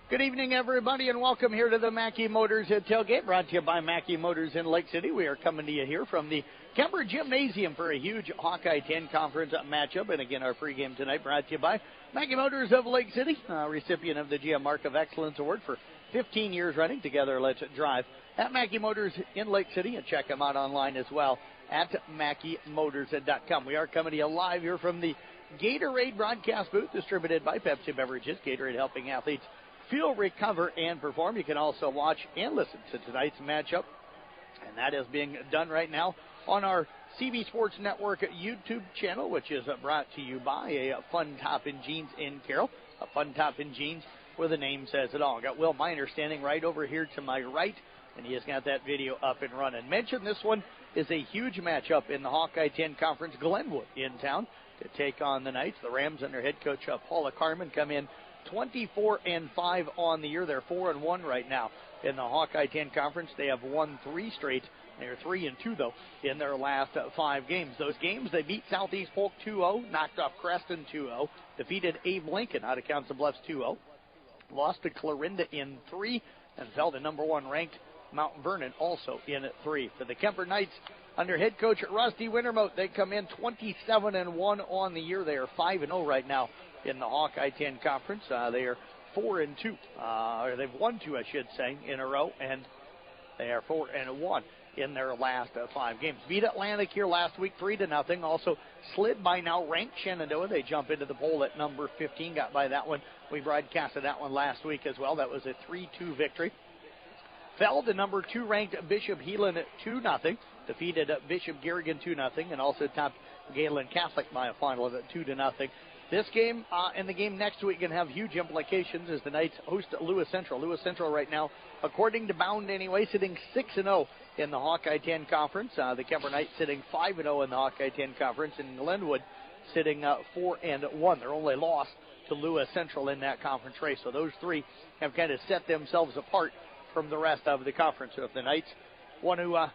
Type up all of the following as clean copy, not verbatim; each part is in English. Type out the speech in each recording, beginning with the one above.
Good evening, everybody, and welcome here to the Mackey Motors Tailgate, brought to you by Mackey Motors in Lake City. We are coming to you here from the Kemper Gymnasium for a huge Hawkeye 10 conference matchup. And again, our pregame tonight brought to you by Mackey Motors of Lake City, recipient of the GM Mark of Excellence Award for 15 years running. Together, let's drive at Mackey Motors in Lake City, and check them out online as well at MackeyMotors.com. We are coming to you live here from the Gatorade broadcast booth, distributed by Pepsi Beverages. Gatorade helping athletes feel, recover, and perform. You can also watch and listen to tonight's matchup, and that is being done right now on our CB Sports Network YouTube channel, which is brought to you by a Fun Top in Jeans in Carroll. A Fun Top in Jeans where the name says it all. Got Will Miner standing right over here to my right, and he has got that video up and running. Mentioned this one is a huge matchup in the Hawkeye 10 Conference. Glenwood in town to take on the Knights. The Rams under head coach Paula Carmen come in 24-5 on the year. They're 4-1 right now in the Hawkeye 10 Conference. They have won 3 straight. They're 3-2 though in their last 5 games. Those games, they beat Southeast Polk 2-0, knocked off Creston 2-0, defeated Abe Lincoln out of Council Bluffs 2-0, lost to Clarinda in 3, and fell to number 1 ranked Mount Vernon also in 3. For the Kemper Knights under head coach Rusty Wintermote, they come in 27-1 on the year. They are 5-0 right now in the Hawkeye 10 Conference. They are 4-2, or they've won 2, I should say, in a row, and they are 4-1 in their last 5 games. Beat Atlantic here last week 3-0. Also slid by now ranked Shenandoah. They jump into the poll at number 15. Got by that one. We broadcasted that one last week as well. That was a 3-2 victory. Fell to number 2 ranked Bishop Heelan at 2-0. Defeated Bishop Garrigan 2-0, and also topped Galen Catholic by a final of 2-0. This game and the game next week can have huge implications as the Knights host Lewis Central. Lewis Central right now, according to Bound anyway, sitting 6-0 in the Hawkeye 10 Conference. The Kemper Knights sitting 5-0 in the Hawkeye 10 Conference, and Glenwood sitting 4-1. Their only loss to Lewis Central in that conference race. So those 3 have kind of set themselves apart from the rest of the conference. So if the Knights want to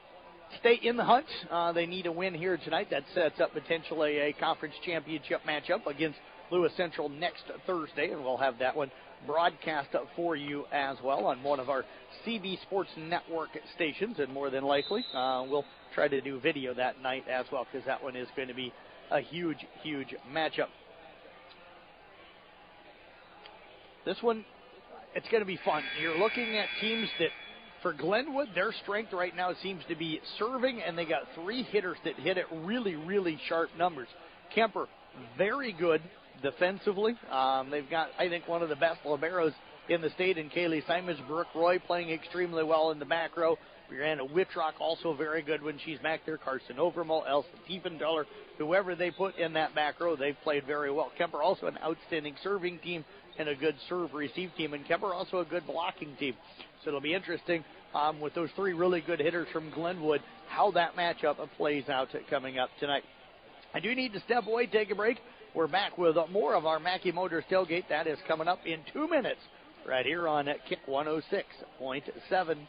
stay in the hunt, they need a win here tonight. That sets up potentially a conference championship matchup against Lewis Central next Thursday, and we'll have that one broadcast for you as well on one of our CB Sports Network stations, and more than likely we'll try to do video that night as well, because that one is going to be a huge, huge matchup. This one, it's going to be fun. You're looking at teams that, for Glenwood, their strength right now seems to be serving, and they got 3 hitters that hit at really, really sharp numbers. Kemper, very good defensively. They've got, I think, one of the best liberos in the state in Kaylee Simons. Brooke Roy playing extremely well in the back row. Brianna Whitrock also very good when she's back there. Carson Overmall, Elsa Tiefendaler, whoever they put in that back row, they've played very well. Kemper also an outstanding serving team and a good serve-receive team, and Kemper also a good blocking team. So it'll be interesting with those 3 really good hitters from Glenwood, how that matchup plays out coming up tonight. I do need to step away, take a break. We're back with more of our Mackey Motors Tailgate. That is coming up in 2 minutes right here on Kick 106.7.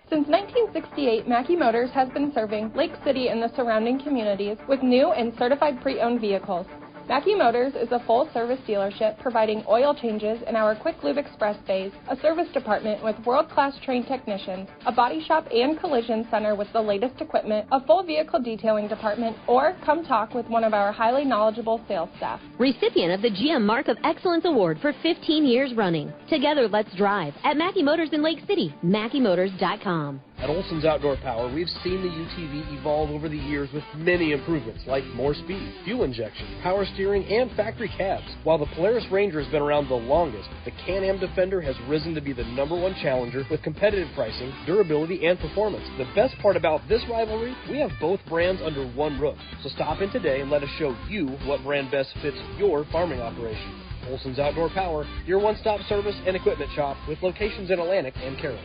Since 1968, Mackey Motors has been serving Lake City and the surrounding communities with new and certified pre-owned vehicles. Mackey Motors is a full-service dealership providing oil changes in our Quick Lube Express bays, a service department with world-class trained technicians, a body shop and collision center with the latest equipment, a full vehicle detailing department, or come talk with one of our highly knowledgeable sales staff. Recipient of the GM Mark of Excellence Award for 15 years running. Together, let's drive at Mackey Motors in Lake City, MackeyMotors.com. At Olson's Outdoor Power, we've seen the UTV evolve over the years with many improvements like more speed, fuel injection, power steering, and factory cabs. While the Polaris Ranger has been around the longest, the Can-Am Defender has risen to be the #1 challenger with competitive pricing, durability, and performance. The best part about this rivalry, we have both brands under one roof. So stop in today and let us show you what brand best fits your farming operation. Olson's Outdoor Power, your one-stop service and equipment shop with locations in Atlantic and Carroll.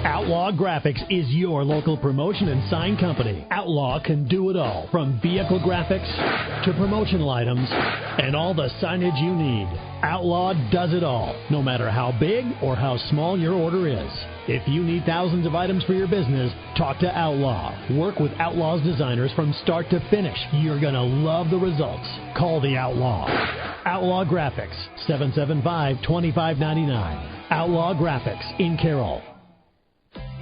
Outlaw Graphics is your local promotion and sign company. Outlaw can do it all, from vehicle graphics to promotional items and all the signage you need. Outlaw does it all, no matter how big or how small your order is. If you need thousands of items for your business, talk to Outlaw. Work with Outlaw's designers from start to finish. You're going to love the results. Call the Outlaw. Outlaw Graphics, 775-2599. Outlaw Graphics in Carroll.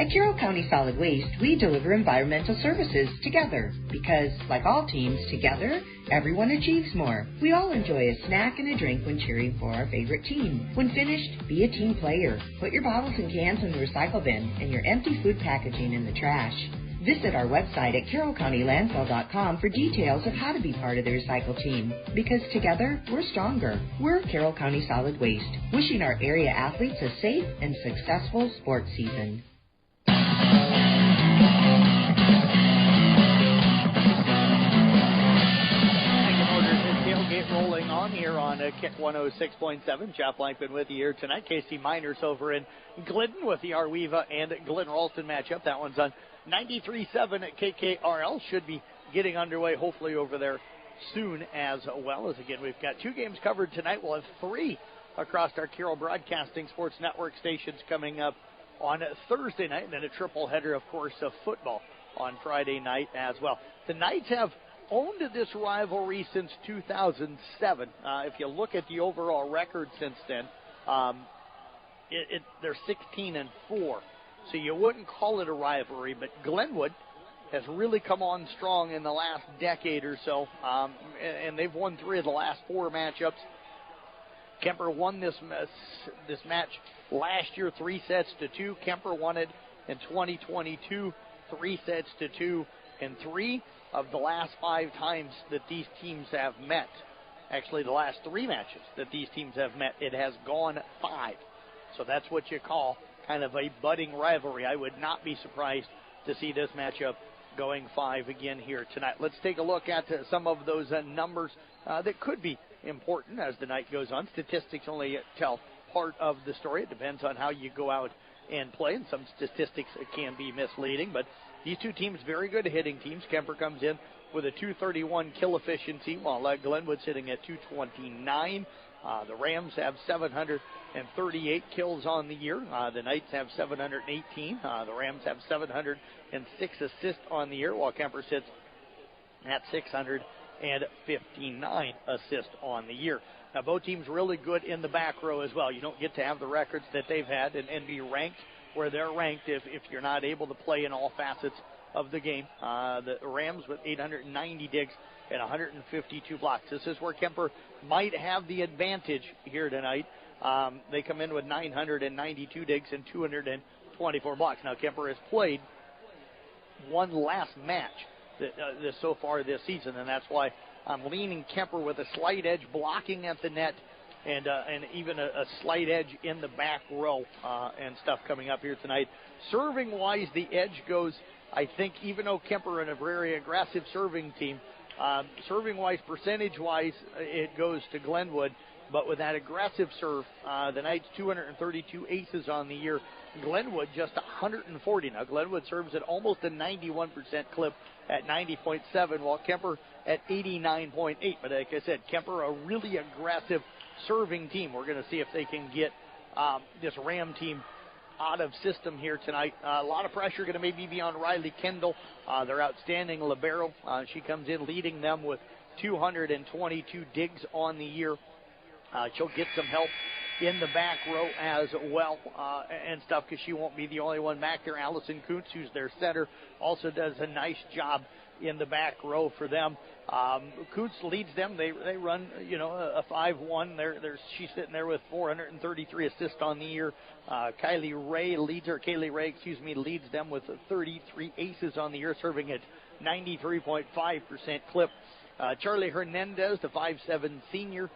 At Carroll County Solid Waste, we deliver environmental services together because, like all teams, together, everyone achieves more. We all enjoy a snack and a drink when cheering for our favorite team. When finished, be a team player. Put your bottles and cans in the recycle bin and your empty food packaging in the trash. Visit our website at carrollcountylandfill.com for details of how to be part of the recycle team. Because together, we're stronger. We're Carroll County Solid Waste, wishing our area athletes a safe and successful sports season. Rolling on here on Kick 106.7. Jeff Blankman with you here tonight. Casey Miners over in Glidden with the Arweva and Glen Ralston matchup. That one's on 93.7 at KKRL. Should be getting underway hopefully over there soon as well. As again, we've got 2 games covered tonight. We'll have 3 across our Carroll Broadcasting Sports Network stations coming up on Thursday night, and then a triple header, of course, of football on Friday night as well. The Knights have owned this rivalry since 2007. If you look at the overall record since then, they're 16-4. So you wouldn't call it a rivalry, but Glenwood has really come on strong in the last decade or so, and they've won 3 of the last 4 matchups. Kemper won this match last year 3-2. Kemper won it in 2022 3-2, and 3 of the last 5 times that these teams have met, actually the last 3 matches that these teams have met, it has gone 5. So that's what you call kind of a budding rivalry. I would not be surprised to see this matchup going 5 again here tonight. Let's take a look at some of those numbers that could be important as the night goes on. Statistics only tell part of the story. It depends on how you go out and play, and some statistics can be misleading, but these 2 teams, very good hitting teams. Kemper comes in with a .231 kill efficiency, while Glenwood's sitting at .229. The Rams have 738 kills on the year. The Knights have 718. The Rams have 706 assists on the year, while Kemper sits at 659 assists on the year. Now, both teams really good in the back row as well. You don't get to have the records that they've had and be ranked where they're ranked if you're not able to play in all facets of the game. The Rams with 890 digs and 152 blocks. This is where Kemper might have the advantage here tonight. They come in with 992 digs and 224 blocks. Now, Kemper has played one last match so far this season, and that's why I'm leaning Kemper with a slight edge blocking at the net and even a slight edge in the back row and stuff coming up here tonight. Serving-wise, the edge goes, I think, even though Kemper is a very aggressive serving team, serving-wise, percentage-wise, it goes to Glenwood. But with that aggressive serve, the Knights 232 aces on the year. Glenwood just 140. Now, Glenwood serves at almost a 91% clip at 90.7, while Kemper at 89.8. But like I said, Kemper a really aggressive serving team. We're going to see if they can get this Ram team out of system here tonight. A lot of pressure going to maybe be on Riley Kendall, their outstanding libero. She comes in leading them with 222 digs on the year. She'll get some help in the back row as well and stuff, because she won't be the only one back there. Allison Kuntz, who's their center, also does a nice job in the back row for them. Kuntz leads them. They run, a 5-1. She's sitting there with 433 assists on the year. Kaylee Ray leads them with 33 aces on the year, serving at 93.5% clip. Charlie Hernandez, the 5'7 senior,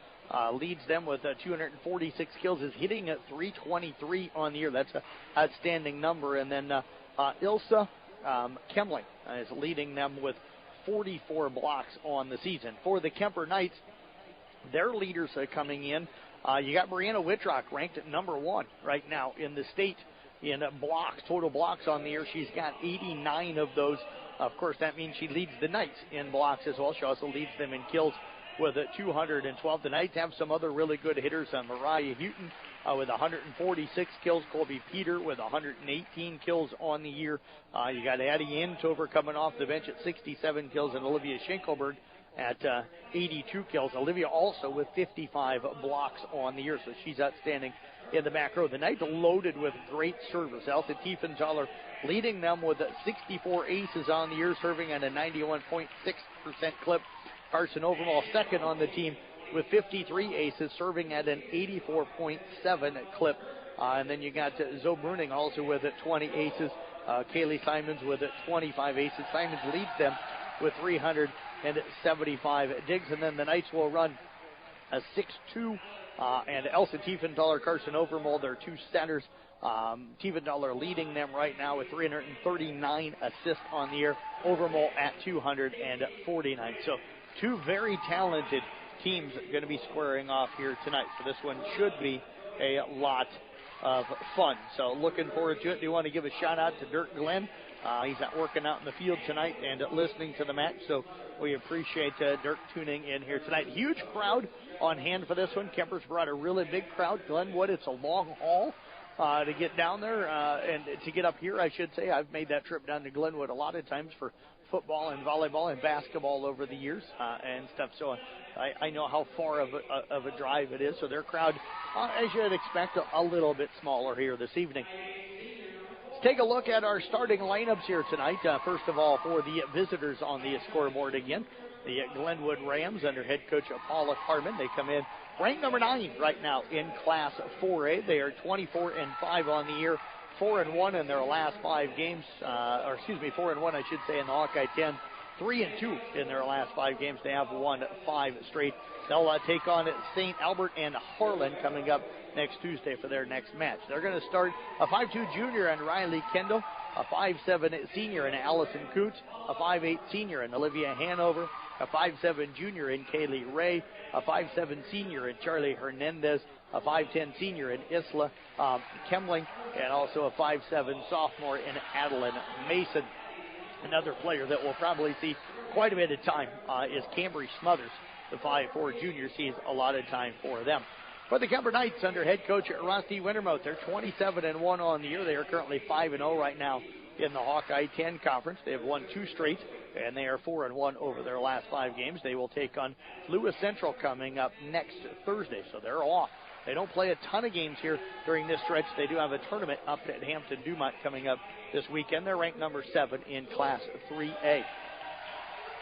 leads them with 246 kills, is hitting at 323 on the year. That's an outstanding number. And then Ilsa Kemling is leading them with 44 blocks on the season. For the Kemper Knights, their leaders are coming in. You got Brianna Whitrock ranked at number 1 right now in the state in blocks, total blocks on the year. She's got 89 of those. Of course, that means she leads the Knights in blocks as well. She also leads them in kills with 212. The Knights have some other really good hitters. Mariah Houghton with 146 kills. Colby Peter with 118 kills on the year. You got Addie Antover coming off the bench at 67 kills, and Olivia Schenkelberg at 82 kills. Olivia also with 55 blocks on the year, so she's outstanding in the back row. The Knights loaded with great service. Elsa Tiefenthaler leading them with 64 aces on the year, serving at a 91.6% clip. Carson Overmall second on the team with 53 aces, serving at an 84.7 clip. And then you got Zoe Bruning also with 20 aces. Kaylee Simons with 25 aces. Simons leads them with 375 digs. And then the Knights will run a 6-2. And Elsa Tiefenthaler, Carson Overmall, their two centers. Tiefenthaler leading them right now with 339 assists on the year. Overmall at 249. So two very talented teams going to be squaring off here tonight. So this one should be a lot of fun. So looking forward to it. Do you want to give a shout out to Dirk Glenn? He's out working out in the field tonight and listening to the match. So we appreciate Dirk tuning in here tonight. Huge crowd on hand for this one. Kemper's brought a really big crowd. Glenwood, it's a long haul to get down there and to get up here, I should say. I've made that trip down to Glenwood a lot of times for football and volleyball and basketball over the years and stuff. So I know how far of a drive it is. So their crowd, as you'd expect, a little bit smaller here this evening. Let's take a look at our starting lineups here tonight. First of all, for the visitors on the scoreboard again, the Glenwood Rams under head coach Paula Carmen. They come in ranked number 9 right now in Class 4A. They are 24-5 on the year, 4-1 in their last 5 games. 4-1, I should say, in the Hawkeye 10. 3-2 in their last 5 games. They have won 5 straight. They'll take on St. Albert and Harlan coming up next Tuesday for their next match. They're going to start a 5'2 junior in Riley Kendall, a 5'7 senior in Allison Coots, a 5'8 senior in Olivia Hanover, a 5'7 junior in Kaylee Ray, a 5'7 senior in Charlie Hernandez, a 5'10 senior in Isla Kemling, and also a 5'7 sophomore in Adeline Mason. Another player that will probably see quite a bit of time is Cambry Smothers. The 5'4 junior sees a lot of time for them. For the Kemper Knights under head coach Rusty Wintermouth, they're 27-1 on the year. They are currently 5-0 right now in the Hawkeye 10 conference. They have won 2 straight, and they are 4-1 over their last 5 games. They will take on Lewis Central coming up next Thursday, so they're off. They don't play a ton of games here during this stretch. They do have a tournament up at Hampton Dumont coming up this weekend. They're ranked number 7 in Class 3A.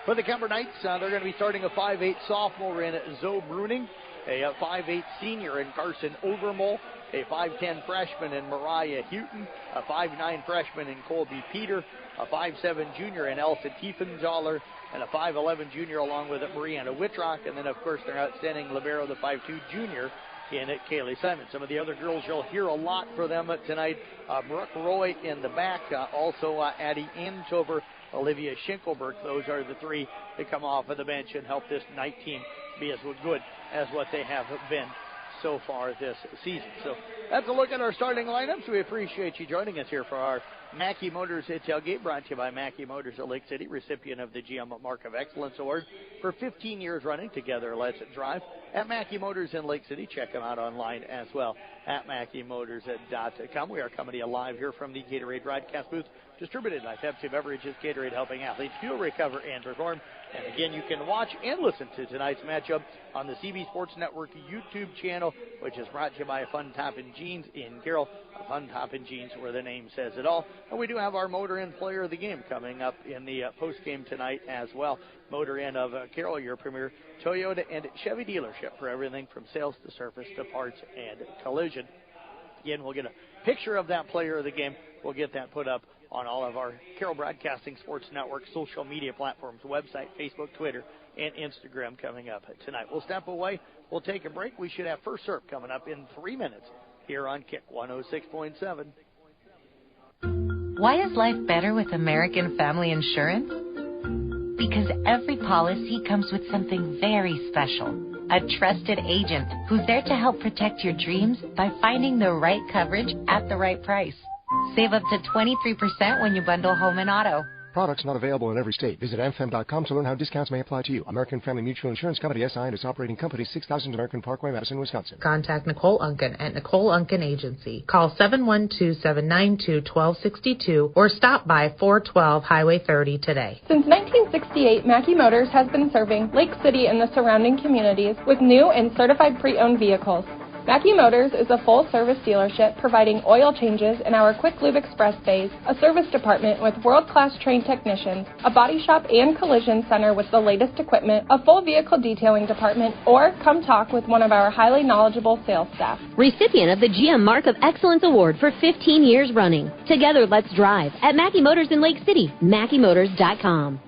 For the Kemper Knights, they're going to be starting a 5'8 sophomore in Zoe Bruning, a 5'8 senior in Carson Overmall, a 5'10 freshman in Mariah Houghton, a 5'9 freshman in Colby Peter, a 5'7 junior in Elsa Tiefenthaler, and a 5'11 junior along with Mariana Whitrock, and then, of course, their outstanding libero, the 5'2 junior in Kaylee Simon. Some of the other girls you'll hear a lot for them tonight. Brooke Roy in the back, also Addie Antover, Olivia Schenkelberg. Those are the 3 that come off of the bench and help this night team be as good as what they have been so far this season. So that's a look at our starting lineups. We appreciate you joining us here for our Mackey Motors tailgate, brought to you by Mackey Motors of Lake City, recipient of the GM Mark of Excellence Award for 15 years running. Together, let's drive at Mackey Motors in Lake City. Check them out online as well at MackeyMotors.com. We are coming to you live here from the Gatorade broadcast booth, distributed by Pepsi Beverages. Gatorade, helping athletes fuel, recover, and perform. And again, you can watch and listen to tonight's matchup on the CB Sports Network YouTube channel, which is brought to you by Fun Toppin' Jeans in Carroll. Fun Toppin' Jeans, where the name says it all. And we do have our Motor Inn Player of the Game coming up in the post-game tonight as well. Motor Inn of Carroll, your premier Toyota and Chevy dealership for everything from sales to service to parts and collision. Again, we'll get a picture of that Player of the Game. We'll get that put up on all of our Carroll Broadcasting Sports Network social media platforms, website, Facebook, Twitter, and Instagram coming up tonight. We'll step away. We'll take a break. We should have first serve coming up in 3 minutes here on Kick 106.7. Why is life better with American Family Insurance? Because every policy comes with something very special. A trusted agent who's there to help protect your dreams by finding the right coverage at the right price. Save up to 23% when you bundle home and auto. Products not available in every state. Visit amfam.com to learn how discounts may apply to you. American Family Mutual Insurance Company, SI, and its operating company, 6000 American Parkway, Madison, Wisconsin. Contact Nicole Unken at Nicole Unken Agency. Call 712-792-1262 or stop by 412 Highway 30 today. Since 1968, Mackey Motors has been serving Lake City and the surrounding communities with new and certified pre-owned vehicles. Mackey Motors is a full-service dealership providing oil changes in our Quick Lube Express bays, a service department with world-class trained technicians, a body shop and collision center with the latest equipment, a full vehicle detailing department, or come talk with one of our highly knowledgeable sales staff. Recipient of the GM Mark of Excellence Award for 15 years running. Together, let's drive at Mackey Motors in Lake City, MackeyMotors.com.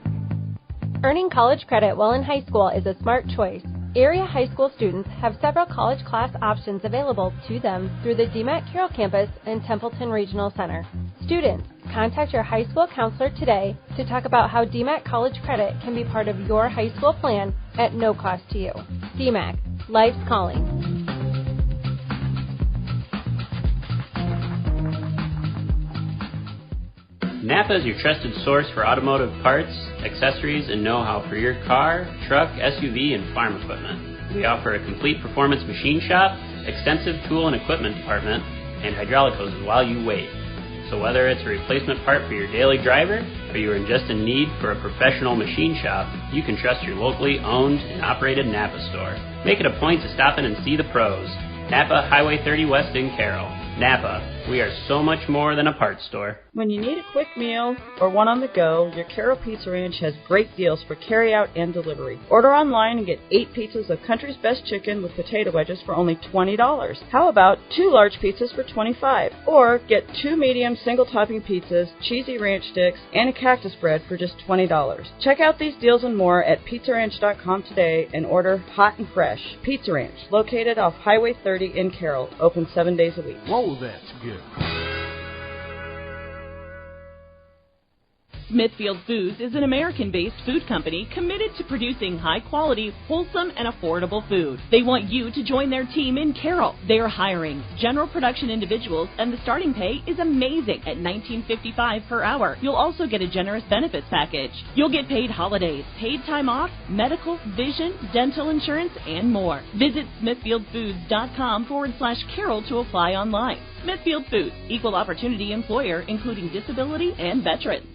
Earning college credit while in high school is a smart choice. Area high school students have several college class options available to them through the DMAC Carroll campus and Templeton Regional Center. Students, contact your high school counselor today to talk about how DMAC college credit can be part of your high school plan at no cost to you. DMAC, life's calling. Napa is your trusted source for automotive parts, accessories, and know-how for your car, truck, SUV, and farm equipment. We offer a complete performance machine shop, extensive tool and equipment department, and hydraulic hoses while you wait. So whether it's a replacement part for your daily driver, or you are just in need for a professional machine shop, you can trust your locally owned and operated Napa store. Make it a point to stop in and see the pros. Napa, Highway 30 West in Carroll. Napa, we are so much more than a parts store. When you need a quick meal or one on the go, your Carroll Pizza Ranch has great deals for carry-out and delivery. Order online and get 8 pizzas of Country's Best Chicken with potato wedges for only $20. How about 2 large pizzas for $25? Or get 2 medium single-topping pizzas, cheesy ranch sticks, and a cactus bread for just $20. Check out these deals and more at PizzaRanch.com today and order hot and fresh. Pizza Ranch, located off Highway 30 in Carroll, open 7 days a week. Whoa, that's good. Smithfield Foods is an American-based food company committed to producing high-quality, wholesome, and affordable food. They want you to join their team in Carroll. They are hiring general production individuals, and the starting pay is amazing at $19.55 per hour. You'll also get a generous benefits package. You'll get paid holidays, paid time off, medical, vision, dental insurance, and more. Visit smithfieldfoods.com/Carroll to apply online. Smithfield Foods, equal opportunity employer, including disability and veterans.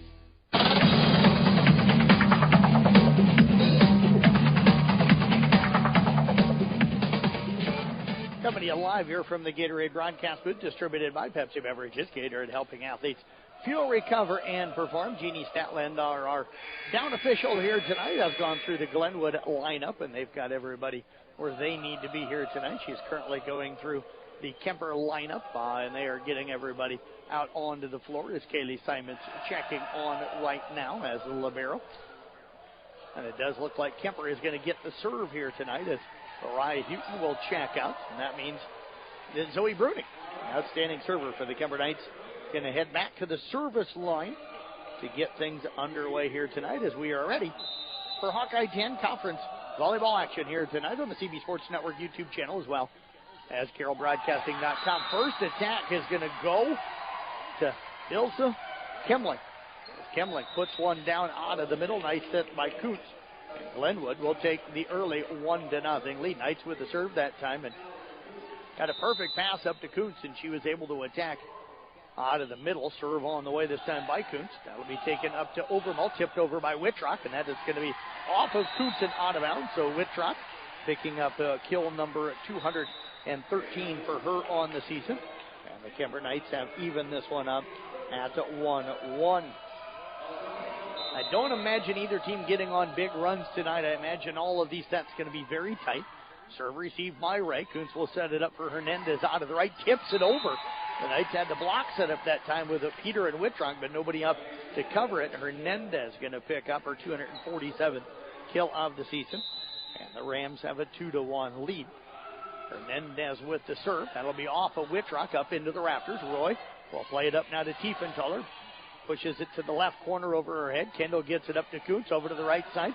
Coming to you live here from the Gatorade broadcast booth, distributed by Pepsi Beverages. Gatorade helping athletes fuel, recover, and perform. Jeannie Statland, our down official here tonight, has gone through the Glenwood lineup, and they've got everybody where they need to be here tonight. She's currently going through the Kemper lineup, and they are getting everybody out onto the floor as Kaylee Simons checking on right now as the libero. And it does look like Kemper is going to get the serve here tonight as Mariah Houghton will check out, and that means that Zoe Bruning, outstanding server for the Kemper Knights, going to head back to the service line to get things underway here tonight as we are ready for Hawkeye 10 Conference volleyball action here tonight on the CB Sports Network YouTube channel as well as CarrollBroadcasting.com. First attack is going to go to Ilsa Kemling. Kemling puts one down out of the middle. Nice set by Coots. And Glenwood will take the early 1-0 lead. Knights with the serve that time and got a perfect pass up to Coots, and she was able to attack out of the middle. Serve on the way this time by Coots. That'll be taken up to Overmall, tipped over by Wittrock, and that is going to be off of Coots and out of bounds. So Wittrock picking up kill number 213 for her on the season. And the Kemper Knights have evened this one up at 1-1. I don't imagine either team getting on big runs tonight. I imagine all of these sets going to be very tight. Serve received by Ray. Kuntz will set it up for Hernandez out of the right. Tips it over. The Knights had the block set up that time with Peter and Wittrock, but nobody up to cover it. Hernandez going to pick up her 247th kill of the season. And the Rams have a 2-1 lead. Hernandez with the serve. That'll be off of Wittrock up into the rafters. Roy will play it up now to Tiefenthaler. Pushes it to the left corner over her head. Kendall gets it up to Kuntz over to the right side.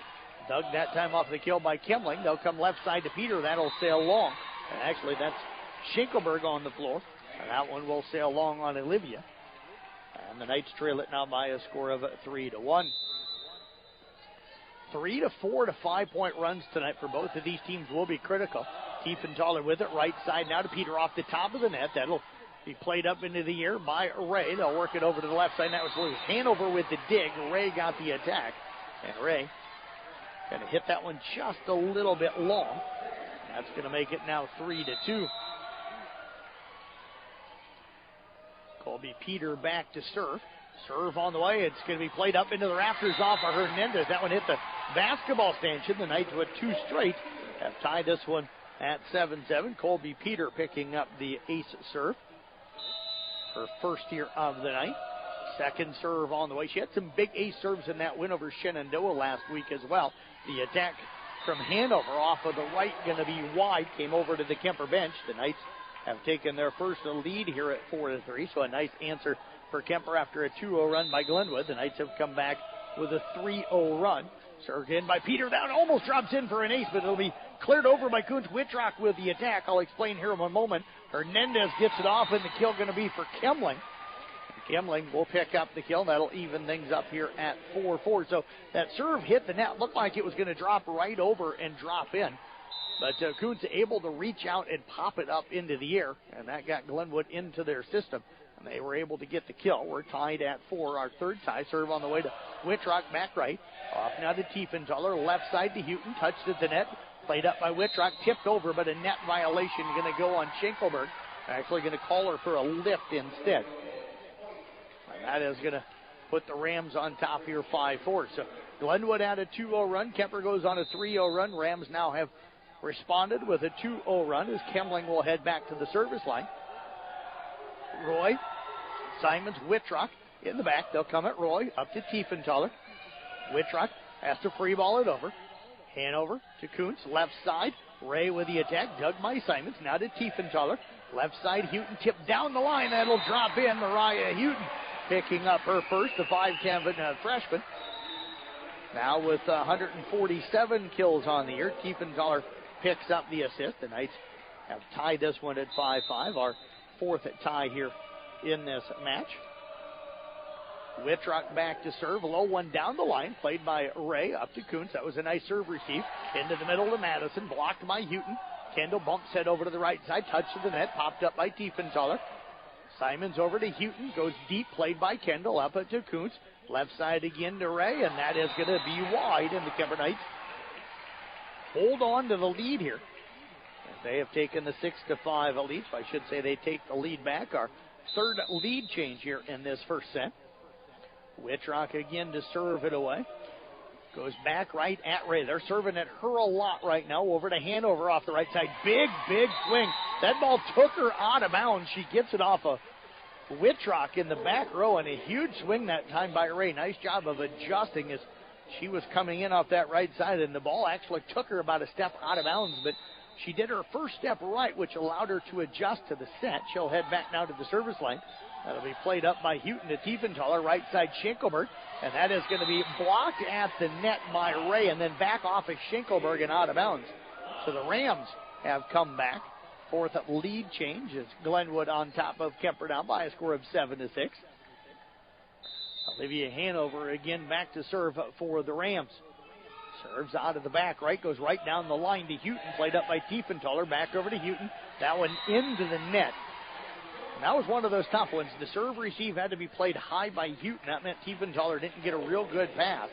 Dug that time off the kill by Kemling. They'll come left side to Peter. That'll sail long. And actually, that's Schinkelberg on the floor. And that one will sail long on Olivia. And the Knights trail it now by a score of 3-1. 3 to 4 to 5 point runs tonight for both of these teams will be critical. Tiefenthaler with it, right side now to Peter off the top of the net. That'll be played up into the air by Ray. They'll work it over to the left side. That was loose. Hanover with the dig. Ray got the attack. And Ray going to hit that one just a little bit long. That's going to make it now 3-2. Colby Peter back to serve. Serve on the way. It's going to be played up into the rafters off of Hernandez. That one hit the basketball stanchion. The Knights with 2 straight have tied this one at 7-7. Colby Peter picking up the ace serve. Her first here of the night. Second serve on the way. She had some big ace serves in that win over Shenandoah last week as well. The attack from Hanover off of the right going to be wide. Came over to the Kemper bench. The Knights have taken their first lead here at 4-3. So a nice answer for Kemper after a 2-0 run by Glenwood. The Knights have come back with a 3-0 run. Served in by Peter. That almost drops in for an ace, but it'll be cleared over by Kuntz. Wittrock with the attack. I'll explain here in one moment. Hernandez gets it off, and the kill going to be for Kemling. Kemling will pick up the kill. That'll even things up here at 4-4. So that serve hit the net. Looked like it was going to drop right over and drop in. But Kuntz able to reach out and pop it up into the air, and that got Glenwood into their system. And they were able to get the kill. We're tied at 4. Our third tie. Serve on the way to Wittrock, back right. Off now to Tiefenthaler. Left side to Houghton. Touched at the net. Played up by Wittrock. Tipped over, but a net violation going to go on Schenkelberg. Actually going to call her for a lift instead. And that is going to put the Rams on top here 5-4. So Glenwood had a 2-0 run. Kemper goes on a 3-0 run. Rams now have responded with a 2-0 run as Kemling will head back to the service line. Roy, Simons, Wittrock in the back. They'll come at Roy, up to Tiefenthaler. Wittrock has to free ball it over. Hanover to Kuntz, left side. Ray with the attack, dug by Simons. Now to Tiefenthaler. Left side, Houghton tipped down the line. That'll drop in. Mariah Houghton picking up her first, the 5'10" freshman. Now with 147 kills on the year, Tiefenthaler picks up the assist. The Knights have tied this one at 5-5. Our fourth tie here in this match. Wittrock back to serve. Low one down the line. Played by Ray up to Kuntz. That was a nice serve receive. Into the middle to Madison. Blocked by Houghton. Kendall bumps head over to the right side. Touch to the net. Popped up by Tiefenthaler. Simons over to Houghton. Goes deep. Played by Kendall. Up to Kuntz. Left side again to Ray. And that is going to be wide. And the Kemper Knights hold on to the lead here. They have taken the 6-5 lead. I should say they take the lead back. Our third lead change here in this first set. Wittrock again to serve it away. Goes back right at Ray. They're serving at her a lot right now. Over to Hanover off the right side. Big swing. That ball took her out of bounds. She gets it off of Wittrock in the back row, and a huge swing that time by Ray. Nice job of adjusting as she was coming in off that right side, and the ball actually took her about a step out of bounds, but she did her first step right, which allowed her to adjust to the set. She'll head back now to the service line. That'll be played up by Houghton to Tiefenthaler, right side Schenkelberg, and that is going to be blocked at the net by Ray, and then back off of Schenkelberg and out of bounds. So the Rams have come back. Fourth lead change is Glenwood on top of Kemper now by a score of 7-6. Olivia Hanover again back to serve for the Rams. Serves out of the back right, goes right down the line to Houghton, played up by Tiefenthaler, back over to Houghton. That one into the net. And that was one of those tough ones. The serve receive had to be played high by Houghton. That meant Tiefenthaler didn't get a real good pass.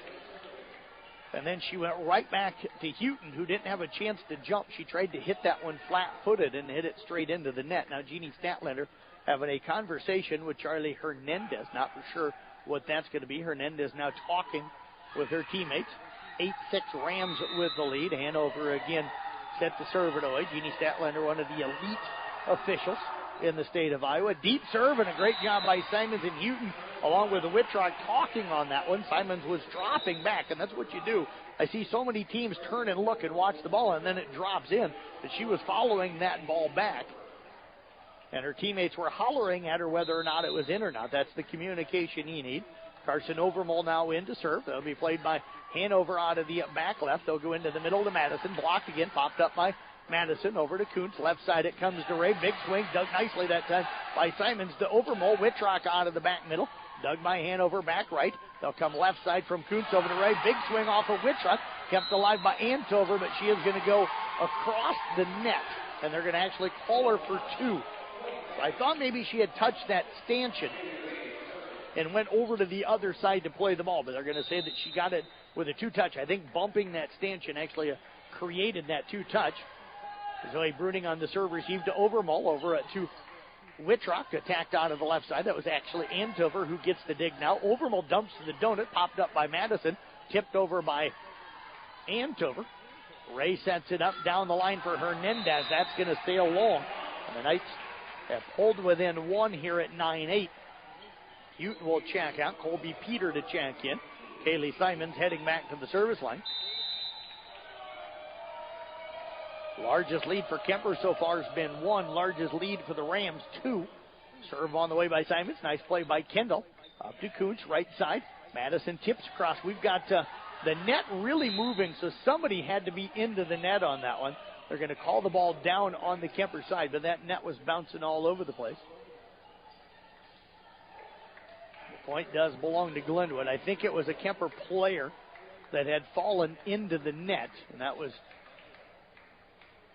And then she went right back to Houghton, who didn't have a chance to jump. She tried to hit that one flat-footed and hit it straight into the net. Now Jeannie Statlander having a conversation with Charlie Hernandez. Not for sure what that's going to be. Hernandez now talking with her teammates. 8-6 Rams with the lead. Hanover again set to serve it away. Jeannie Statlander, one of the elite officials in the state of Iowa. Deep serve and a great job by Simons and Houghton along with the Wittrock talking on that one. Simons was dropping back, and that's what you do. I see so many teams turn and look and watch the ball, and then it drops in. But she was following that ball back, and her teammates were hollering at her whether or not it was in or not. That's the communication you need. Carson Overmole now in to serve. That'll be played by Hanover out of the back left. They'll go into the middle to Madison. Blocked again, popped up by Madison. Over to Kuntz. Left side it comes to Ray. Big swing, dug nicely that time by Simons to Overmole. Wittrock out of the back middle. Dug by Hanover, back right. They'll come left side from Kuntz over to right. Big swing off of Whitrock. Kept alive by Antover, but she is going to go across the net. And they're going to actually call her for 2. So I thought maybe she had touched that stanchion and went over to the other side to play the ball, but they're going to say that she got it with a 2-touch. I think bumping that stanchion actually created that 2-touch. Zoe Bruning on the serve, received to Overmall, over to Whitrock, attacked out of the left side. That was actually Antover who gets the dig now. Overmall dumps to the donut, popped up by Madison, tipped over by Antover. Ray sets it up down the line for Hernandez. That's going to sail long. And the Knights have pulled within 1 here at 9-8. Houghton will check out. Colby Peter to check in. Kaylee Simons heading back to the service line. Largest lead for Kemper so far has been 1. Largest lead for the Rams, 2. Serve on the way by Simons. Nice play by Kendall. Up to Kuntz, right side. Madison tips across. We've got the net really moving, so somebody had to be into the net on that one. They're going to call the ball down on the Kemper side, but that net was bouncing all over the place. The point does belong to Glenwood. I think it was a Kemper player that had fallen into the net, and that was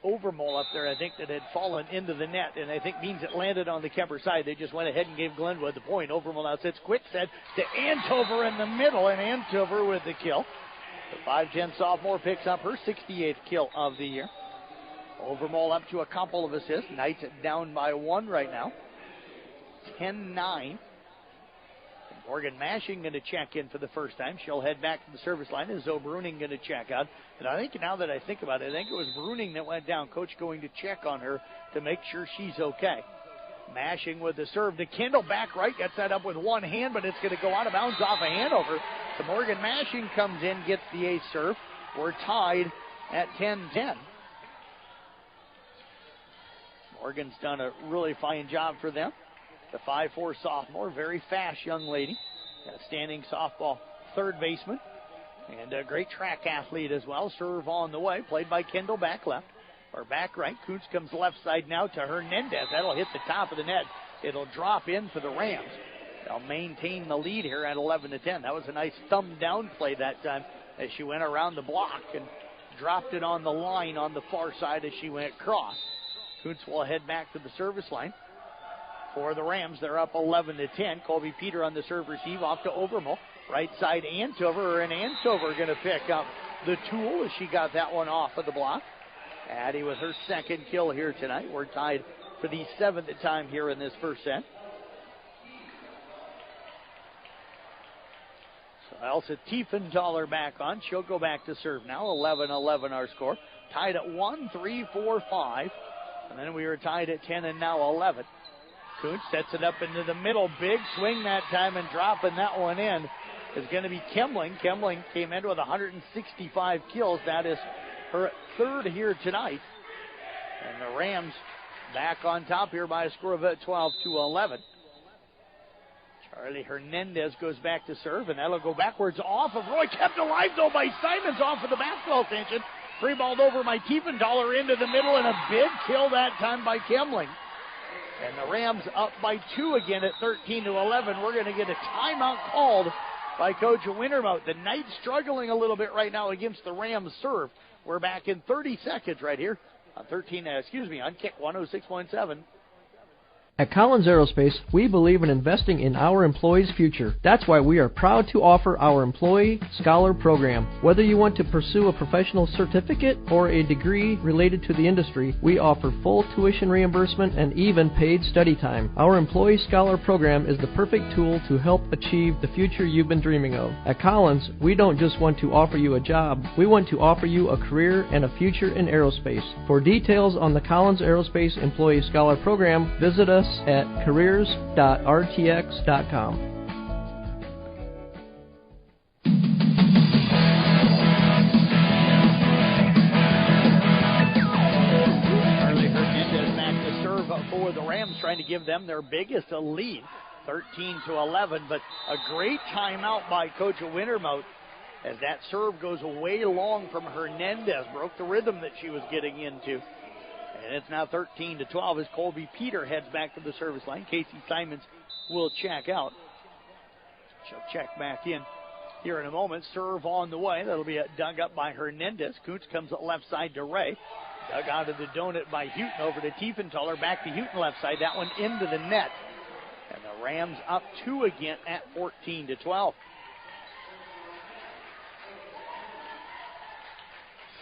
Overmall up there, I think, that had fallen into the net, and I think means it landed on the Kemper side. They just went ahead and gave Glenwood the point. Overmall now sits quick set to Antover in the middle, and Antover with the kill. The 5'10 sophomore picks up her 68th kill of the year. Overmall up to a couple of assists. Knights down by 1 right now. 10-9. Morgan Mashing going to check in for the first time. She'll head back to the service line. And Zoe Bruning going to check out. And I think now that I think about it, I think it was Bruning that went down. Coach going to check on her to make sure she's okay. Mashing with the serve to Kendall, back right. Gets that up with one hand, but it's going to go out of bounds off a Hanover. So Morgan Mashing comes in, gets the ace serve. We're tied at 10-10. Morgan's done a really fine job for them. The 5'4 sophomore, very fast young lady. Standing softball third baseman. And a great track athlete as well. Serve on the way, played by Kendall back left. Or back right. Kuntz comes left side now to Hernandez. That'll hit the top of the net. It'll drop in for the Rams. They'll maintain the lead here at 11-10. That was a nice thumb down play that time as she went around the block and dropped it on the line on the far side as she went across. Kuntz will head back to the service line. For the Rams, they're up 11-10. Colby Peter on the serve receive off to Overmall. Right side Antover, and Antover going to pick up the tool as she got that one off of the block. Addie with her second kill here tonight. We're tied for the 7th time here in this first set. So Elsa Tiefenthaler back on. She'll go back to serve now. 11-11 our score. Tied at 1, 3, 4, 5. And then we were tied at 10 and now 11. Kuntz sets it up into the middle. Big swing that time, and dropping that one in is going to be Kemling. Kemling came in with 165 kills. That is her third here tonight. And the Rams back on top here by a score of 12-11. Charlie Hernandez goes back to serve, and that'll go backwards off of Roy. Kept alive, though, by Simons off of the basketball stanchion. Free-balled over by Tiefenthaler into the middle, and a big kill that time by Kemling. And the Rams up by 2 again at 13-11. We're going to get a timeout called by Coach Wintermout. The Knights struggling a little bit right now against the Rams serve. We're back in 30 seconds right here on on Kick 106.7. At Collins Aerospace, we believe in investing in our employees' future. That's why we are proud to offer our Employee Scholar Program. Whether you want to pursue a professional certificate or a degree related to the industry, we offer full tuition reimbursement and even paid study time. Our Employee Scholar Program is the perfect tool to help achieve the future you've been dreaming of. At Collins, we don't just want to offer you a job, we want to offer you a career and a future in aerospace. For details on the Collins Aerospace Employee Scholar Program, visit us at careers.rtx.com. Charlie Hernandez back to serve for the Rams, trying to give them their biggest lead, 13-11. But a great timeout by Coach Wintermout as that serve goes way long from Hernandez, broke the rhythm that she was getting into. And it's now 13-12 as Colby Peter heads back to the service line. Casey Simons will check out. She'll check back in here in a moment. Serve on the way. That'll be dug up by Hernandez. Kuntz comes left side to Ray. Dug out of the donut by Houghton over to Tiefenthaler. Back to Houghton left side. That one into the net. And the Rams up 2 again at 14-12.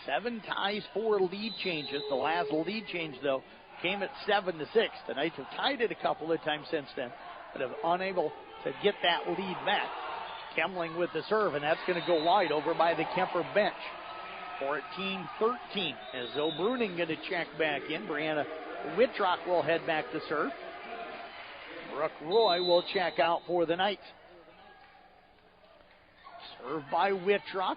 7 ties, 4 lead changes. The last lead change, though, came at 7-6. The Knights have tied it a couple of times since then, but have unable to get that lead back. Kemling with the serve, and that's going to go wide over by the Kemper bench. 14-13 as Zoe Bruning going to check back in. Brianna Whitrock will head back to serve. Brooke Roy will check out for the Knights. Serve by Whitrock.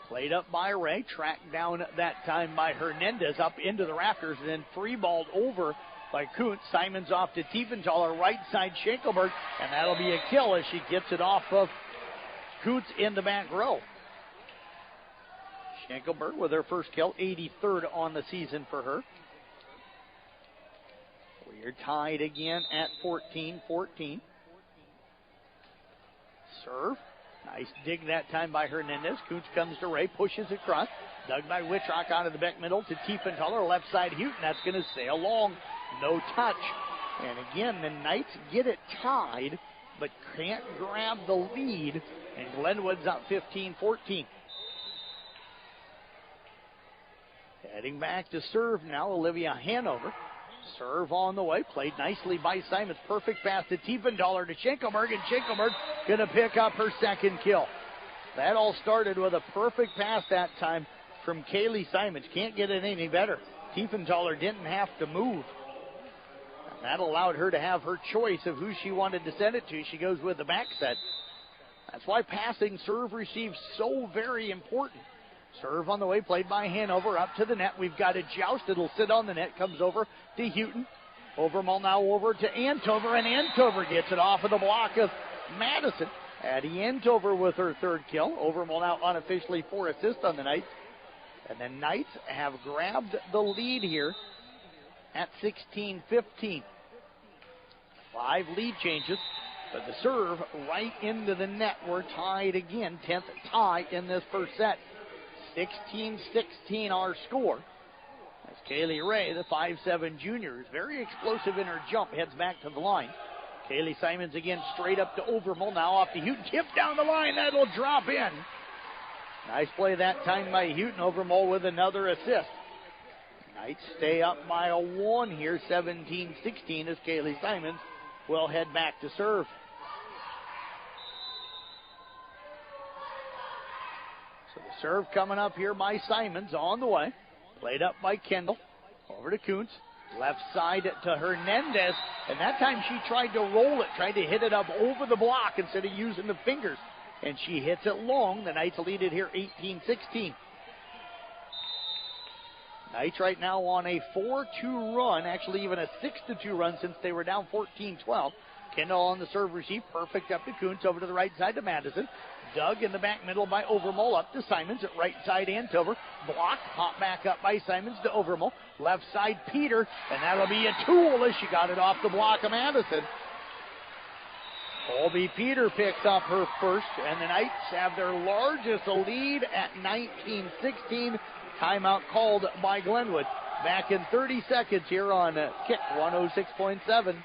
Played up by Ray. Tracked down that time by Hernandez up into the rafters, and then free-balled over by Kuntz. Simons off to Tiefenthaler, right side Schenkelberg, and that'll be a kill as she gets it off of Kuntz in the back row. Schenkelberg with her first kill, 83rd on the season for her. We're tied again at 14-14. Serve. Nice dig that time by Hernandez. Kuntz comes to Ray, pushes across. Dug by Whitrock out of the back middle to Tiefenthaler, left side Houghton. That's going to stay along. No touch. And again, the Knights get it tied, but can't grab the lead. And Glenwood's up 15-14. Heading back to serve now, Olivia Hanover. Serve on the way, played nicely by Simons. Perfect pass to Tiefenthaler to Schenkelberg, and Schenkelberg going to pick up her second kill. That all started with a perfect pass that time from Kaylee Simons. Can't get it any better. Tiefenthaler didn't have to move. And that allowed her to have her choice of who she wanted to send it to. She goes with the back set. That's why passing serve receive so very important. Serve on the way, played by Hanover, up to the net. We've got a joust. It'll sit on the net. Comes over to Houghton. Overmall now over to Antover, and Antover gets it off of the block of Madison. Addie Antover with her third kill. Overmall now unofficially 4 assists on the night. And the Knights have grabbed the lead here at 16-15. 5 lead changes, but the serve right into the net. We're tied again. 10th tie in this first set. 16-16 our score. As Kaylee Ray, the 5'7 junior, is very explosive in her jump, heads back to the line. Kaylee Simons again straight up to Overmall, now off to Houghton. Tip down the line, that'll drop in. Nice play that time by Houghton. Overmall with another assist. Knights stay up by a 1 here, 17-16, as Kaylee Simons will head back to serve. So the serve coming up here by Simons on the way. Played up by Kendall. Over to Kuntz. Left side to Hernandez. And that time she tried to roll it, tried to hit it up over the block instead of using the fingers. And she hits it long. The Knights lead it here 18-16. Knights right now on a 4-2 run, actually even a 6-2 run since they were down 14-12. Kendall on the serve receive, perfect up to Kuntz, over to the right side to Madison. Dug in the back middle by Overmall, up to Simons at right side Antover. Blocked, hop back up by Simons to Overmall. Left side Peter, and that'll be a tool as she got it off the block of Madison. Colby Peter picks up her first, and the Knights have their largest lead at 19-16. Timeout called by Glenwood. Back in 30 seconds here on Kick 106.7.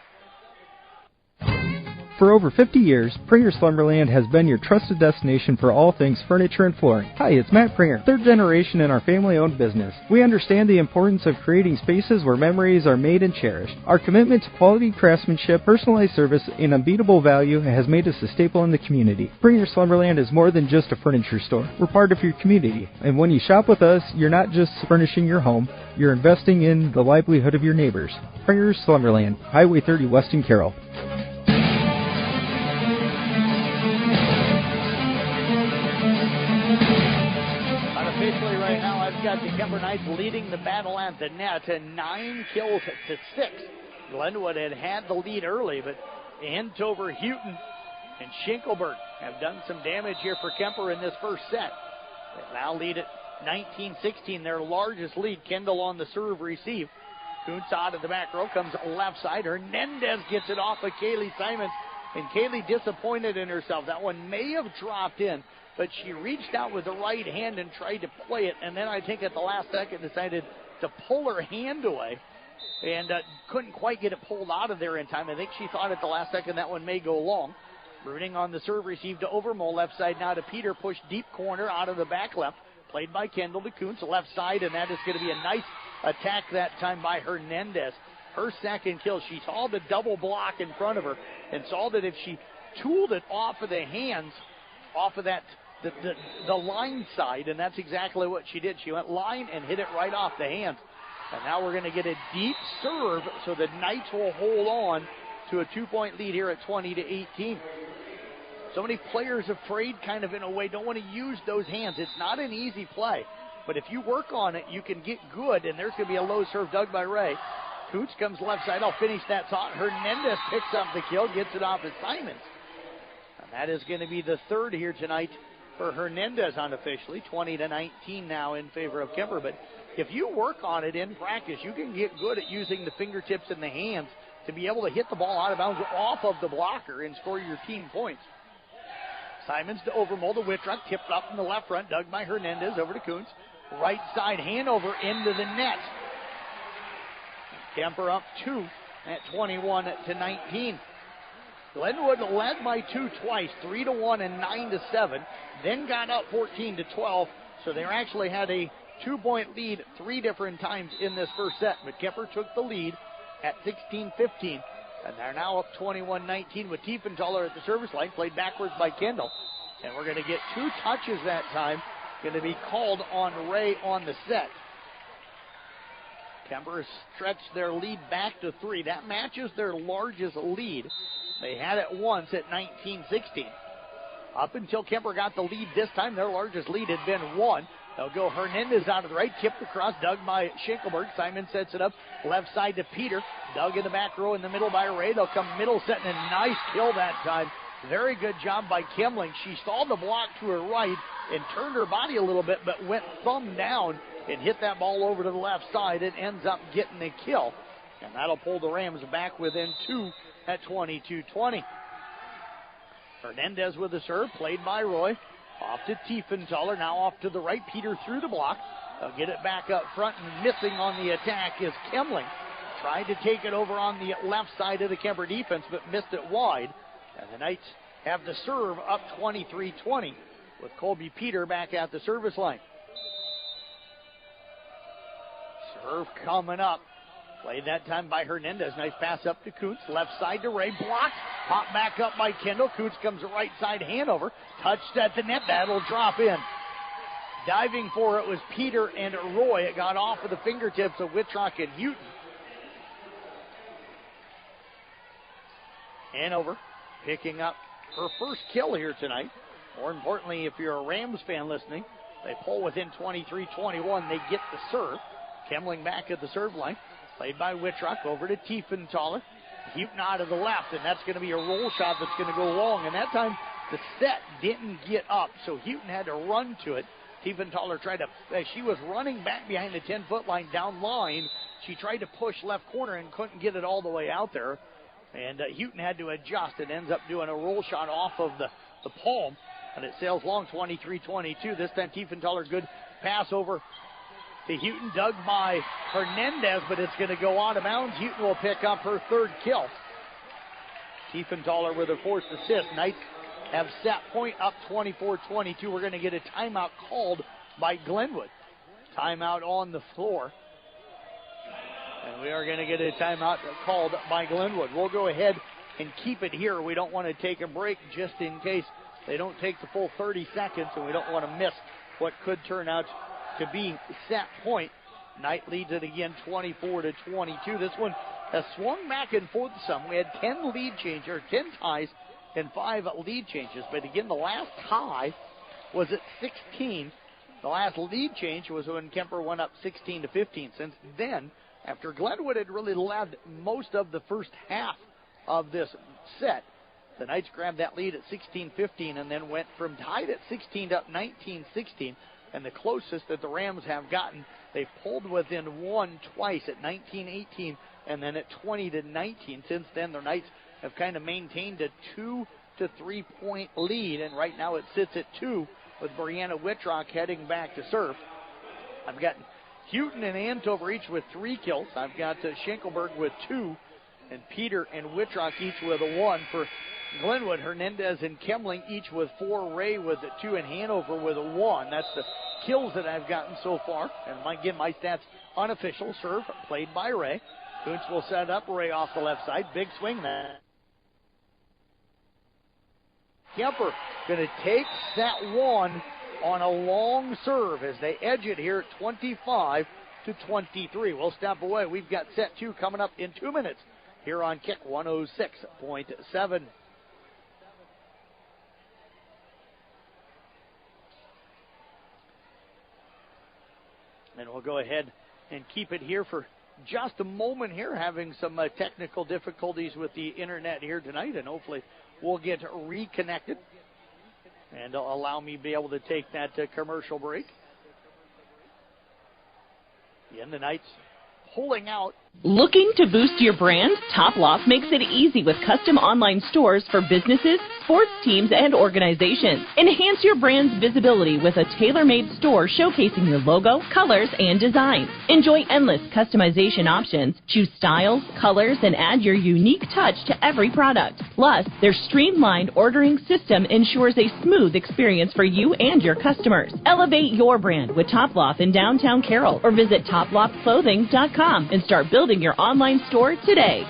For over 50 years, Pringer Slumberland has been your trusted destination for all things furniture and flooring. Hi, it's Matt Pringer, third generation in our family-owned business. We understand the importance of creating spaces where memories are made and cherished. Our commitment to quality craftsmanship, personalized service, and unbeatable value has made us a staple in the community. Pringer Slumberland is more than just a furniture store. We're part of your community, and when you shop with us, you're not just furnishing your home, you're investing in the livelihood of your neighbors. Pringer Slumberland, Highway 30, Weston Carroll. Unofficially right now, I've got the Kemper Knights leading the battle at the net to 9 kills to 6. Glenwood had the lead early, but Antover, Houghton, and Schinkelberg have done some damage here for Kemper in this first set. They now lead at 19-16, their largest lead. Kendall on the serve receive. Kuntz out of the back row, comes left side. Hernandez gets it off of Kaylee Simons. and Kaylee disappointed in herself. That one may have dropped in, but she reached out with the right hand and tried to play it, and then I think at the last second decided to pull her hand away and couldn't quite get it pulled out of there in time. I think she thought at the last second that one may go long. Bruning on the serve, received to Overmole, left side now to Peter, pushed deep corner out of the back left, played by Kendall to Kuntz, left side, and that is going to be a nice attack that time by Hernandez. Her second kill. She saw the double block in front of her and saw that if she tooled it off of the hands, off of that the line side, and that's exactly what she did. She went line and hit it right off the hands. And now we're going to get a deep serve, so the Knights will hold on to a 2-point lead here at 20-18. So many players afraid, kind of in a way, don't want to use those hands. It's not an easy play, but if you work on it, you can get good, and there's going to be a low serve dug by Ray. Coots comes left side. I'll finish that thought. Hernandez picks up the kill, gets it off of Simons. And that is going to be the third here tonight for Hernandez unofficially. 20-19 now in favor of Kuemper. But if you work on it in practice, you can get good at using the fingertips and the hands to be able to hit the ball out of bounds off of the blocker and score your team points. Simons to Overmole, the Whitrock, tipped up in the left front, dug by Hernandez, over to Kuntz. Right side Hanover into the net. Kuemper up 2 at 21-19. Glenwood led by 2 twice, 3-1 and 9-7, then got up 14-12, so they actually had a 2-point lead 3 different times in this first set, but Kuemper took the lead at 16-15. And they're now up 21-19 with Tiefenthaler at the service line, played backwards by Kendall. And we're going to get 2 touches that time, going to be called on Ray on the set. Kuemper has stretched their lead back to 3. That matches their largest lead. They had it once at 19-16. Up until Kuemper got the lead this time, their largest lead had been 1. They'll go Hernandez out of the right, tipped across, dug by Schinkelberg. Simon sets it up, left side to Peter. Dug in the back row in the middle by Ray. They'll come middle, setting a nice kill that time. Very good job by Kimling. She saw the block to her right and turned her body a little bit, but went thumb down and hit that ball over to the left side and ends up getting a kill. And that'll pull the Rams back within 2 at 22-20. Hernandez with the serve, played by Roy. Off to Tiefenthaler, now off to the right. Peter through the block. They'll get it back up front, and missing on the attack is Kimling. Tried to take it over on the left side of the Kuemper defense, but missed it wide. And the Knights have the serve up 23-20 with Colby Peter back at the service line. Serve coming up. Played that time by Hernandez. Nice pass up to Kuntz. Left side to Ray. Blocked. Pop back up by Kendall. Kuntz comes right side Hanover. Touched at the net. That'll drop in. Diving for it was Peter and Roy. It got off of the fingertips of Whitrock and Houghton. Hanover picking up her first kill here tonight. More importantly, if you're a Rams fan listening, they pull within 23-21. They get the serve. Kemling back at the serve line. Played by Whitrock over to Tiefenthaler. Houghton out of the left, and that's going to be a roll shot that's going to go long. And that time, the set didn't get up, so Houghton had to run to it. Tiefenthaler tried to, as she was running back behind the 10-foot line down line, she tried to push left corner and couldn't get it all the way out there. And Houghton had to adjust and ends up doing a roll shot off of the palm. And it sails long, 23-22. This time Tiefenthaler, good pass over to Houghton, dug by Hernandez, but it's going to go out of bounds. Houghton will pick up her third kill. Tiefenthaler with her fourth assist. Knights have set point up 24-22. We're going to get a timeout called by Glenwood. Timeout on the floor. And we are going to get a timeout called by Glenwood. We'll go ahead and keep it here. We don't want to take a break just in case they don't take the full 30 seconds, and we don't want to miss what could turn out to be set point. Knight leads it again 24-22. This one has swung back and forth some. We had 10 ties and 5 lead changes. But again, the last tie was at 16. The last lead change was when Kuemper went up 16-15. Since then, after Glenwood had really led most of the first half of this set, the Knights grabbed that lead at 16-15 and then went from tied at 16 up 19-16. And the closest that the Rams have gotten, they've pulled within 1 twice at 19-18 and then at 20-19. Since then, the Knights have kind of maintained a 2 to 3 point lead, and right now it sits at 2 with Brianna Whitrock heading back to serve. I've got Houghton and Antover each with 3 kills. I've got Schenkelberg with 2, and Peter and Whitrock each with a 1 for Glenwood. Hernandez and Kemling each with 4, Ray with a 2, and Hanover with a 1. That's the kills that I've gotten so far. And again, my stats unofficial. Serve played by Ray. Kuntz will set up. Ray off the left side. Big swing there. Kuemper going to take set 1 on a long serve as they edge it here at 25 to 23. We'll step away. We've got set 2 coming up in 2 minutes here on Kick 106.7. And we'll go ahead and keep it here for just a moment here, having some technical difficulties with the internet here tonight, and hopefully we'll get reconnected and allow me to be able to take that commercial break. Again, the Knights pulling out. Looking to boost your brand? Top Loft makes it easy with custom online stores for businesses, sports teams, and organizations. Enhance your brand's visibility with a tailor-made store showcasing your logo, colors, and designs. Enjoy endless customization options. Choose styles, colors, and add your unique touch to every product. Plus, their streamlined ordering system ensures a smooth experience for you and your customers. Elevate your brand with Top Loft in downtown Carroll, or visit toploftclothing.com and start building your online store today.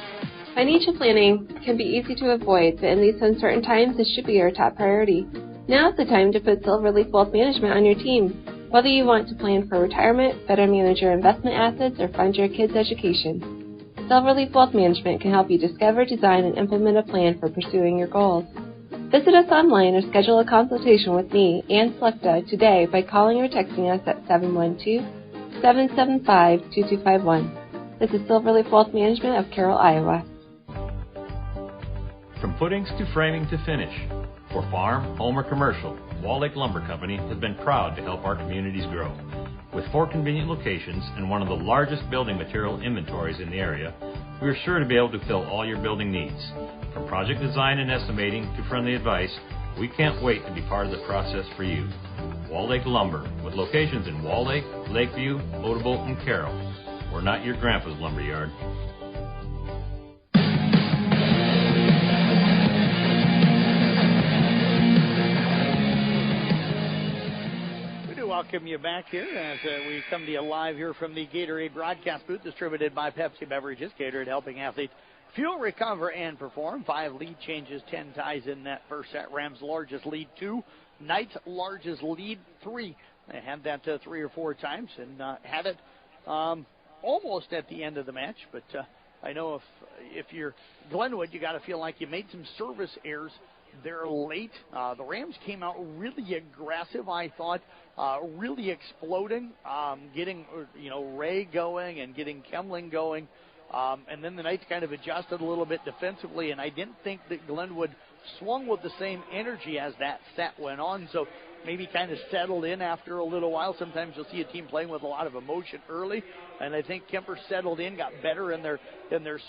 Financial planning can be easy to avoid, but in these uncertain times, it should be your top priority. Now is the time to put Silverleaf Wealth Management on your team. Whether you want to plan for retirement, better manage your investment assets, or fund your kids' education, Silverleaf Wealth Management can help you discover, design, and implement a plan for pursuing your goals. Visit us online or schedule a consultation with me, Ann Slechta, today by calling or texting us at 712-775-2251. This is Silverleaf Wealth Management of Carroll, Iowa. From footings to framing to finish, for farm, home, or commercial, Wall Lake Lumber Company has been proud to help our communities grow. With 4 convenient locations and one of the largest building material inventories in the area, we are sure to be able to fill all your building needs. From project design and estimating to friendly advice, we can't wait to be part of the process for you. Wall Lake Lumber, with locations in Wall Lake, Lakeview, Odebolt, and Carroll. We're not your grandpa's lumberyard. We do welcome you back here as we come to you live here from the Gatorade broadcast booth, distributed by Pepsi Beverages. Gatorade helping athletes fuel, recover, and perform. 5 lead changes, 10 ties in that first set. Rams' largest lead 2, Knights' largest lead 3. They had that 3 or 4 times and had it almost at the end of the match, but I know if you're Glenwood, you got to feel like you made some service errors there late. The Rams came out really aggressive, I thought, really exploding, getting Ray going and getting Kemling going, and then the Knights kind of adjusted a little bit defensively, and I didn't think that Glenwood swung with the same energy as that set went on, so maybe kind of settled in after a little while. Sometimes you'll see a team playing with a lot of emotion early, and I think Kuemper settled in, got better in their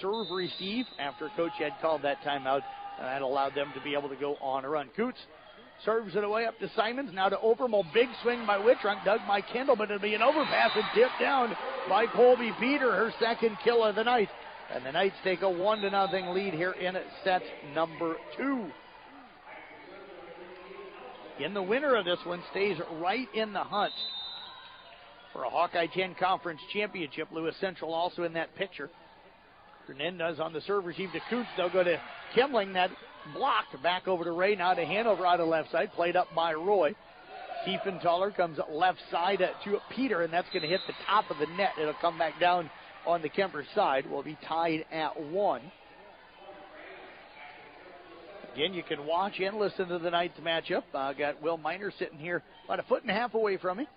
serve receive after Coach had called that timeout, and that allowed them to be able to go on a run. Coots serves it away up to Simons, now to Overmole. Big swing by Whitrock, dug by Kendall, but it'll be an overpass and tipped down by Colby Peter, her second kill of the night. And the Knights take a 1-0 lead here in set number 2. The winner of this one stays right in the hunt for a Hawkeye 10 Conference Championship. Lewis Central also in that picture. Hernandez on the serve receive to Coots. They'll go to Kemling. That blocked back over to Ray. Now to Hanover out of left side. Played up by Roy. Tiefenthaler comes left side to Peter, and that's going to hit the top of the net. It'll come back down on the Kuemper side. We'll be tied at 1. Again, you can watch and listen to the night's matchup. Got Will Miner sitting here about 1.5 feet away from me,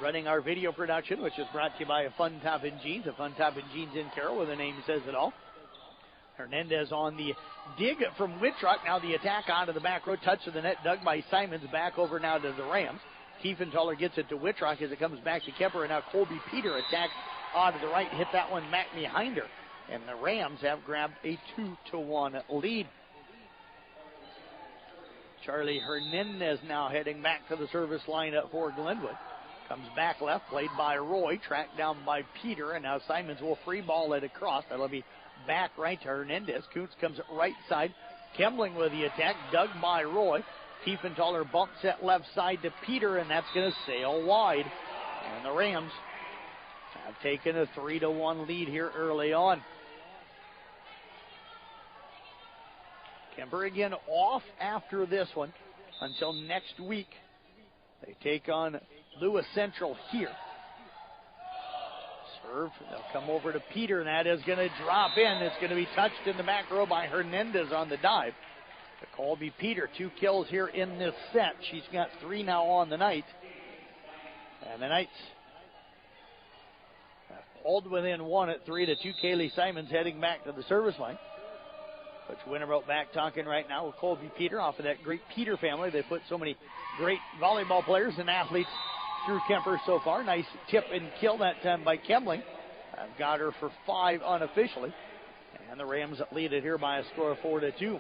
running our video production, which is brought to you by a Fun Top and Jeans. A Fun Top and Jeans in Carroll, where the name says it all. Hernandez on the dig from Whitrock. Now the attack onto the back row. Touch of the net dug by Simons. Back over now to the Rams. Tiefenthaler gets it to Whitrock as it comes back to Kuemper. And now Colby Peter attacks onto the right. Hit that one back behind her. and the Rams have grabbed a 2-1 lead. Charlie Hernandez now heading back to the service line for Glenwood. Comes back left, played by Roy, tracked down by Peter, and now Simons will free ball it across. That'll be back right to Hernandez. Kuntz comes right side. Kemling with the attack, dug by Roy. Tiefenthaler bumps it left side to Peter, and that's going to sail wide. And the Rams have taken a 3-1 lead here early on. Kemper again off after this one until next week. They take on Lewis Central here. Serve, they'll come over to Peter, and that is going to drop in. It's going to be touched in the back row by Hernandez on the dive. To Colby Peter, 2 kills here in this set. She's got 3 now on the night. And the Knights have pulled within 1 at 3-2. Kaylee Simons heading back to the service line. Coach Winterbelt back talking right now with Colby Peter off of that great Peter family. They put so many great volleyball players and athletes through Kemper so far. Nice tip and kill that time by Kemling. I've got her for 5 unofficially. And the Rams lead it here by a score of 4-2.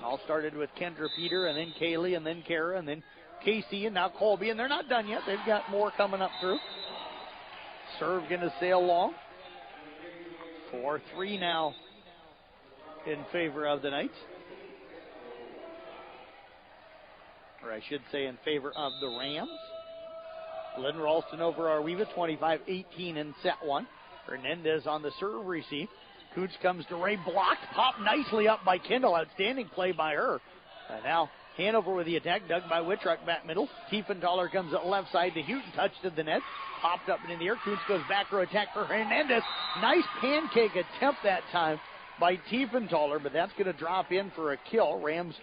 All started with Kendra Peter, and then Kaylee, and then Kara, and then Casey, and now Colby. And they're not done yet. They've got more coming up through. Serve going to sail long. 4-3 now in favor of the Knights. Or I should say in favor of the Rams. Lynn Ralston over Arweva, 25-18 in set 1. Hernandez on the serve receive. Coots comes to Ray, blocked, popped nicely up by Kendall. Outstanding play by her. And now Hanover with the attack, dug by Wittrock back middle. Tiefenthaler comes at left side to Houghton, touched to the net, popped up into the air. Coots goes back row attack for Hernandez. Nice pancake attempt that time by Tiefenthaler, but that's going to drop in for a kill. Rams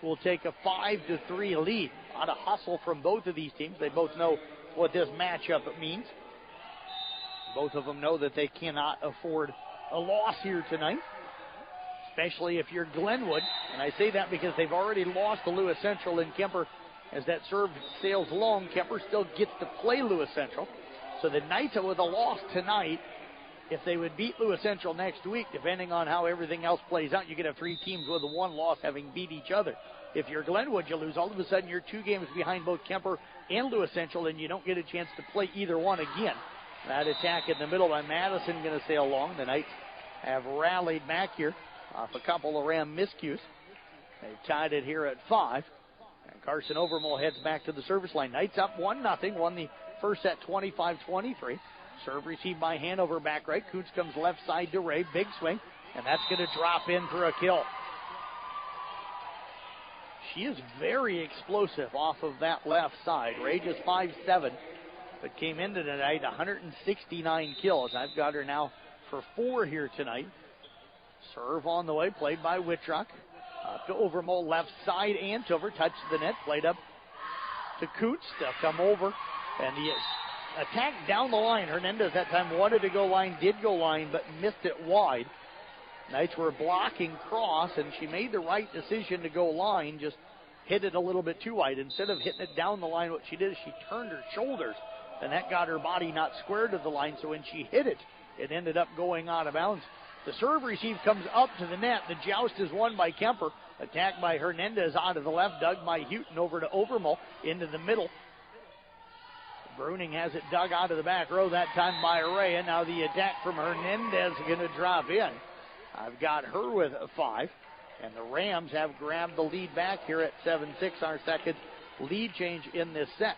will take a 5-3 lead. A lot of hustle from both of these teams. They both know what this matchup means. Both of them know that they cannot afford a loss here tonight, especially if you're Glenwood. And I say that because they've already lost to Lewis Central, and Kemper, as that serve sails long, Kemper still gets to play Lewis Central. So the Knights with a loss tonight, if they would beat Lewis Central next week, depending on how everything else plays out, you could have 3 teams with a 1 loss having beat each other. If you're Glenwood, you lose. All of a sudden, you're 2 games behind both Kemper and Lewis Central, and you don't get a chance to play either one again. That attack in the middle by Madison going to sail long. The Knights have rallied back here off a couple of Ram miscues. They've tied it here at 5. And Carson Overmole heads back to the service line. Knights up 1-0. Won the first set 25-23. Serve received by Hanover back right. Coots comes left side to Ray. Big swing. And that's going to drop in for a kill. She is very explosive off of that left side. Ray just 5'7", but came into tonight 169 kills. I've got her now for 4 here tonight. Serve on the way, played by Wittrock. Up to Overmole left side. Antover touched the net, played up to Coots. They'll come over, and the attack down the line. Hernandez that time wanted to go line, did go line, but missed it wide. Knights were blocking cross, and she made the right decision to go line, just hit it a little bit too wide. Instead of hitting it down the line, what she did is she turned her shoulders, and that got her body not square to the line, so when she hit it, it ended up going out of bounds. The serve receive comes up to the net. The joust is won by Kemper. Attacked by Hernandez out of the left, dug by Houghton over to Overmole into the middle. Bruning has it dug out of the back row that time by Ray, and now the attack from Hernandez is going to drop in. I've got her with a 5, and the Rams have grabbed the lead back here at 7-6, our second lead change in this set.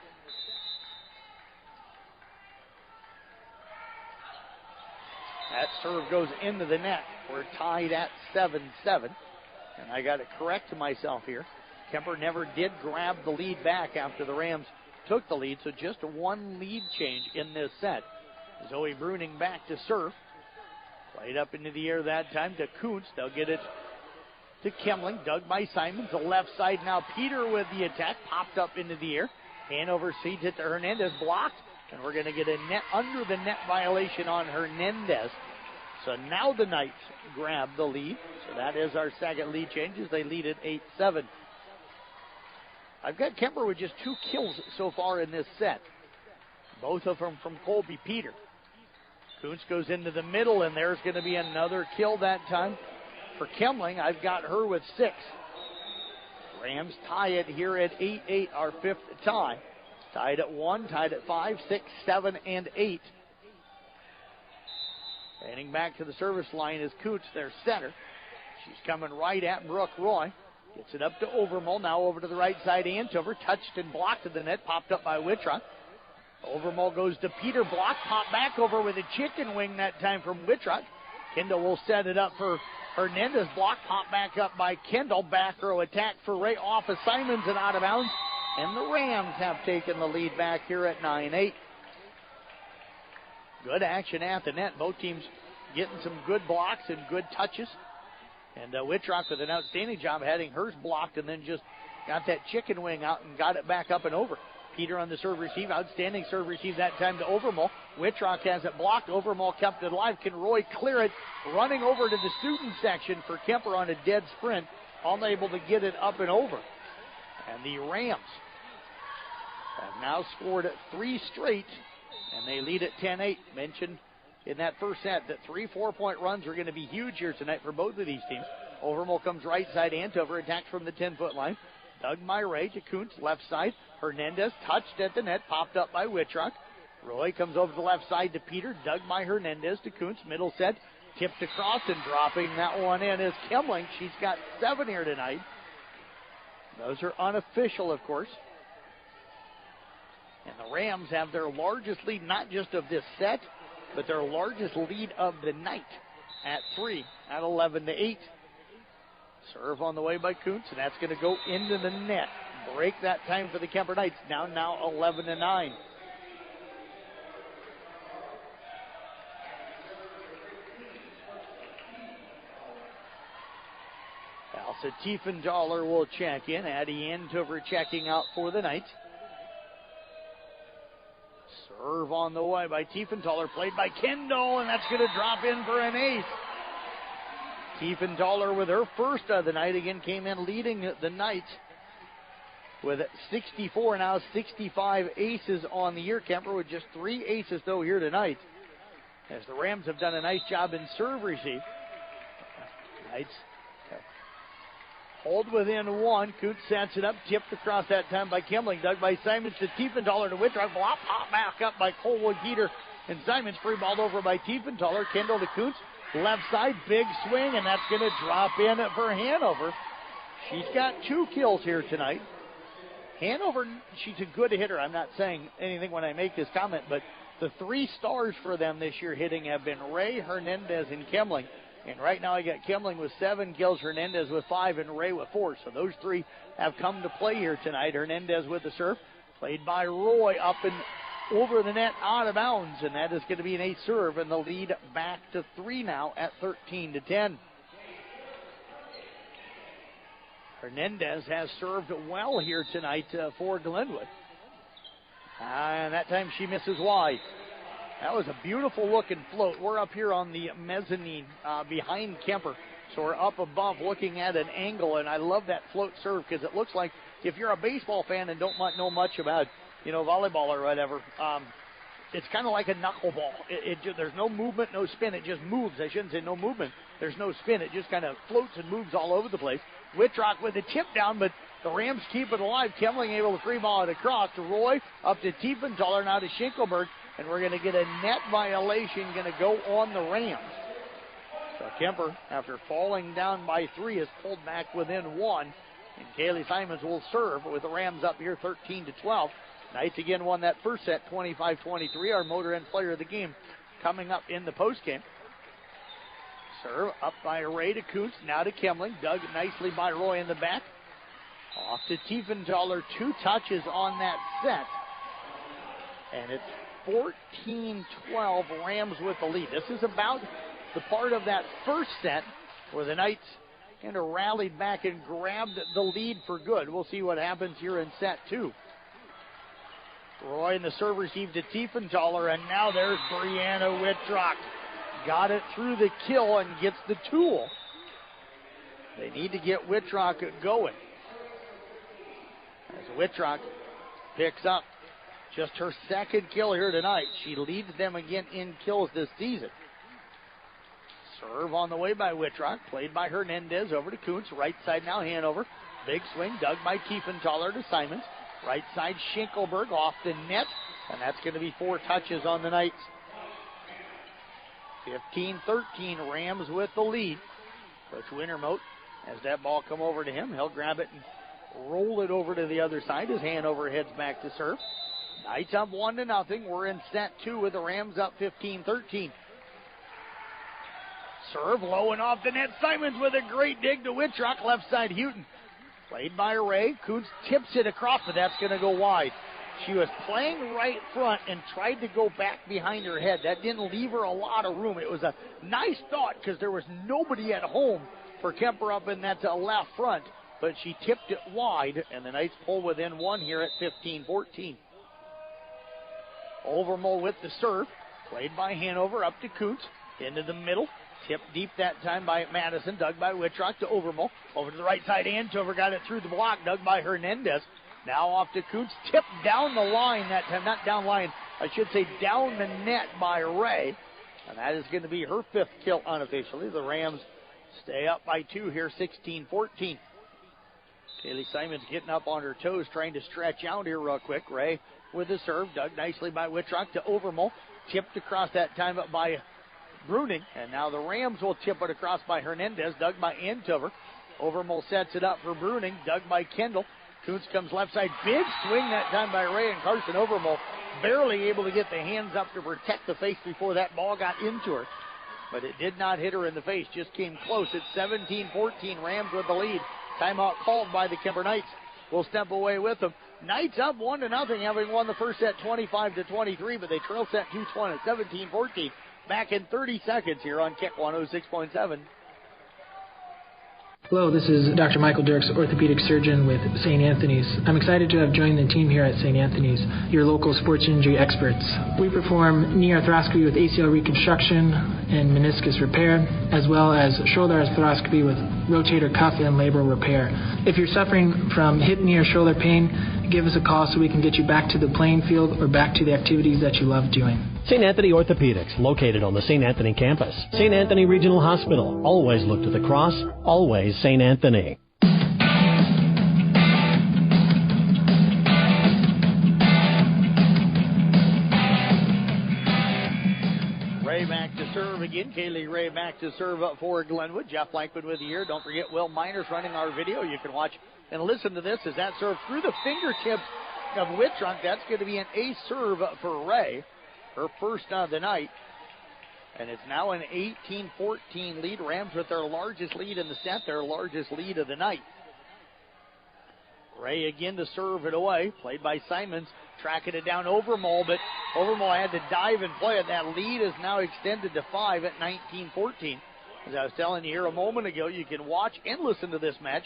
That serve goes into the net. We're tied at 7-7, and I got to correct myself here. Kemper never did grab the lead back after the Rams took the lead, so just a 1 lead change in this set. Zoe Bruning back to serve. Played up into the air that time to Kuntz. They'll get it to Kemling. Dug by Simons. The left side now. Peter with the attack. Popped up into the air. Hanover seeds it to Hernandez. Blocked. And we're going to get a net under the net violation on Hernandez. So now the Knights grab the lead. So that is our second lead change as they lead at 8-7. I've got Kemper with just 2 kills so far in this set. Both of them from Colby Peter. Kuntz goes into the middle, and there's going to be another kill that time for Kemling. I've got her with 6. Rams tie it here at 8-8, our 5th tie. Tied at 1, tied at 5, 6, 7, and 8. Heading back to the service line is Kuntz, their center. She's coming right at Brooke Roy. Gets it up to Overmall, now over to the right side. Antover, touched and blocked to the net, popped up by Wittrock. Overmall goes to Peter, block, pop back over with a chicken wing that time from Wittrock. Kendall will set it up for Hernandez, block, pop back up by Kendall. Back row attack for Ray off of Simons and out of bounds. And the Rams have taken the lead back here at 9-8. Good action at the net. Both teams getting some good blocks and good touches. And Wittrock with an outstanding job having hers blocked and then just got that chicken wing out and got it back up and over. Peter on the serve receive. Outstanding serve receive that time to Overmall. Wittrock has it blocked. Overmall kept it alive. Can Roy clear it? Running over to the student section for Kemper on a dead sprint. Unable to get it up and over. And the Rams have now scored 3 straight. And they lead at 10-8. Mentioned in that first set that 3 4-point runs are going to be huge here tonight for both of these teams. Overmall comes right side. Antover attacks from the 10-foot line. Doug Myray to Kuntz, left side. Hernandez touched at the net, popped up by Wittrock. Roy comes over to the left side to Peter. Dug by Hernandez to Kuntz, middle set. Tipped across and dropping that one in is Kemling. She's got 7 here tonight. Those are unofficial, of course. And the Rams have their largest lead, not just of this set, but their largest lead of the night at 3, at 11-8. Serve on the way by Kuntz, and that's going to go into the net. Break that time for the Kemper Knights, now 11-9. Elsa Tiefenthaler will check in. Addie Antover checking out for the Knights. Serve on the way by Tiefenthaler, played by Kendall, and that's going to drop in for an ace. Tiefenthaler with her first of the night again came in leading the Knights with 64, now 65 aces on the year. Kemper with just 3 aces though here tonight, as the Rams have done a nice job in serve receive. Knights hold within 1. Kuntz sets it up, tipped across that time by Kemling, dug by Simons to Tiefenthaler to Wittrock, block, pop back up by Colwood, Geeter, and Simons free balled over by Tiefenthaler. Kendall to Kuntz, left side, big swing, and that's going to drop in for Hanover. She's got 2 kills here tonight. Hanover, she's a good hitter. I'm not saying anything when I make this comment, but the 3 stars for them this year hitting have been Ray, Hernandez, and Kemling. And right now I got Kemling with 7 kills, Hernandez with 5, and Ray with 4. So those 3 have come to play here tonight. Hernandez with the serve, played by Roy up and over the net, out of bounds, and that is going to be an ace serve, and the lead back to 3 now at 13-10. Hernandez has served well here tonight for Glenwood. And that time she misses wide. That was a beautiful looking float. We're up here on the mezzanine behind Kemper. So we're up above looking at an angle, and I love that float serve because it looks like if you're a baseball fan and don't know much about, volleyball or whatever, it's kind of like a knuckleball. There's no movement, no spin. It just moves. I shouldn't say no movement. There's no spin. It just kind of floats and moves all over the place. Wittrock with a tip down, but the Rams keep it alive. Kemling able to free ball it across to Roy, up to Tiefenthaler, now to Schinkelberg, and we're going to get a net violation going to go on the Rams. So Kemper, after falling down by 3, is pulled back within 1, and Kaylee Simons will serve with the Rams up here 13-12. Knights again won that first set 25-23. Our motor and player of the game coming up in the postgame. Serve up by Ray to Kuntz, now to Kemling. Dug nicely by Roy in the back. Off to Tiefenthaler, 2 touches on that set. And it's 14-12, Rams with the lead. This is about the part of that first set where the Knights kind of rallied back and grabbed the lead for good. We'll see what happens here in set 2. Roy in the serve receive to Tiefenthaler, and now there's Brianna Wittrock. Got it through the kill and gets the tool. They need to get Wittrock going. As Wittrock picks up Just her second kill here tonight. She leads them again in kills this season. Serve on the way by Wittrock. Played by Hernandez over to Kuntz. Right side now Hanover. Big swing dug by Tiefenthaler to Simons. Right side Schinkelberg off the net. And that's going to be 4 touches on the night. 15-13, Rams with the lead. Coach Wintermote, as that ball come over to him, he'll grab it and roll it over to the other side as Hanover heads back to serve. Knights up 1-0. We're in set 2 with the Rams up 15-13. Serve low and off the net. Simons with a great dig to Wittrock. Left side Houghton. Played by Ray. Kuntz tips it across, but that's going to go wide. She was playing right front and tried to go back behind her head. That didn't leave her a lot of room. It was a nice thought because there was nobody at home for Kemper up in that left front. But she tipped it wide, and the Knights pull within 1 here at 15-14. Overmole with the serve. Played by Hanover up to Kuntz. Into the middle. Tipped deep that time by Madison. Dug by Wittrock to Overmole. Over to the right side. Antover got it through the block. Dug by Hernandez. Now off to Kuntz. Tipped down the line that time. Not down line. I should say down the net by Ray. And that is going to be her 5th kill unofficially. The Rams stay up by 2 here, 16-14. Kaylee Simons getting up on her toes, trying to stretch out here real quick. Ray with the serve. Dug nicely by Wittrock to Overmole. Tipped across that time up by Bruning. And now the Rams will tip it across by Hernandez. Dug by Antover. Overmole sets it up for Bruning. Dug by Kendall. Kuntz comes left side. Big swing that time by Ray, and Carson Overmole barely able to get the hands up to protect the face before that ball got into her. But it did not hit her in the face. Just came close. It's 17-14. Rams with the lead. Timeout called by the Kemper Knights. We'll step away with them. Knights up 1-0, having won the first set 25-23, but they trail set 2-20, 17-14. Back in 30 seconds here on Kick 106.7. Hello, this is Dr. Michael Dirks, orthopedic surgeon with St. Anthony's. I'm excited to have joined the team here at St. Anthony's, your local sports injury experts. We perform knee arthroscopy with ACL reconstruction and meniscus repair, as well as shoulder arthroscopy with rotator cuff and labral repair. If you're suffering from hip, knee, or shoulder pain, give us a call so we can get you back to the playing field or back to the activities that you love doing. St. Anthony Orthopedics, located on the St. Anthony campus. St. Anthony Regional Hospital. Always look to the cross. Always St. Anthony. Ray back to serve again. Kaylee Ray back to serve up for Glenwood. Jeff Blankwood with you here. Don't forget Will Miners running our video. You can watch and listen to this as that serve through the fingertips of Wittrock. That's going to be an ace serve for Ray. Her first of the night. And it's now an 18-14 lead. Rams with their largest lead in the set, their largest lead of the night. Ray again to serve it away. Played by Simons. Tracking it down Overmole, but Overmole had to dive and play it. That lead is now extended to 5 at 19-14. As I was telling you here a moment ago, you can watch and listen to this match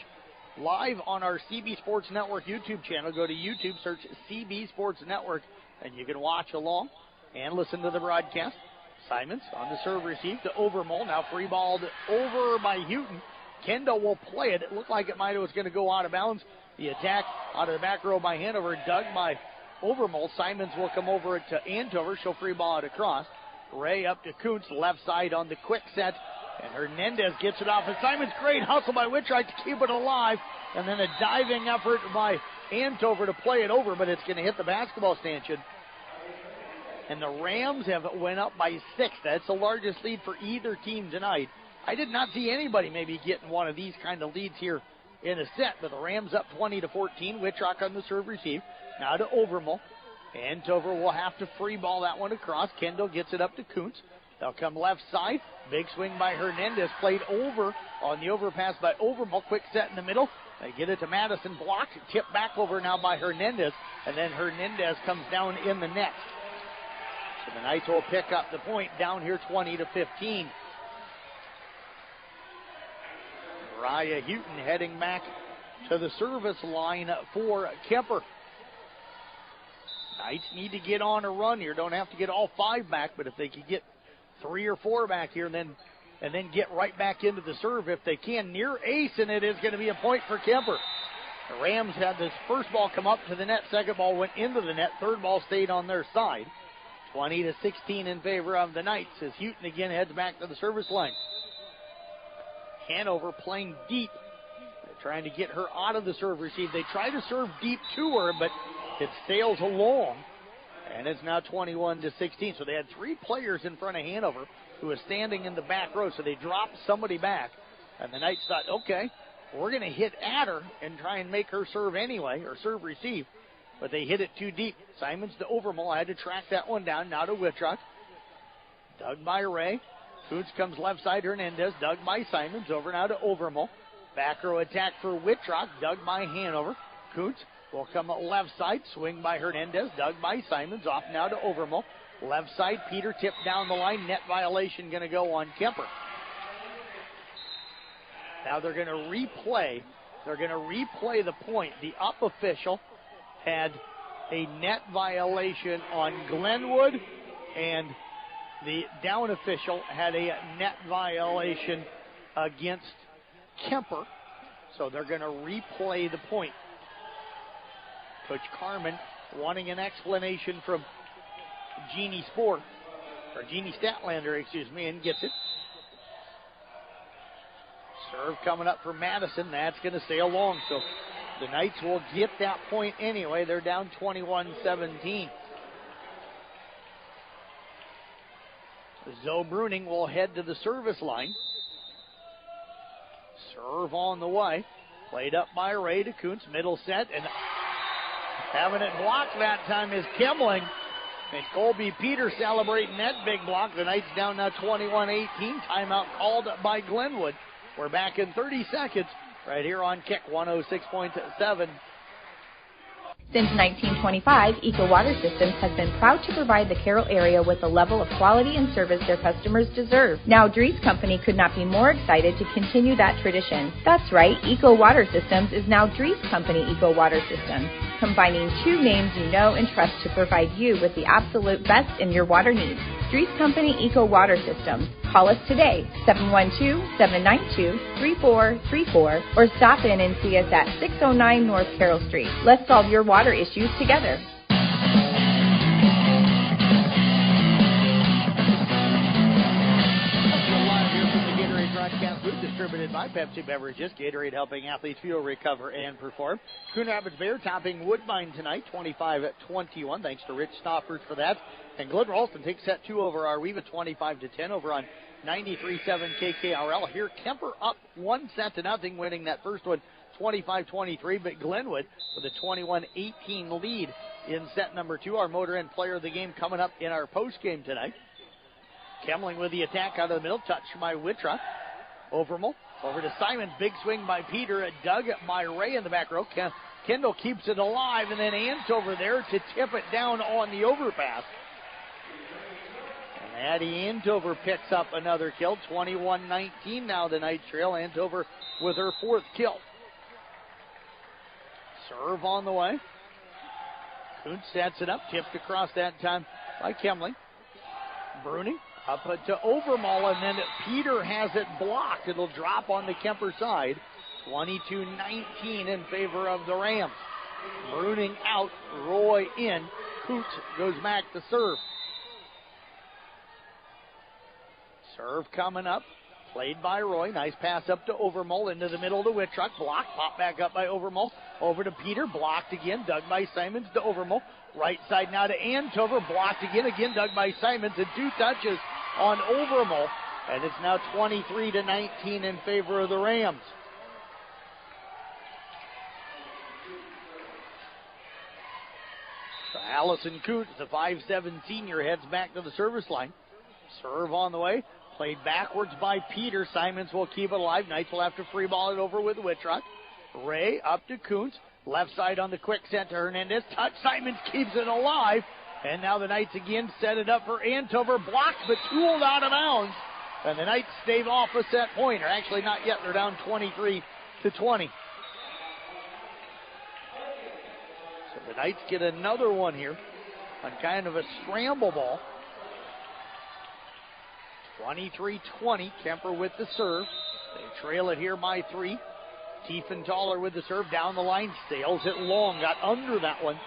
live on our CB Sports Network YouTube channel. Go to YouTube, search CB Sports Network, and you can watch along and listen to the broadcast. Simons on the serve receive to Overmole. Now free balled over by Houghton. Kendall will play it. It looked like it might have was going to go out of bounds. The attack out of the back row by Hanover, dug by Overmole. Simons will come over it to Antover. She'll free ball it across. Ray up to Kuntz, left side on the quick set. And Hernandez gets it off. And Simons, great hustle by Wittrock to keep it alive. And then a diving effort by Antover to play it over, but it's going to hit the basketball stanchion. And the Rams have went up by 6. That's the largest lead for either team tonight. I did not see anybody maybe getting one of these kind of leads here in a set, but the Rams up 20-14. Wittrock on the serve receive. Now to Overmole. Antover will have to free ball that one across. Kendall gets it up to Kuntz. They'll come left side. Big swing by Hernandez. Played over on the overpass by Overmole. Quick set in the middle. They get it to Madison. Blocked. Tipped back over now by Hernandez. And then Hernandez comes down in the net. So the Knights will pick up the point down here 20-15. Mariah Houghton heading back to the service line for Kemper. Knights need to get on a run here. Don't have to get all 5 back, but if they can get 3 or 4 back here and then get right back into the serve if they can. Near ace, and it is going to be a point for Kemper. The Rams had this first ball come up to the net, second ball went into the net, third ball stayed on their side. 20-16 in favor of the Knights as Houghton again heads back to the service line. Hanover playing deep. They're trying to get her out of the serve receive. They try to serve deep to her, but it sails along. And it's now 21-16. So they had three players in front of Hanover who was standing in the back row. So they dropped somebody back. And the Knights thought, okay, we're going to hit at her and try and make her serve anyway, or serve receive. But they hit it too deep. Simons to Overmall. Had to track that one down. Now to Wittrock. Dug by Ray. Coots comes left side. Hernandez. Dug by Simons. Over now to Overmall. Back row attack for Wittrock. Dug by Hanover. Coots will come left side. Swing by Hernandez. Dug by Simons. Off now to Overmall. Left side. Peter tipped down the line. Net violation going to go on Kemper. Now they're going to replay. They're going to replay the point. The up official had a net violation on Glenwood, and the down official had a net violation against Kemper. So they're going to replay the point. Coach Carmen wanting an explanation from Jeannie Statlander, and gets it. Serve coming up for Madison. That's going to sail long. So the Knights will get that point anyway. They're down 21-17. Zoe Bruning will head to the service line. Serve on the way. Played up by Ray to Kuntz. Middle set. And having it blocked that time is Kimling. And Colby Peters celebrating that big block. The Knights down now 21-18. Timeout called by Glenwood. We're back in 30 seconds right here on Kick 106.7. Since 1925, Eco Water Systems has been proud to provide the Carroll area with the level of quality and service their customers deserve. Now, Dries Company could not be more excited to continue that tradition. That's right, Eco Water Systems is now Dries Company Eco Water Systems, combining two names you know and trust to provide you with the absolute best in your water needs. Dries Company Eco Water Systems. Call us today, 712-792-3434, or stop in and see us at 609 North Carroll Street. Let's solve your water issues together. Distributed by Pepsi Beverages. Gatorade helping athletes fuel, recover, and perform. Coon Rapids Bear topping Woodbine tonight, 25-21. Thanks to Rich Stoffers for that. And Glen Ralston takes set 2 over Arweva, 25-10 over on 93.7 KKRL. Here, Kemper up 1-0, winning that first one 25-23. But Glenwood with a 21-18 lead in set number 2. Our motor end player of the game coming up in our post game tonight. Kemling with the attack out of the middle, touched by Wittrock. Overmall, over to Simons, big swing by Peter, dug by Ray in the back row. Kendall keeps it alive, and then Antover there to tip it down on the overpass. And Addie Antover picks up another kill, 21-19 now the Knights trail. Antover with her 4th kill. Serve on the way. Kuntz sets it up, tipped across that time by Kemling. Bruning. Up to Overmall, and then Peter has it blocked. It'll drop on the Kemper side. 22-19 in favor of the Rams. Bruning out, Roy in. Coots goes back to serve. Serve coming up. Played by Roy. Nice pass up to Overmall into the middle to Wittrock. Blocked. Pop back up by Overmall. Over to Peter. Blocked again. Dug by Simons to Overmall. Right side now to Antover. Blocked again. Again dug by Simons. And 2 touches on Overmall. And it's now 23-19 in favor of the Rams. So Allison Coots, the 5'7" senior, heads back to the service line. Serve on the way. Played backwards by Peter. Simons will keep it alive. Knights will have to free ball it over with Wittrock. Ray up to Kuntz. Left side on the quick set to Hernandez. Touch. Simons keeps it alive. And now the Knights again set it up for Antover. Blocked but tooled out of bounds. And the Knights stave off a set point. Or actually not yet. They're down 23-20. So the Knights get another one here on kind of a scramble ball. 23-20. Kemper with the serve. They trail it here by 3. Tiefenthaler with the serve down the line, sails it long, got under that one,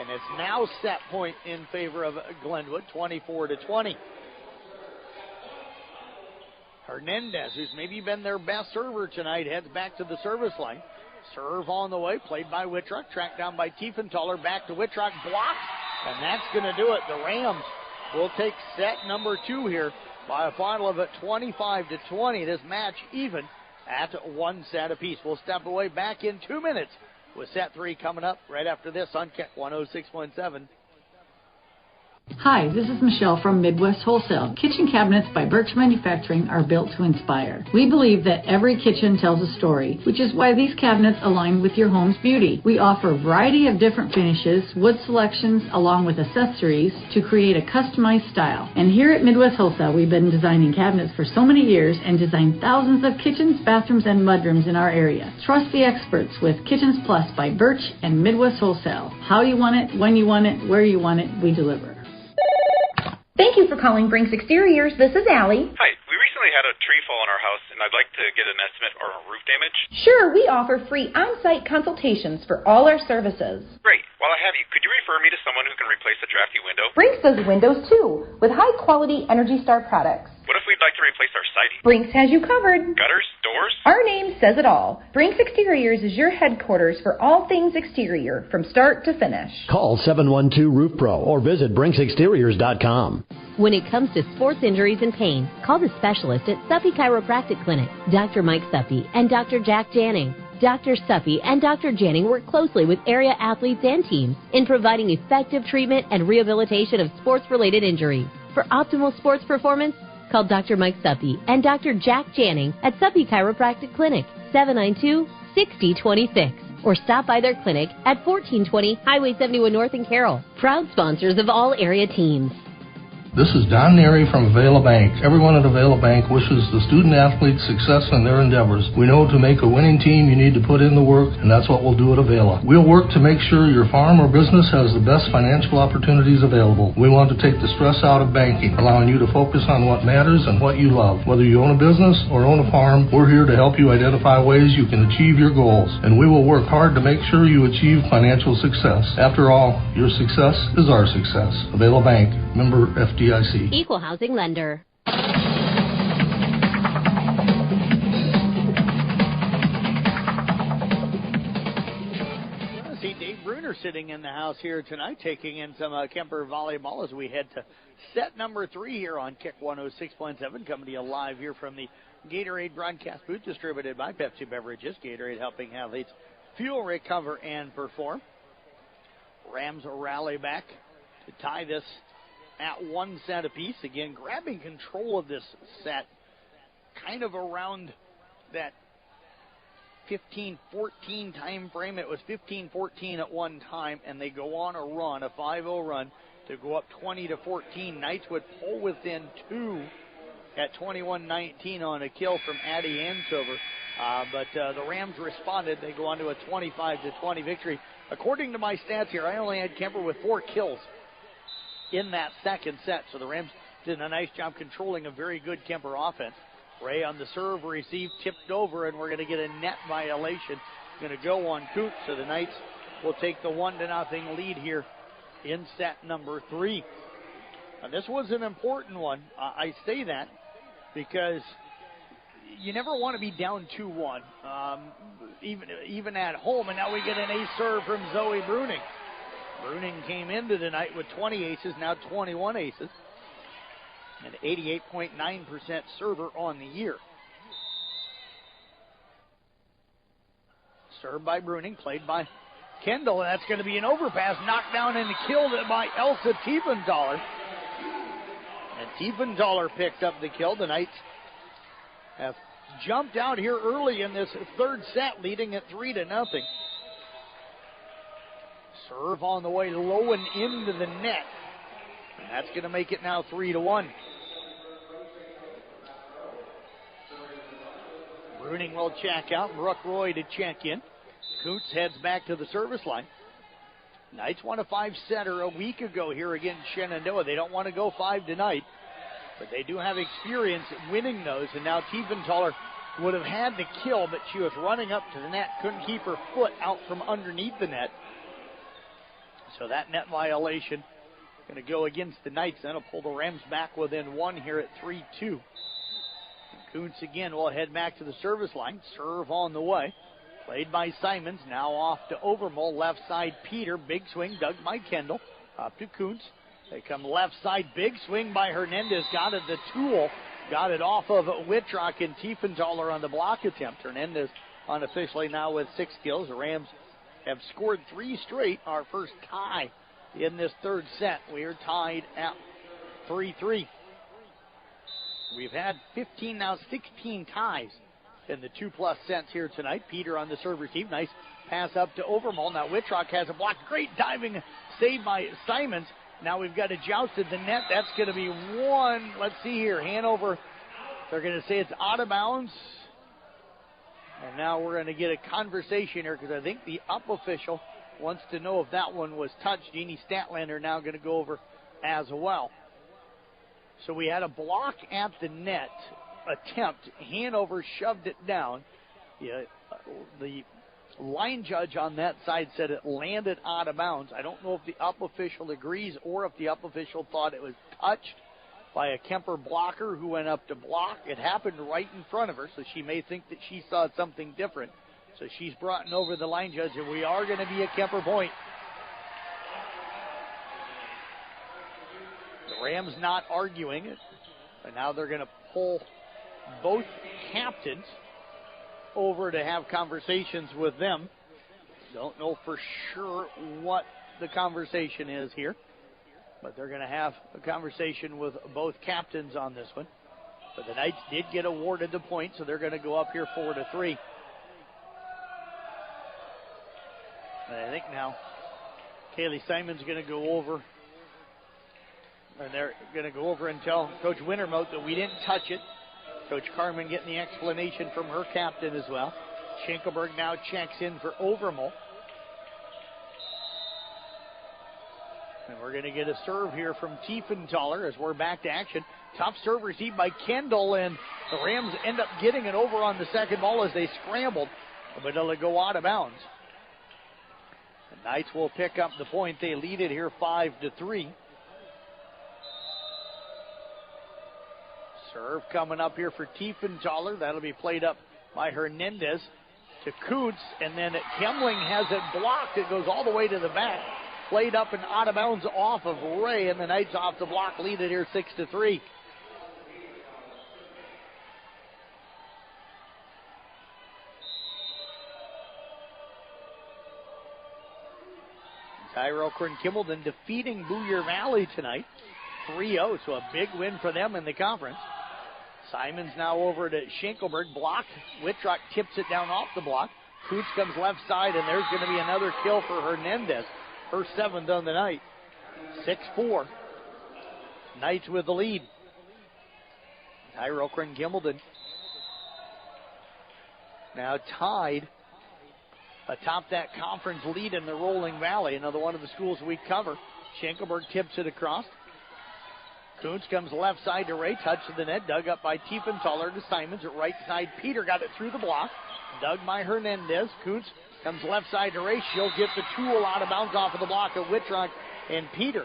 and it's now set point in favor of Glenwood, 24-20. Hernandez, who's maybe been their best server tonight, heads back to the service line. Serve on the way, played by Wittrock, tracked down by Tiefenthaler, back to Wittrock, blocked, and that's going to do it. The Rams will take set number 2 here by a final of 25-20. This match even at 1 set apiece. We'll step away back in 2 minutes with set 3 coming up right after this on KIC 106.7. Hi, this is Michelle from Midwest Wholesale. Kitchen cabinets by Birch Manufacturing are built to inspire. We believe that every kitchen tells a story, which is why these cabinets align with your home's beauty. We offer a variety of different finishes, wood selections, along with accessories to create a customized style. And here at Midwest Wholesale, we've been designing cabinets for so many years and designed thousands of kitchens, bathrooms, and mudrooms in our area. Trust the experts with Kitchens Plus by Birch and Midwest Wholesale. How you want it, when you want it, where you want it, we deliver. Thank you for calling Brinks Exteriors. This is Allie. Hi, we recently had a tree fall on our house, and I'd like to get an estimate on roof damage. Sure, we offer free on-site consultations for all our services. Great. While I have you, could you refer me to someone who can replace a drafty window? Brinks does windows too, with high-quality Energy Star products. What if we'd like to replace our siding? Brinks has you covered. Gutters? Doors? Our name says it all. Brinks Exteriors is your headquarters for all things exterior, from start to finish. Call 712-ROOF-PRO or visit BrinksExteriors.com. When it comes to sports injuries and pain, call the specialist at Suppy Chiropractic Clinic, Dr. Mike Suppy and Dr. Jack Janning. Dr. Suppy and Dr. Janning work closely with area athletes and teams in providing effective treatment and rehabilitation of sports-related injuries. For optimal sports performance, call Dr. Mike Suppy and Dr. Jack Janning at Suppy Chiropractic Clinic, 792-6026. Or stop by their clinic at 1420 Highway 71 North in Carroll. Proud sponsors of all area teams. This is Don Neary from Avila Bank. Everyone at Avila Bank wishes the student-athletes success in their endeavors. We know to make a winning team, you need to put in the work, and that's what we'll do at Avila. We'll work to make sure your farm or business has the best financial opportunities available. We want to take the stress out of banking, allowing you to focus on what matters and what you love. Whether you own a business or own a farm, we're here to help you identify ways you can achieve your goals, and we will work hard to make sure you achieve financial success. After all, your success is our success. Avila Bank, member FDIC. Equal housing lender. See Dave Bruner sitting in the house here tonight, taking in some Kemper volleyball as we head to set number 3 here on KIC 106.7, coming to you live here from the Gatorade broadcast booth, distributed by Pepsi Beverages. Gatorade helping athletes fuel, recover, and perform. Rams rally back to tie this at 1 set apiece. Again, grabbing control of this set kind of around that 15-14 time frame. It was 15-14 at one time, and they go on a run, a 5-0 run, to go up 20-14. Knights would pull within 2 at 21-19 on a kill from Addie Ansover. But the Rams responded. They go on to a 25-20 victory. According to my stats here, I only had Kemper with 4 kills in that second set, so the Rams did a nice job controlling a very good Kemper offense. Ray on the serve, receive, tipped over, and we're going to get a net violation. Going to go on Coots, so the Knights will take the 1-0 lead here in set number 3. Now, this was an important one. I say that because you never want to be down 2-1, even at home, and now we get an ace serve from Zoe Bruning. Bruning came into the night with 20 aces, now 21 aces. An 88.9% server on the year. Served by Bruning, played by Kendall, and that's going to be an overpass, knocked down and killed by Elsa Tiefenthaler. And Tiefenthaler picked up the kill. The Knights have jumped out here early in this third set, leading at 3-0. Serve on the way low and into the net. And that's going to make it now 3-1. Bruning will check out. Brooke Roy to check in. Coots heads back to the service line. Knights won a 5-setter a week ago here against Shenandoah. They don't want to go 5 tonight, but they do have experience winning those. And now Tiefenthaler would have had the kill, but she was running up to the net, couldn't keep her foot out from underneath the net. So that net violation going to go against the Knights. That'll pull the Rams back within one here at 3-2. Kuntz again will head back to the service line. Serve on the way. Played by Simons. Now off to Overmole. Left side Peter. Big swing dug by Kendall. Up to Kuntz. They come left side. Big swing by Hernandez. Got it the tool. Got it off of Wittrock and Tiefenthaler on the block attempt. Hernandez unofficially now with 6 kills. The Rams have scored 3 straight. Our first tie in this third set. We are tied at 3-3. We've had 16 ties in the 2+ sets here tonight. Peter on the serve receive. Nice pass up to Overmall. Now Wittrock has a block. Great diving save by Simons. Now we've got a joust at the net. That's going to be one. Let's see here. Hanover, they're going to say it's out of bounds. And now we're going to get a conversation here because I think the up official wants to know if that one was touched. Jeannie Statlander now going to go over as well. So we had a block at the net attempt. Hanover shoved it down. Yeah, the line judge on that side said it landed out of bounds. I don't know if the up official agrees or if the up official thought it was touched by a Kemper blocker who went up to block. It happened right in front of her, so she may think that she saw something different. So she's brought over the line judge, and we are going to be a Kemper point. The Rams not arguing it, and now they're going to pull both captains over to have conversations with them. Don't know for sure what the conversation is here, but they're going to have a conversation with both captains on this one. But the Knights did get awarded the point, so they're going to go up here 4-3. And I think now Kaylee Simon's going to go over, and they're going to go over and tell Coach Wintermote that we didn't touch it. Coach Carmen getting the explanation from her captain as well. Schinkelberg now checks in for Overmole. And we're going to get a serve here from Tiefenthaler as we're back to action. Tough serve received by Kendall, and the Rams end up getting it over on the second ball as they scrambled, but it'll go out of bounds. The Knights will pick up the point. They lead it here 5-3. Serve coming up here for Tiefenthaler. That'll be played up by Hernandez to Kuntz, and then Kemling has it blocked. It goes all the way to the back. Played up and out of bounds off of Ray, and the Knights off the block lead it here 6-3. Tyrell Kern-Kimbledon defeating Booyer Valley tonight, 3-0, so a big win for them in the conference. Simons now over to Schinkelberg, blocked. Wittrock tips it down off the block. Kuntz comes left side, and there's going to be another kill for Hernandez. Her 7th on the night. 6-4. Knights with the lead. Tyrell Kern-Kimbledon now tied atop that conference lead in the Rolling Valley, another one of the schools we cover. Schinkelberg tips it across. Kuntz comes left side to Ray, touch to the net, dug up by Tiefenthaler to Simons at right side. Peter got it through the block, dug by Hernandez. Kuntz comes left side to Ray. She'll get the tool out of bounds off of the block of Wittrock and Peter.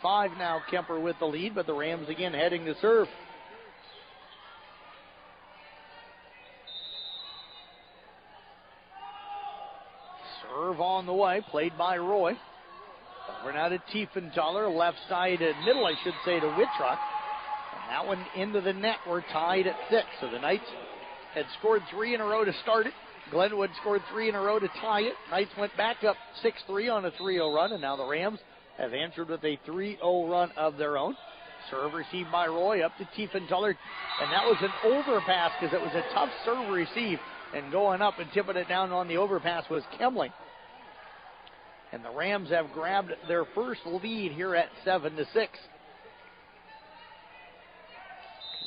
6-5 now, Kemper with the lead, but the Rams again heading to serve. Serve on the way, played by Roy. Over now to Tiefenthaler, left side, middle I should say, to Wittrock. And that one into the net. We're tied at 6. So the Knights had scored 3 in a row to start it. Glenwood scored 3 in a row to tie it. Knights went back up 6-3 on a 3-0 run, and now the Rams have answered with a 3-0 run of their own. Serve received by Roy up to Tiefenthaler, and that was an overpass because it was a tough serve receive, and going up and tipping it down on the overpass was Kemling. And the Rams have grabbed their first lead here at 7-6.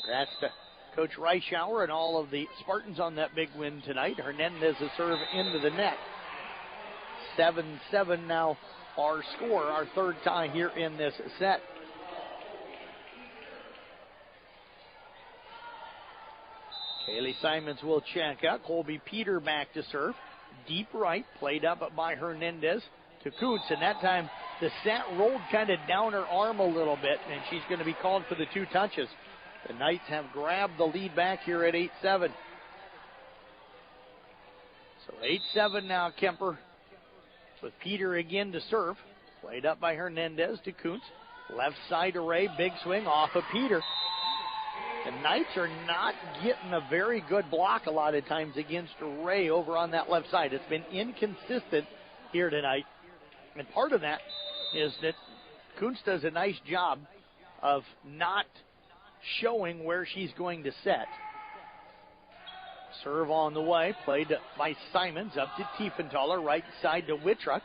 Congrats to Coach Reischauer and all of the Spartans on that big win tonight. Hernandez a serve into the net. 7-7 now our score, our third tie here in this set. Kaylee Simons will check out. Colby Peter back to serve. Deep right, played up by Hernandez to Coots, and that time the set rolled kind of down her arm a little bit, and she's going to be called for the 2 touches. The Knights have grabbed the lead back here at 8-7. So 8-7 now, Kemper with Peter again to serve. Played up by Hernandez to Kuntz. Left side array, big swing off of Peter. The Knights are not getting a very good block a lot of times against Ray over on that left side. It's been inconsistent here tonight. And part of that is that Kuntz does a nice job of not showing where she's going to set. Serve on the way, played by Simons up to Tiefenthaler, right side to Wittrock.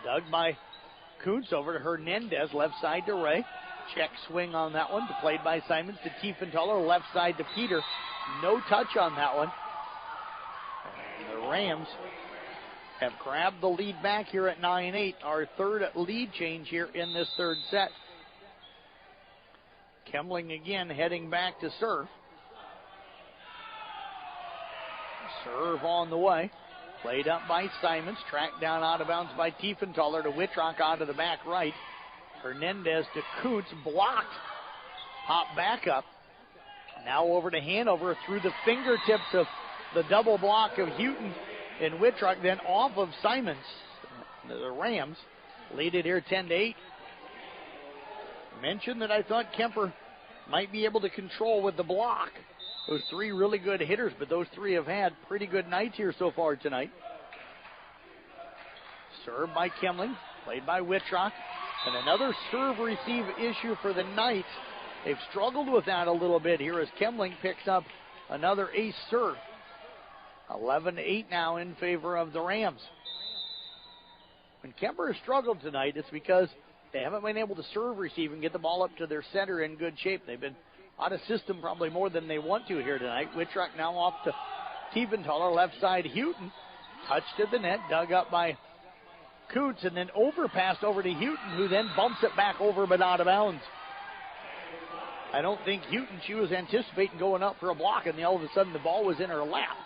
Dug by Kuntz over to Hernandez, left side to Ray. Check swing on that one, played by Simons to Tiefenthaler, left side to Peter. No touch on that one. And the Rams have grabbed the lead back here at 9-8. Our third lead change here in this third set. Kemling again heading back to serve. Serve on the way. Played up by Simons. Tracked down out of bounds by Tiefenthaler to Wittrock out of the back right. Hernandez to Coots. Blocked. Pop back up. Now over to Hanover through the fingertips of the double block of Houghton and Wittrock. Then off of Simons. The Rams lead it here 10-8. Mentioned that I thought Kemper might be able to control with the block. Those 3 really good hitters, but those 3 have had pretty good nights here so far tonight. Served by Kemling, played by Wittrock. And another serve-receive issue for the Knights. They've struggled with that a little bit here as Kemling picks up another ace serve. 11-8 now in favor of the Rams. When Kemper has struggled tonight, it's because they haven't been able to serve, receive, and get the ball up to their center in good shape. They've been out of system probably more than they want to here tonight. Wittrock now off to Tiefenthaler, left side Houghton. Touch to the net, dug up by Coots, and then overpassed over to Houghton, who then bumps it back over but out of bounds. I don't think Houghton, she was anticipating going up for a block, and all of a sudden the ball was in her lap.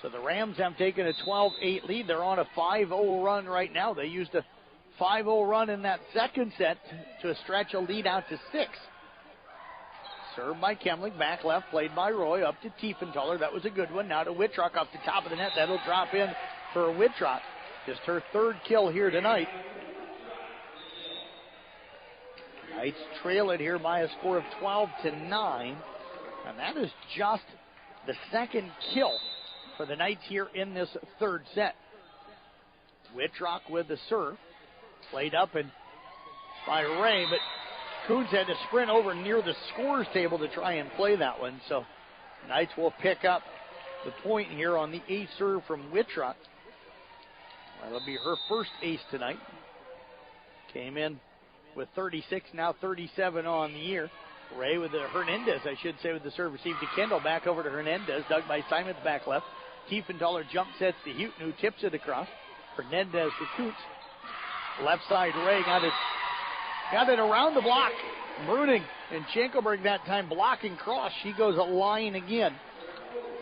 So the Rams have taken a 12-8 lead. They're on a 5-0 run right now. They used a 5-0 run in that second set to stretch a lead out to 6. Served by Kemling, back left, played by Roy, up to Tiefenthaler. That was a good one. Now to Wittrock off the top of the net. That'll drop in for Wittrock. Just her 3rd kill here tonight. Knights trail it here by a score of 12-9. And that is just the 2nd kill for the Knights here in this 3rd set. Wittrock with the serve. Played up and by Ray, but Coons had to sprint over near the scores table to try and play that one. So Knights will pick up the point here on the ace serve from Wittrock. That'll be her first ace tonight. Came in with 36, now 37 on the year. Ray with the Hernandez, I should say, with the serve received to Kendall. Back over to Hernandez, dug by Simons back left. Tiefenthaler jump sets to Houghton, who tips it across. Hernandez to Coots. Left side, Ray got it around the block. Bruning and Schenkelberg that time blocking cross. She goes a line again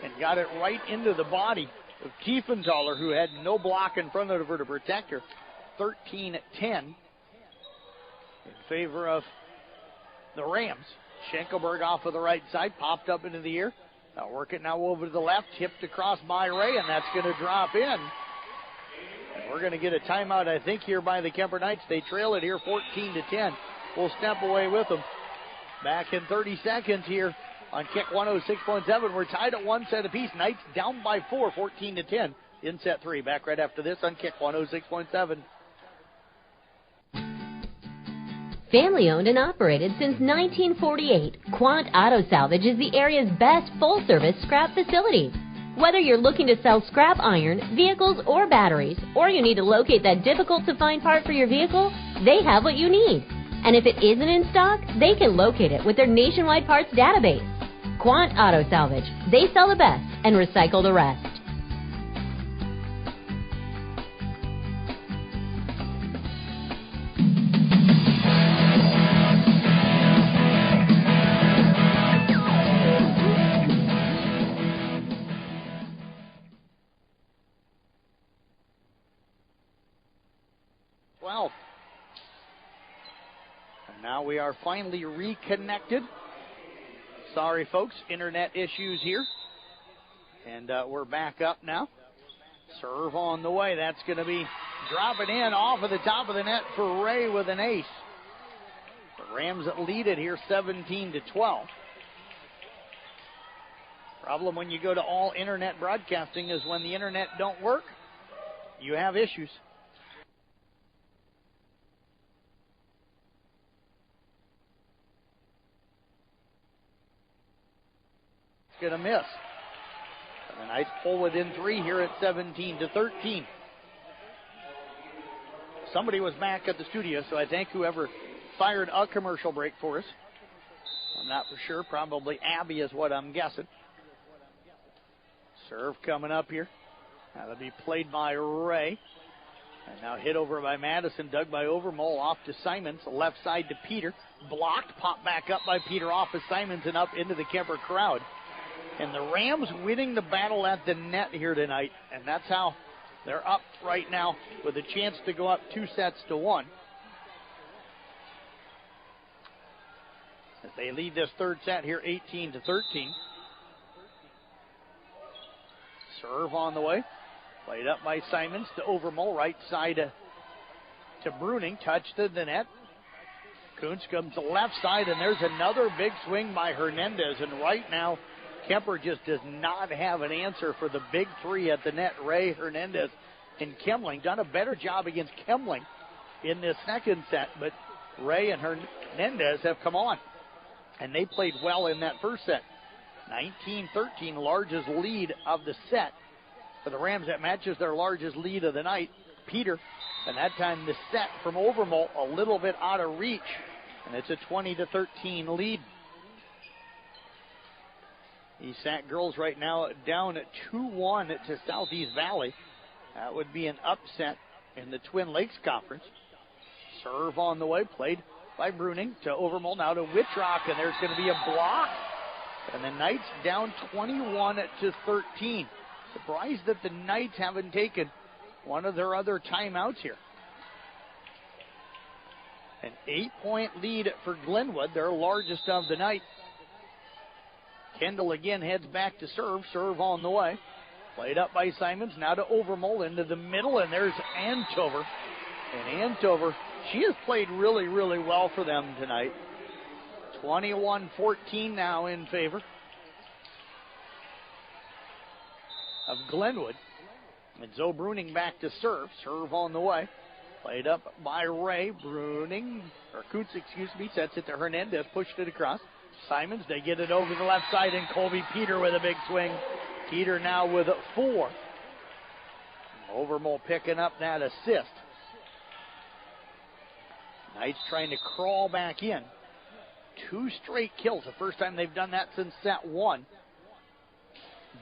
and got it right into the body of Tiefenthaler, who had no block in front of her to protect her. 13-10 in favor of the Rams. Schenkelberg off of the right side, popped up into the air. Now work it now over to the left, tipped across by Ray, and that's going to drop in. And we're going to get a timeout, I think, here by the Kemper Knights. They trail it here 14-10. We'll step away with them. Back in 30 seconds here on Kick 106.7. We're tied at 1 set apiece. Knights down by 4, 14-10 in set 3. Back right after this on Kick 106.7. Family owned and operated since 1948, Quant Auto Salvage is the area's best full-service scrap facility. Whether you're looking to sell scrap iron, vehicles, or batteries, or you need to locate that difficult-to-find part for your vehicle, they have what you need. And if it isn't in stock, they can locate it with their nationwide parts database. Quant Auto Salvage. They sell the best and recycle the rest. 12. And now we are finally reconnected. Sorry, folks, internet issues here. And we're back up now. Serve on the way. That's going to be dropping in off of the top of the net for Ray with an ace. The Rams lead it here 17-12. Problem when you go to all internet broadcasting is when the internet don't work, you have issues. It's going to miss. And a nice pull within 3 here at 17-13. Somebody was back at the studio, so I thank whoever fired a commercial break for us. I'm not for sure. Probably Abby is what I'm guessing. Serve coming up here. That'll be played by Ray. And now hit over by Madison, dug by Overmole, off to Simons, left side to Peter. Blocked, popped back up by Peter, off of Simons and up into the Kuemper crowd. And the Rams winning the battle at the net here tonight. And that's how they're up right now with a chance to go up 2-1. As they lead this third set here 18-13. Serve on the way. Played up by Simons to Overmole, right side to Bruning. Touch to the net. Kuntz comes to left side, and there's another big swing by Hernandez. And right now, Kuemper just does not have an answer for the big three at the net. Ray, Hernandez, and Kemling. Done a better job against Kemling in this second set, but Ray and Hernandez have come on. And they played well in that first set. 19-13, largest lead of the set. For the Rams, that matches their largest lead of the night. Peter, and that time the set from Overmole a little bit out of reach. And it's a 20-13 lead. The SAC girls right now down at 2-1 to Southeast Valley. That would be an upset in the Twin Lakes Conference. Serve on the way, played by Bruning to Overmole, now to Wittrock, and there's going to be a block. And the Knights down 21-13. Surprised that the Knights haven't taken one of their other timeouts here. An 8-point lead for Glenwood, their largest of the night. Kendall again heads back to serve. Serve on the way. Played up by Simons, now to Overmole into the middle, and there's Antover. And Antover, she has played really, really well for them tonight. 21-14 now in favor of Glenwood. And Zoe Bruning back to serve. Serve on the way. Played up by Ray. Bruning, or Kuntz, sets it to Hernandez. Pushed it across. Simons, they get it over the left side, and Colby Peter with a big swing. Peter now with 4. Overmole picking up that assist. Knights trying to crawl back in. 2 straight kills, the first time they've done that since set 1.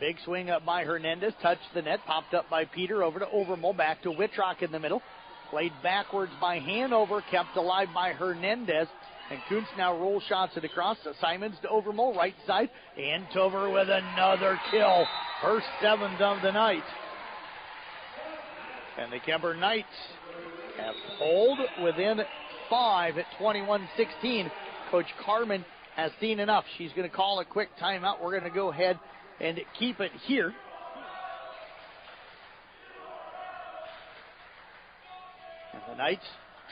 Big swing up by Hernandez, touched the net, popped up by Peter, over to Overmole, back to Wittrock in the middle. Played backwards by Hanover, kept alive by Hernandez. And Kuntz now rolls shots it across. Simons to Overmole, right side. Antover with another kill. Her 7th of the night. And the Kuemper Knights have pulled within 5 at 21-16. Coach Carmen has seen enough. She's going to call a quick timeout. We're going to go ahead and keep it here. And the Knights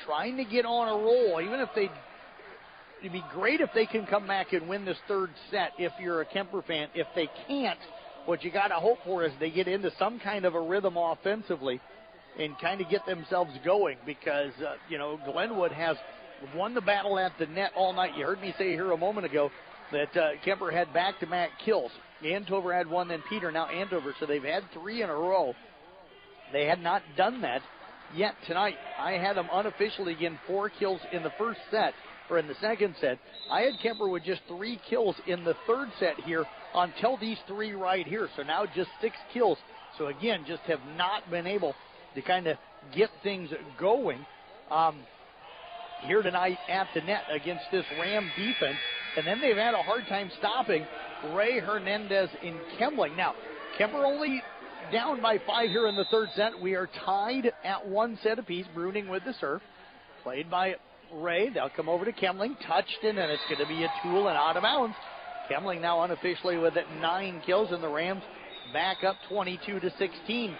trying to get on a roll. Even if it'd be great if they can come back and win this third set if you're a Kuemper fan. If they can't, what you got to hope for is they get into some kind of a rhythm offensively and kind of get themselves going, because, Glenwood has won the battle at the net all night. You heard me say here a moment ago that Kuemper had back-to-back kills. Antover had 1, then Peter, now Antover. So they've had 3 in a row. They had not done that yet tonight. I had them unofficially again 4 kills in the first set, or in the second set. I had Kuemper with just 3 kills in the third set here until these 3 right here. So now just 6 kills. So again, just have not been able to kind of get things going here tonight at the net against this Ram defense. And then they've had a hard time stopping Ray, Hernandez, and Kemling. Now, Kuemper only down by 5 here in the third set. We are tied at 1 set apiece. Bruning with the serve. Played by Ray. They'll come over to Kemling. Touched in, and it's going to be a tool and out of bounds. Kemling now unofficially with 9 kills, and the Rams back up 22-16.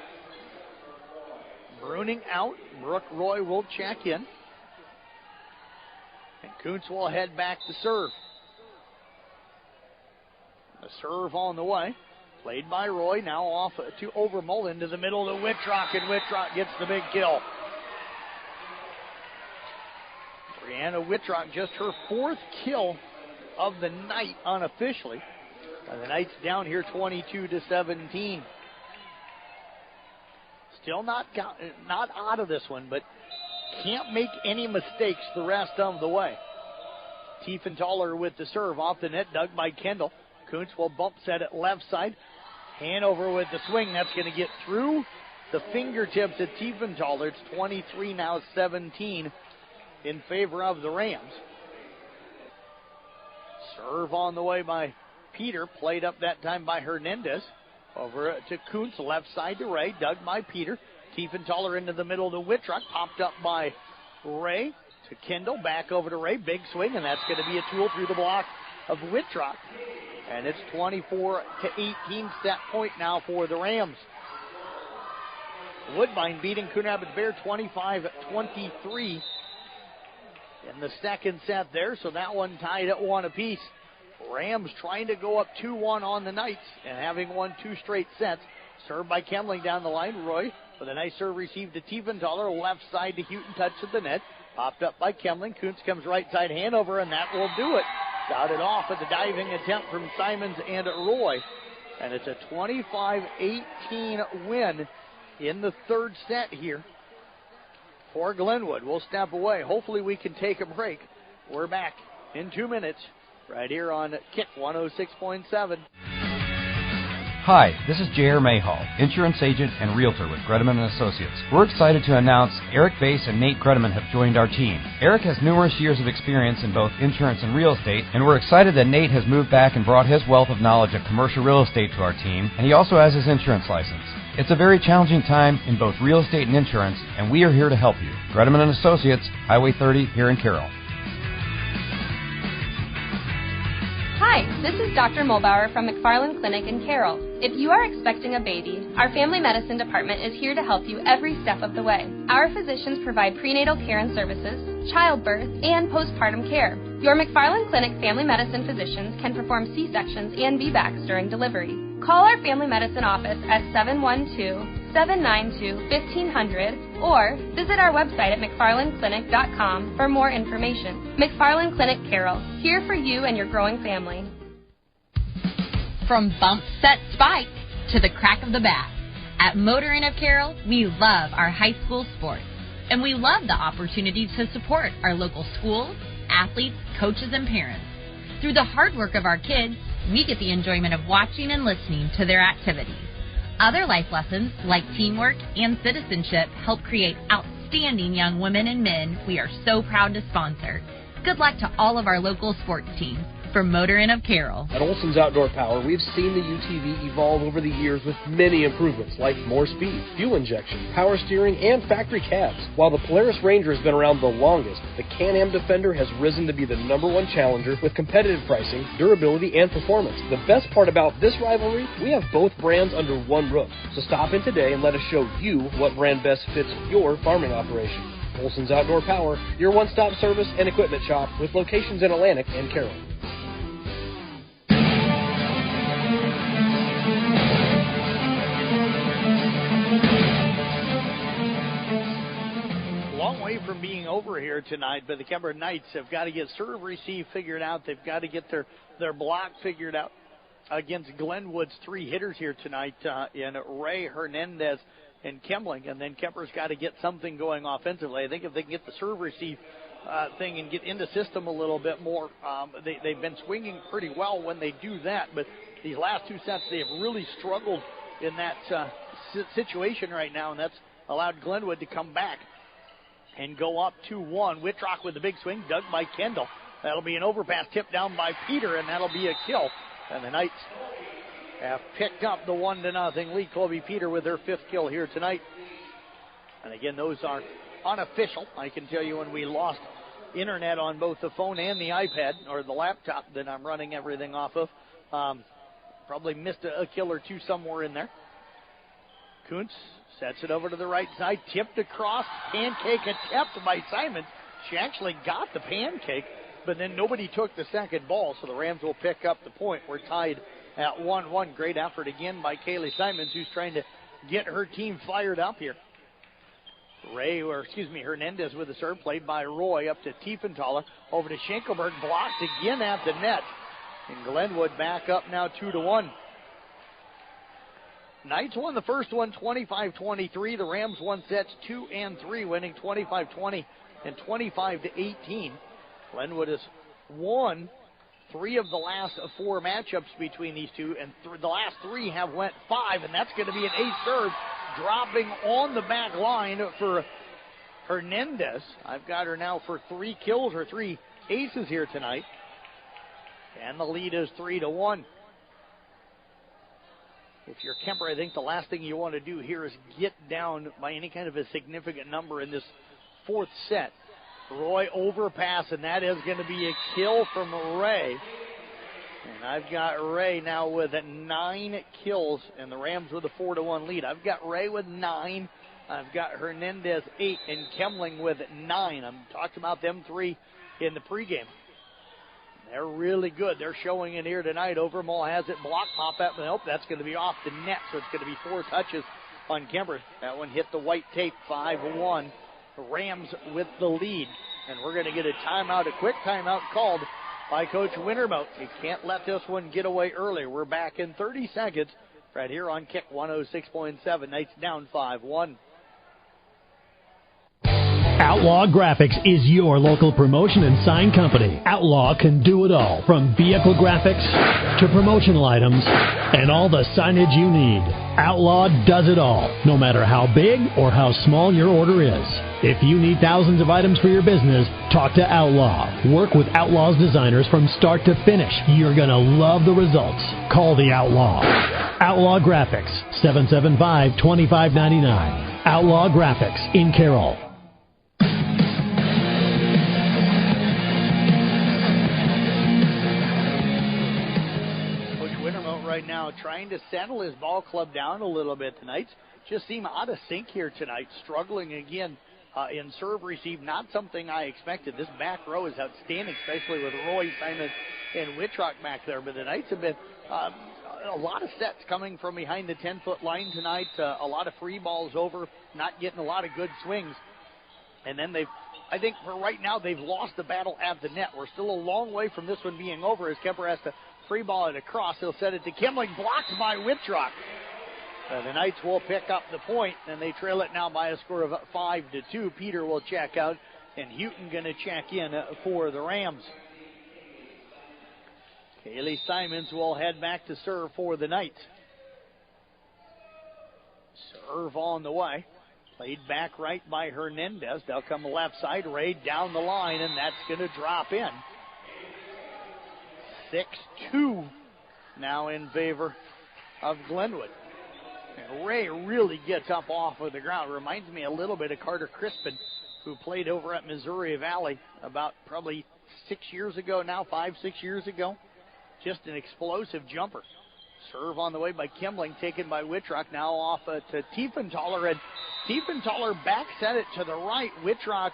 Bruning out. Brooke Roy will check in. And Kuntz will head back to serve. The serve on the way. Played by Roy. Now off to Overmole into the middle to Wittrock, and Wittrock gets the big kill. Brianna Wittrock, just her 4th kill of the night unofficially. And the Knights down here 22-17. Still not out of this one, but can't make any mistakes the rest of the way. Tiefenthaler with the serve off the net, dug by Kendall. Kuntz will bump set it left side. Hanover with the swing. That's going to get through the fingertips of Tiefenthaler. It's 23 now 17 in favor of the Rams. Serve on the way by Peter. Played up that time by Hernandez. Over to Kuntz, left side to Ray. Dug by Peter. Tiefenthaler into the middle to Wittrock. Popped up by Ray to Kendall. Back over to Ray. Big swing, and that's going to be a tool through the block of Wittrock. And it's 24-18 set point now for the Rams. Woodbine beating Coon Rapids Bear 25-23 in the second set there. So that one tied at 1 apiece. Rams trying to go up 2-1 on the Knights and having won 2 straight sets. Served by Kemling down the line. Roy with a nice serve received to Tiefenthaler. Left side to Houghton, touch at the net. Popped up by Kemling. Kuntz comes right side, Hanover, and that will do it. Got it off at the diving attempt from Simons and Roy. And it's a 25-18 win in the third set here for Glenwood. We'll step away. Hopefully we can take a break. We're back in 2 minutes right here on Kick 106.7. Hi, this is J.R. Mayhall, insurance agent and realtor with Gredeman & Associates. We're excited to announce Eric Bass and Nate Gredeman have joined our team. Eric has numerous years of experience in both insurance and real estate, and we're excited that Nate has moved back and brought his wealth of knowledge of commercial real estate to our team, and he also has his insurance license. It's a very challenging time in both real estate and insurance, and we are here to help you. Gredeman & Associates, Highway 30 here in Carroll. Hi, this is Dr. Mulbauer from McFarland Clinic in Carroll. If you are expecting a baby, our family medicine department is here to help you every step of the way. Our physicians provide prenatal care and services, childbirth, and postpartum care. Your McFarland Clinic family medicine physicians can perform C-sections and VBACs during delivery. Call our family medicine office at 712-792-1500 or visit our website at mcfarlandclinic.com for more information. McFarland Clinic Carroll, here for you and your growing family. From bump, set, spike to the crack of the bat, at Motor Inn of Carroll, we love our high school sports, and we love the opportunity to support our local schools, athletes, coaches, and parents. Through the hard work of our kids, we get the enjoyment of watching and listening to their activities. Other life lessons, like teamwork and citizenship, help create outstanding young women and men we are so proud to sponsor. Good luck to all of our local sports teams. From Motor Inn of Carroll. At Olson's Outdoor Power, we've seen the UTV evolve over the years with many improvements like more speed, fuel injection, power steering, and factory cabs. While the Polaris Ranger has been around the longest, the Can-Am Defender has risen to be the #1 challenger with competitive pricing, durability, and performance. The best part about this rivalry, we have both brands under one roof. So stop in today and let us show you what brand best fits your farming operation. Olson's Outdoor Power, your one-stop service and equipment shop with locations in Atlantic and Carroll. From being over here tonight, but the Kemper Knights have got to get serve receive figured out. They've got to get their block figured out against Glenwood's 3 hitters here tonight in Ray, Hernandez, and Kemling. And then Kemper's got to get something going offensively. I think if they can get the serve receive thing and get into system a little bit more, they've been swinging pretty well when they do that. But these last 2 sets, they have really struggled in that situation right now, and that's allowed Glenwood to come back and go up 2-1. Wittrock with the big swing, dug by Kendall. That'll be an overpass tipped down by Peter, and that'll be a kill. And the Knights have picked up the 1-0 lead. Colby Peter with their 5th kill here tonight. And again, those are unofficial. I can tell you when we lost internet on both the phone and the iPad, or the laptop that I'm running everything off of. Probably missed a kill or two somewhere in there. Kuntz sets it over to the right side, tipped across, pancake attempt by Simons. She actually got the pancake, but then nobody took the second ball, so the Rams will pick up the point. We're tied at 1-1. Great effort again by Kaylee Simons, who's trying to get her team fired up here. Hernandez with the serve, played by Roy up to Tiefenthaler, over to Schenkelberg, blocked again at the net. And Glenwood back up now 2-1. Knights won the first one 25-23. The Rams won sets 2 and 3, winning 25-20 and 25-18. Glenwood has won 3 of the last 4 matchups between these two, and the last 3 have went 5, and that's going to be an ace serve dropping on the back line for Hernandez. I've got her now for 3 kills or 3 aces here tonight, and the lead is 3-1. If you're Kemper, I think the last thing you want to do here is get down by any kind of a significant number in this 4th set. Roy overpass, and that is going to be a kill from Ray. And I've got Ray now with 9 kills, and the Rams with a 4-1 lead. I've got Ray with 9. I've got Hernandez 8, and Kemling with 9. I'm talked about them 3 in the pregame. They're really good. They're showing it here tonight. Overmall has it. Block pop up. Nope, that's going to be off the net, so it's going to be 4 touches on Kemper. That one hit the white tape, 5-1. The Rams with the lead. And we're going to get a timeout, a quick timeout called by Coach Wintermout. You can't let this one get away early. We're back in 30 seconds right here on Kick 106.7. Knights down 5-1. Outlaw Graphics is your local promotion and sign company. Outlaw can do it all, from vehicle graphics to promotional items and all the signage you need. Outlaw does it all, no matter how big or how small your order is. If you need thousands of items for your business, talk to Outlaw. Work with Outlaw's designers from start to finish. You're going to love the results. Call the Outlaw. Outlaw Graphics, 775-2599. Outlaw Graphics in Carroll. Right now, trying to settle his ball club down a little bit tonight. Just seem out of sync here tonight. Struggling again in serve receive. Not something I expected. This back row is outstanding, especially with Roy, Simon, and Wittrock back there. But the Knights have been a lot of sets coming from behind the 10-foot line tonight. A lot of free balls over, not getting a lot of good swings. And then I think for right now, they've lost the battle at the net. We're still a long way from this one being over as Kemper has to free ball it across. He'll set it to Kimling, blocked by Wittrock. The Knights will pick up the point, and they trail it now by a score of 5-2. Peter will check out, and Houghton going to check in for the Rams. Kaylee Simons will head back to serve for the Knights. Serve on the way. Played back right by Hernandez. They'll come left side. Ray down the line, and that's going to drop in. 6-2 now in favor of Glenwood. And Ray really gets up off of the ground. Reminds me a little bit of Carter Crispin, who played over at Missouri Valley about probably 6 years ago now, 5-6 years ago. Just an explosive jumper. Serve on the way by Kimling, taken by Wittrock, now off to Tiefenthaler, and Tiefenthaler back set it to the right. Wittrock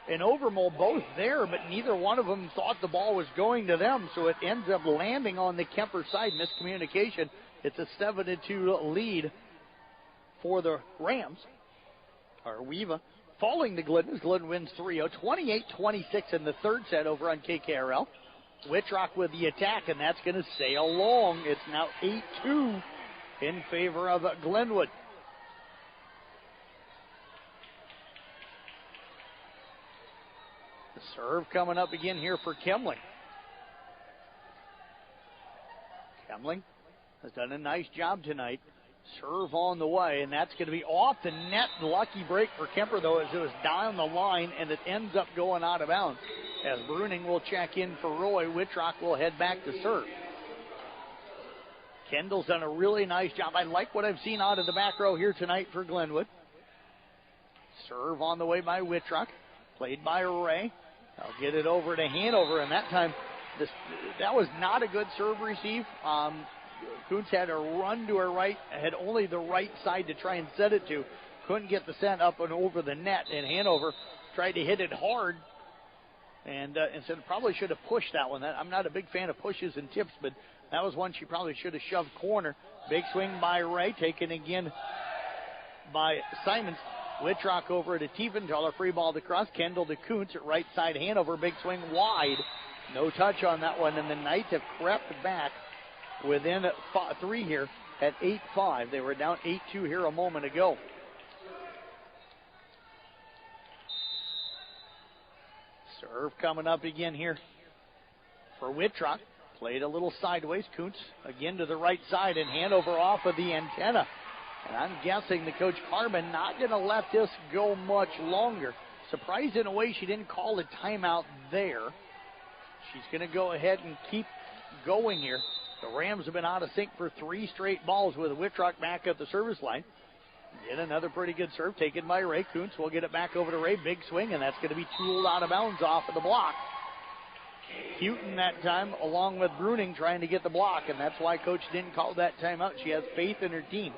and Overmole both there, but neither one of them thought the ball was going to them, so it ends up landing on the Kemper side. Miscommunication. It's a 7-2 lead for the Rams. Weeva falling to Glidden. Glidden wins 3-0, 28-26 in the third set over on KKRL. Wittrock with the attack, and that's going to sail long. It's now 8-2 in favor of Glenwood. The serve coming up again here for Kemling. Kemling has done a nice job tonight. Serve on the way, and that's going to be off the net. Lucky break for Kemper, though, as it was down the line, and it ends up going out of bounds. As Bruning will check in for Roy, Wittrock will head back to serve. Kendall's done a really nice job. I like what I've seen out of the back row here tonight for Glenwood. Serve on the way by Wittrock. Played by Ray. I'll get it over to Hanover, and that time that was not a good serve receive. Kuntz had to run to her right, had only the right side to try and set it to. Couldn't get the set up and over the net, and Hanover tried to hit it hard. And instead, probably should have pushed that one. I'm not a big fan of pushes and tips, but that was one she probably should have shoved corner. Big swing by Ray, taken again by Simons. Wittrock over to Tiefenthaler, free ball to cross. Kendall to Kuntz at right side. Hanover, big swing wide. No touch on that one, and the Knights have crept back within 3 here at 8-5. They were down 8-2 here a moment ago. Serve coming up again here for Wittrock. Played a little sideways. Kuntz again to the right side, and Hanover off of the antenna. And I'm guessing the Coach Carbon not going to let this go much longer. Surprised in a way she didn't call a timeout there. She's going to go ahead and keep going here. The Rams have been out of sync for 3 straight balls with Wittrock back at the service line. Get another pretty good serve taken by Ray. Kuntz will get it back over to Ray. Big swing, and that's going to be tooled out of bounds off of the block. Houghton that time, along with Bruning, trying to get the block, and that's why Coach didn't call that timeout. She has faith in her team.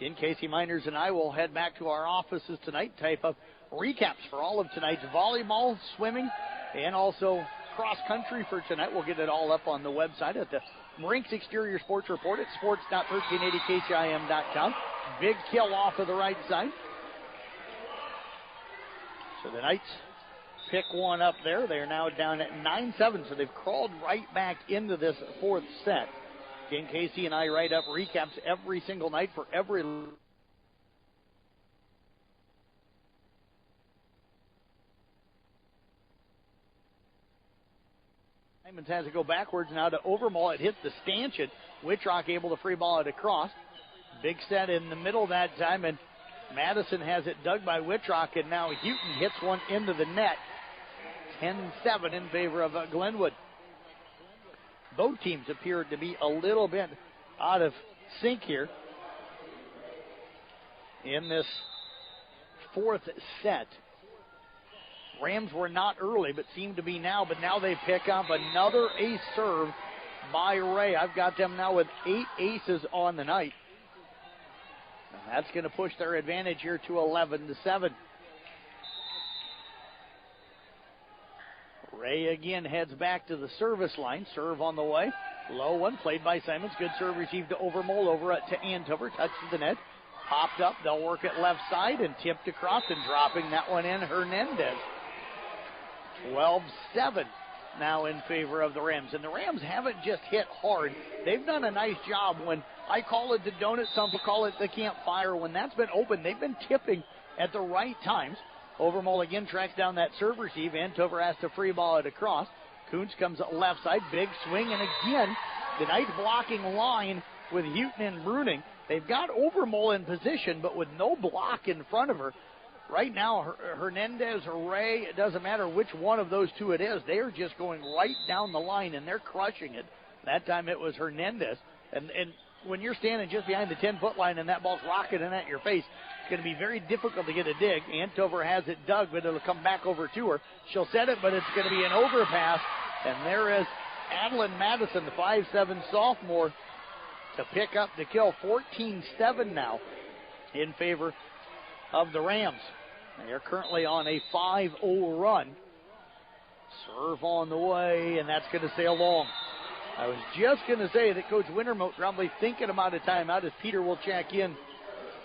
In Casey Miners and I will head back to our offices tonight, type up recaps for all of tonight's volleyball, swimming, and also cross-country for tonight. We'll get it all up on the website at the Rinks Exterior Sports Report at sports.1380kcim.com. Big kill off of the right side. So the Knights pick one up there. They're now down at 9-7, so they've crawled right back into this 4th set. Again, Casey and I write up recaps every single night for every... Simons has to go backwards now to Overmall. It hits the stanchion. Wittrock able to free ball it across. Big set in the middle that time, and Madison has it dug by Wittrock, and now Houghton hits one into the net. 10-7 in favor of Glenwood. Both teams appear to be a little bit out of sync here in this 4th set. Rams were not early, but seem to be now. But now they pick up another ace serve by Ray. I've got them now with 8 aces on the night. And that's going to push their advantage here to 11-7. Ray again heads back to the service line. Serve on the way. Low one played by Simons. Good serve received to Overmole. Over to Antover. Touches the net. Popped up. They'll work it left side and tipped across, and dropping that one in, Hernandez. 12-7 now in favor of the Rams. And the Rams haven't just hit hard. They've done a nice job. When I call it the donut, some people call it the campfire. When that's been open, they've been tipping at the right times. Overmole again tracks down that serve receive. Antover has to free ball it across. Kuntz comes left side. Big swing. And again, the Knights blocking line with Houghton and Bruning. They've got Overmole in position, but with no block in front of her. Right now, Hernandez or Ray, it doesn't matter which one of those two it is. They are just going right down the line, and they're crushing it. That time it was Hernandez. And when you're standing just behind the 10-foot line and that ball's rocketing at your face, it's going to be very difficult to get a dig. Antover has it dug, but it'll come back over to her. She'll set it, but it's going to be an overpass. And there is Adeline Madison, the 5'7" sophomore, to pick up the kill. 14-7 now in favor of the Rams. They are currently on a 5-0 run. Serve on the way, and that's going to sail long. I was just going to say that Coach Wintermote probably thinking about a timeout as Peter will check in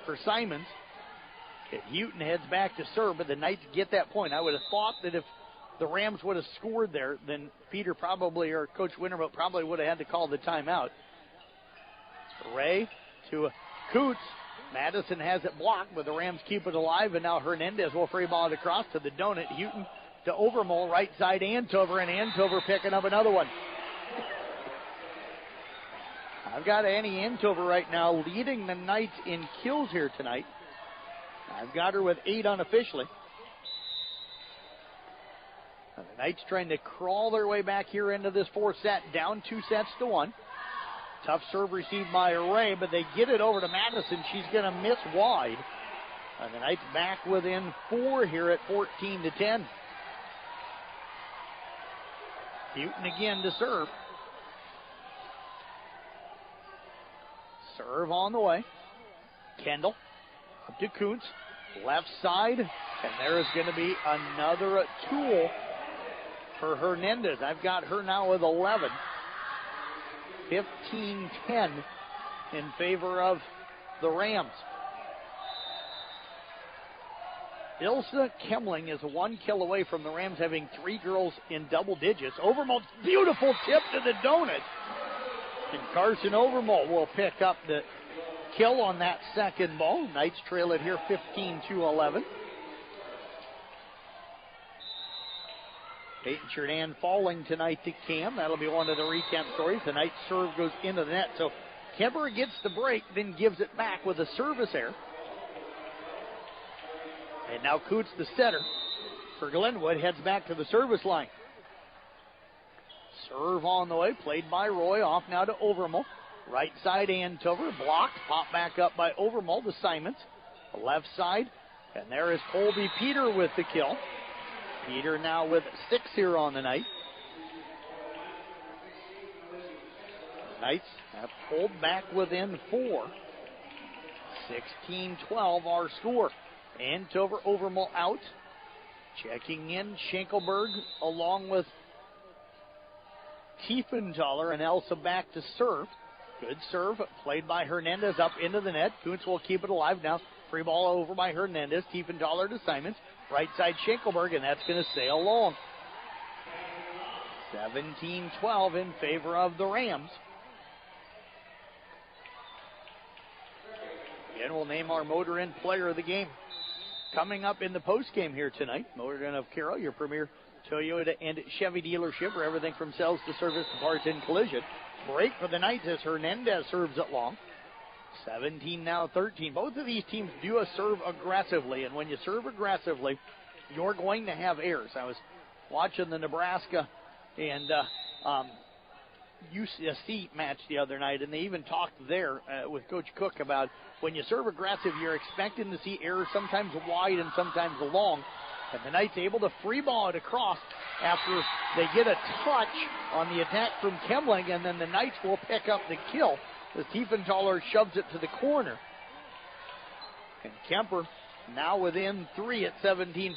for Simons. Houghton heads back to serve, but the Knights get that point. I would have thought that if the Rams would have scored there, then Peter probably, or Coach Wintermote probably would have had to call the timeout. Ray to Kuntz. Madison has it blocked, but the Rams keep it alive, and now Hernandez will free ball it across to the donut. Houghton to Overmole, right side Antover, and Antover picking up another one. I've got Annie Antover right now leading the Knights in kills here tonight. I've got her with 8 unofficially. And the Knights trying to crawl their way back here into this fourth set, down 2-1. Tough serve received by Ray, but they get it over to Madison. She's going to miss wide. And the Knights back within 4 here at 14-10. Houghton again to serve. Serve on the way. Kendall up to Kuntz. Left side. And there's going to be another tool for Hernandez. I've got her now with 11. 15-10 in favor of the Rams. Ilsa Kemling is 1 kill away from the Rams having 3 girls in double digits. Overmalt, beautiful tip to the donut. And Carson Overmalt will pick up the kill on that second ball. Knights trail it here 15-11. Peyton Cherdan falling tonight to Cam. That'll be one of the recap stories. The Knights serve goes into the net. So Kemper gets the break, then gives it back with a service error. And now Coots, the setter for Glenwood, heads back to the service line. Serve on the way, played by Roy, off now to Overmall. Right side, Antover, blocked, pop back up by Overmall to Simons. Left side, and there is Colby Peter with the kill. Peter now with 6 here on the night. The Knights have pulled back within 4. 16-12 our score. Antover, Overmall out. Checking in, Schenkelberg along with Tiefenthaler and Elsa back to serve. Good serve, played by Hernandez up into the net. Kuntz will keep it alive now. Free ball over by Hernandez. Tiefenthaler to Simons. Right side Schenkelberg, and that's going to sail long. 17-12 in favor of the Rams. Again, we'll name our Motor Inn player of the game. Coming up in the postgame here tonight, Motor Inn of Carroll, your premier Toyota and Chevy dealership, where everything from sales to service to parts and collision. Break for the Knights as Hernandez serves it long. 17 now 13. Both of these teams do a serve aggressively, and when you serve aggressively, you're going to have errors. I was watching the Nebraska and USC match the other night, and they even talked there with Coach Cook about when you serve aggressive, you're expecting to see errors sometimes wide and sometimes long. And the Knights able to free ball it across after they get a touch on the attack from Kemling, and then the Knights will pick up the kill as Tiefenthaler shoves it to the corner. And Kemper now within 3 at 17-14.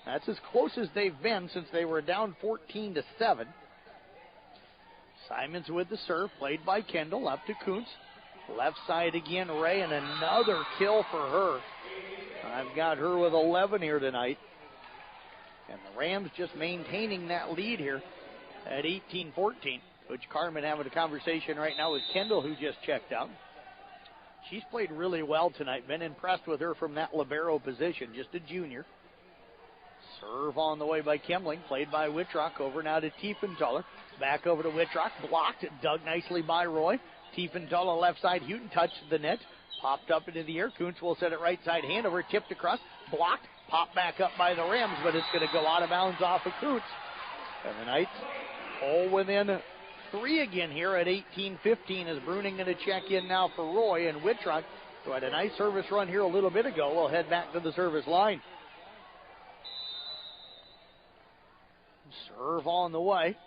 That's as close as they've been since they were down 14-7. Simons with the serve, played by Kendall, up to Kuntz. Left side again, Ray, and another kill for her. I've got her with 11 here tonight. And the Rams just maintaining that lead here at 18-14. Coach Carmen having a conversation right now with Kendall, who just checked out. She's played really well tonight. Been impressed with her from that libero position, just a junior. Serve on the way by Kemling, played by Wittrock. Over now to Tiefenthaler. Back over to Wittrock, blocked, dug nicely by Roy. Tiefenthaler left side, Houghton touched the net. Popped up into the air. Kuntz will set it right side, handover, tipped across, blocked, popped back up by the Rams, but it's going to go out of bounds off of Kuntz. And the Knights all within 3 again here at 18-15 as Bruning going to check in now for Roy, and Wittrock, who had a nice service run here a little bit ago, will head back to the service line. Serve on the way.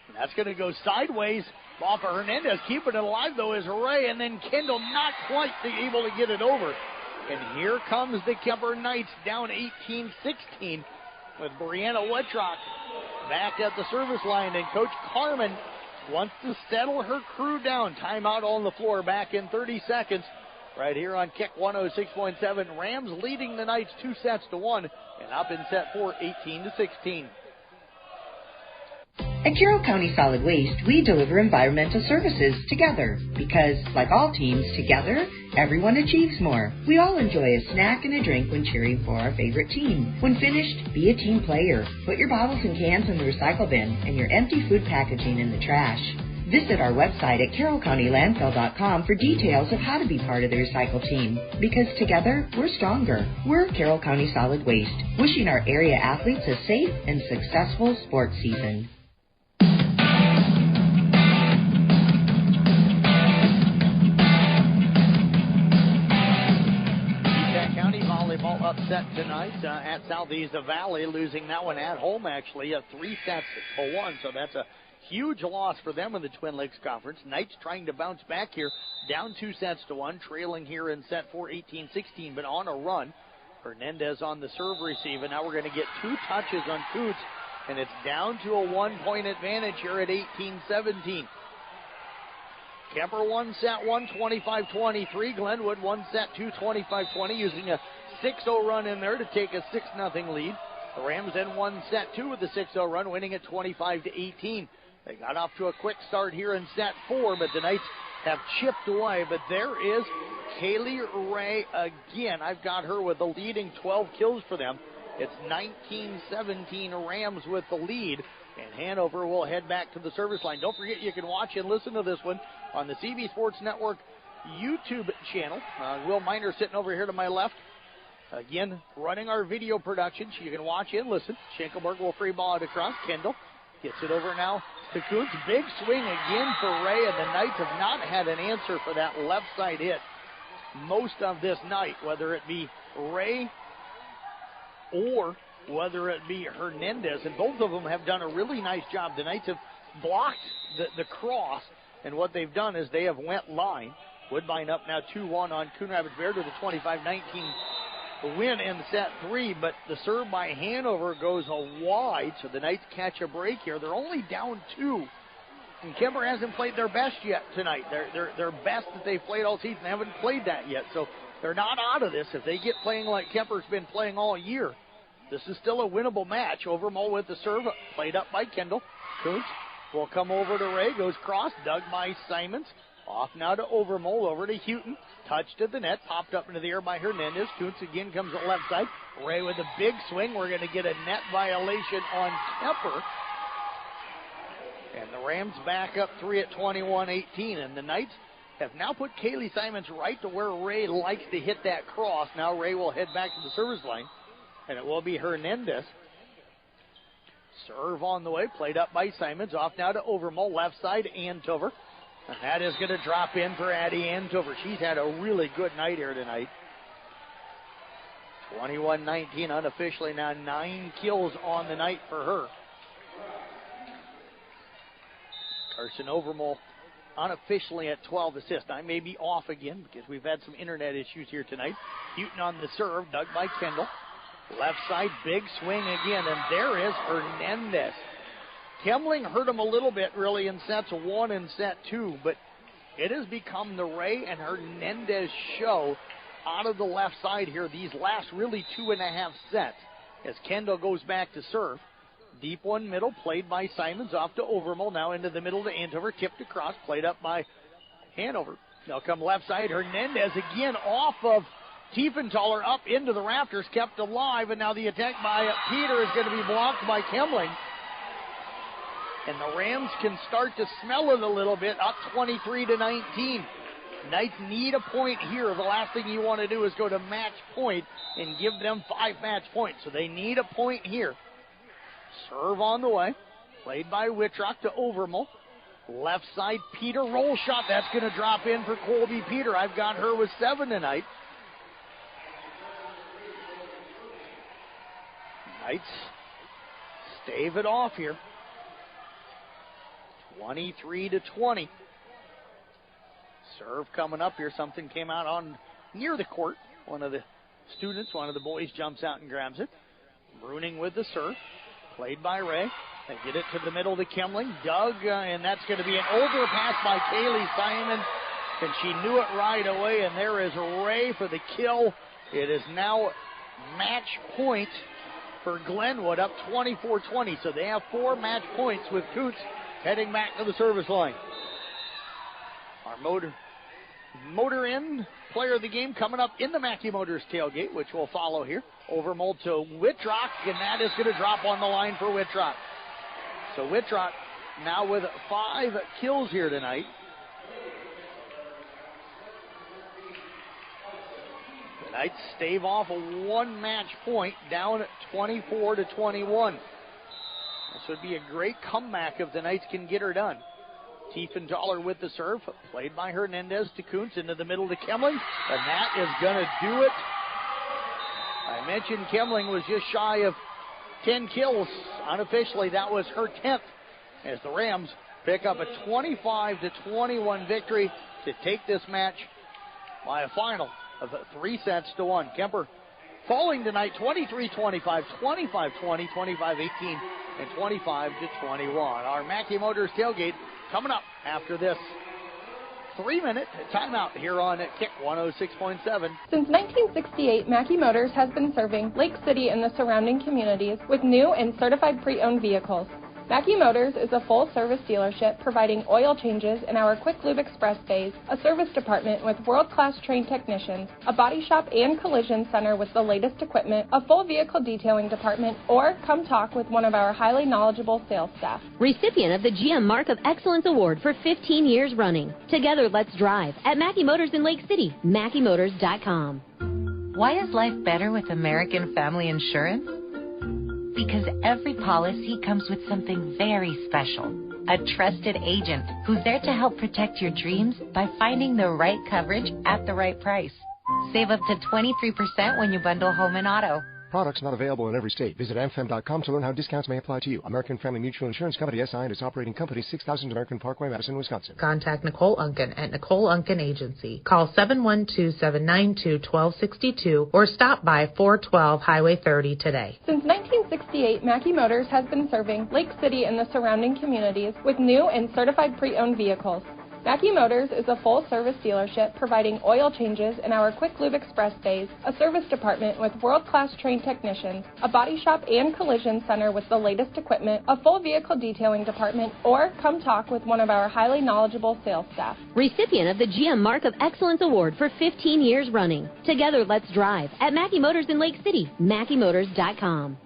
And that's going to go sideways off of Hernandez. Keeping it alive, though, is Ray, and then Kendall not quite able to get it over. And here comes the Kemper Knights down 18-16 with Brianna Wittrock back at the service line. And Coach Carmen wants to settle her crew down. Timeout on the floor back in 30 seconds. Right here on Kick 106.7. Rams leading the Knights 2-1 and up in set 4, 18-16. At Carroll County Solid Waste, we deliver environmental services together because, like all teams, together, everyone achieves more. We all enjoy a snack and a drink when cheering for our favorite team. When finished, be a team player. Put your bottles and cans in the recycle bin and your empty food packaging in the trash. Visit our website at carrollcountylandfill.com for details of how to be part of the recycle team. Because together, we're stronger. We're Carroll County Solid Waste, wishing our area athletes a safe and successful sports season. Upset tonight at Southeast Valley, losing that one at home, actually, 3-1. So that's a huge loss for them in the Twin Lakes Conference. Knights trying to bounce back here, down 2-1, trailing here in set 4, 18-16, but on a run. Hernandez on the serve receive, and now we're going to get 2 touches on Coots, and it's down to a 1-point advantage here at 18-17. Kemper won set 1, 25-23. Glenwood won set 2, 25-20, using a 6-0 run in there to take a 6-0 lead. The Rams then won set 2 with the 6-0 run, winning at 25-18. They got off to a quick start here in set 4, but the Knights have chipped away. But there is Kaylee Ray again. I've got her with the leading 12 kills for them. It's 19-17 Rams with the lead. And Hanover will head back to the service line. Don't forget, you can watch and listen to this one on the CB Sports Network YouTube channel. Will Miner sitting over here to my left. Again, running our video production. You can watch and listen. Schenkelberg will free ball it across. Kendall gets it over now to Kuntz. Big swing again for Ray, and the Knights have not had an answer for that left side hit most of this night, whether it be Ray or whether it be Hernandez, and both of them have done a really nice job. The Knights have blocked the cross, and what they've done is they have went line. Woodbine up now 2-1 on Coon Rapids Bear to the 25-19 win in set 3, but the serve by Hanover goes wide, so the Knights catch a break here. They're only down 2, and Kemper hasn't played their best yet tonight. Their best that they've played all season. They haven't played that yet, so they're not out of this. If they get playing like Kemper's been playing all year, this is still a winnable match. Overmole with the serve, played up by Kendall. Kuntz will come over to Ray, goes cross, dug by Simons. Off now to Overmole, over to Houghton. Touched at the net, popped up into the air by Hernandez. Kuntz again comes to the left side. Ray with a big swing. We're going to get a net violation on Kemper. And the Rams back up 3 at 21-18. And the Knights have now put Kaylee Simons right to where Ray likes to hit that cross. Now Ray will head back to the service line. And it will be Hernandez. Serve on the way, played up by Simons. Off now to Overmole, left side, Antover. And that is going to drop in for Addie Antover. She's had a really good night here tonight. 21-19 unofficially, now 9 kills on the night for her. Carson Overmole unofficially at 12 assists. I may be off again because we've had some internet issues here tonight. Houghton on the serve, dug by Kendall. Left side, big swing again, and there is Hernandez. Kemling hurt him a little bit, really, in sets 1 and set 2, but it has become the Ray and Hernandez show out of the left side here these last really 2.5 sets as Kendall goes back to serve. Deep one middle, played by Simons, off to Overmole, now into the middle to Antover, tipped across, played up by Hanover. They'll come left side, Hernandez again off of Tiefenthaler up into the rafters, kept alive, and now the attack by Peter is going to be blocked by Kemling. And the Rams can start to smell it a little bit, up 23-19. Knights need a point here. The last thing you want to do is go to match point and give them 5 match points. So they need a point here. Serve on the way. Played by Wittrock to Overmole. Left side, Peter, roll shot. That's going to drop in for Colby Peter. I've got her with 7 tonight. Knights stave it off here. 23-20. Serve coming up here. Something came out on near the court. One of the students, one of the boys jumps out and grabs it. Bruning with the serve. Played by Ray. They get it to the middle to Kemling. Doug, and that's going to be an overpass by Kaylee Simon. And she knew it right away. And there is Ray for the kill. It is now match point for Glenwood, up 24-20. So they have 4 match points with Coots heading back to the service line. Our motor in player of the game coming up in the Mackey Motors tailgate, which will follow here. Overmole to Wittrock, and that is going to drop on the line for Wittrock. So Wittrock now with 5 kills here tonight. The Knights stave off a 1-match point, down 24-21. This would be a great comeback if the Knights can get her done. Tiefenthaler with the serve, played by Hernandez to Kuntz, into the middle to Kemling, and that is going to do it. I mentioned Kemling was just shy of 10 kills. Unofficially, that was her 10th, as the Rams pick up a 25-21 victory to take this match by a final of 3-1. Kemper falling tonight 23-25, 25-20, 25-18, and 25-21. Our Mackey Motors tailgate coming up after this 3-minute timeout here on Kick 106.7. Since 1968, Mackey Motors has been serving Lake City and the surrounding communities with new and certified pre-owned vehicles. Mackey Motors is a full-service dealership providing oil changes in our Quick Lube Express bays, a service department with world-class trained technicians, a body shop and collision center with the latest equipment, a full vehicle detailing department, or come talk with one of our highly knowledgeable sales staff. Recipient of the GM Mark of Excellence Award for 15 years running. Together, let's drive at Mackey Motors in Lake City, MackeyMotors.com. Why is life better with American Family Insurance? Because every policy comes with something very special. A trusted agent who's there to help protect your dreams by finding the right coverage at the right price. Save up to 23% when you bundle home and auto. Products not available in every state. Visit amfam.com to learn how discounts may apply to you. American Family Mutual Insurance Company, SI, and its operating company, 6000 American Parkway, Madison, Wisconsin. Contact Nicole Unken at Nicole Unken Agency. Call 712-792-1262 or stop by 412 Highway 30 today. Since 1968, Mackey Motors has been serving Lake City and the surrounding communities with new and certified pre-owned vehicles. Mackey Motors is a full-service dealership providing oil changes in our Quick Lube Express bays, a service department with world-class trained technicians, a body shop and collision center with the latest equipment, a full vehicle detailing department, or come talk with one of our highly knowledgeable sales staff. Recipient of the GM Mark of Excellence Award for 15 years running. Together, let's drive at Mackey Motors in Lake City, MackeyMotors.com.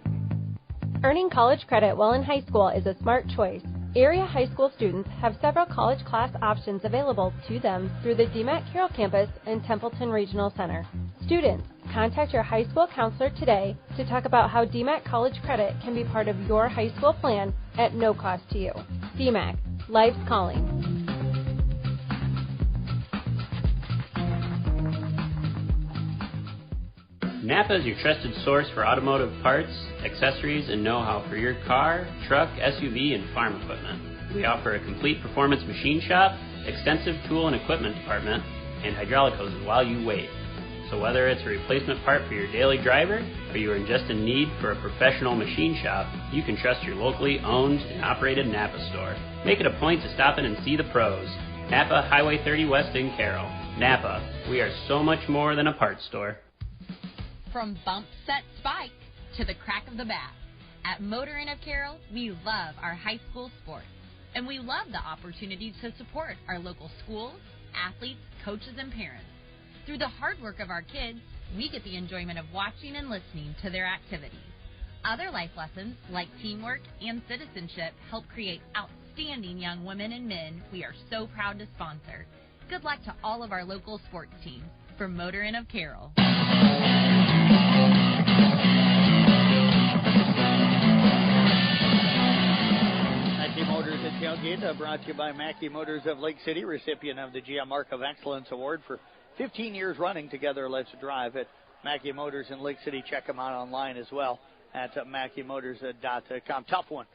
Earning college credit while in high school is a smart choice. Area high school students have several college class options available to them through the DMAT Carroll campus and Templeton Regional Center. Students, contact your high school counselor today to talk about how DMAT college credit can be part of your high school plan at no cost to you. DMAT, life's calling. Napa is your trusted source for automotive parts, accessories, and know-how for your car, truck, SUV, and farm equipment. We offer a complete performance machine shop, extensive tool and equipment department, and hydraulic hoses while you wait. So whether it's a replacement part for your daily driver, or you are just in need for a professional machine shop, you can trust your locally owned and operated Napa store. Make it a point to stop in and see the pros. Napa, Highway 30 West in Carroll. Napa, we are so much more than a parts store. From bump, set, spike to the crack of the bat. At Motor Inn of Carroll, we love our high school sports. And we love the opportunity to support our local schools, athletes, coaches, and parents. Through the hard work of our kids, we get the enjoyment of watching and listening to their activities. Other life lessons, like teamwork and citizenship, help create outstanding young women and men we are so proud to sponsor. Good luck to all of our local sports teams. From Motor Inn of Carroll. Mackey Motors at Tailgate, brought to you by Mackey Motors of Lake City, recipient of the GM Mark of Excellence Award for 15 years running. Together, let's drive at Mackey Motors in Lake City. Check them out online as well at MackeyMotors.com. Tough one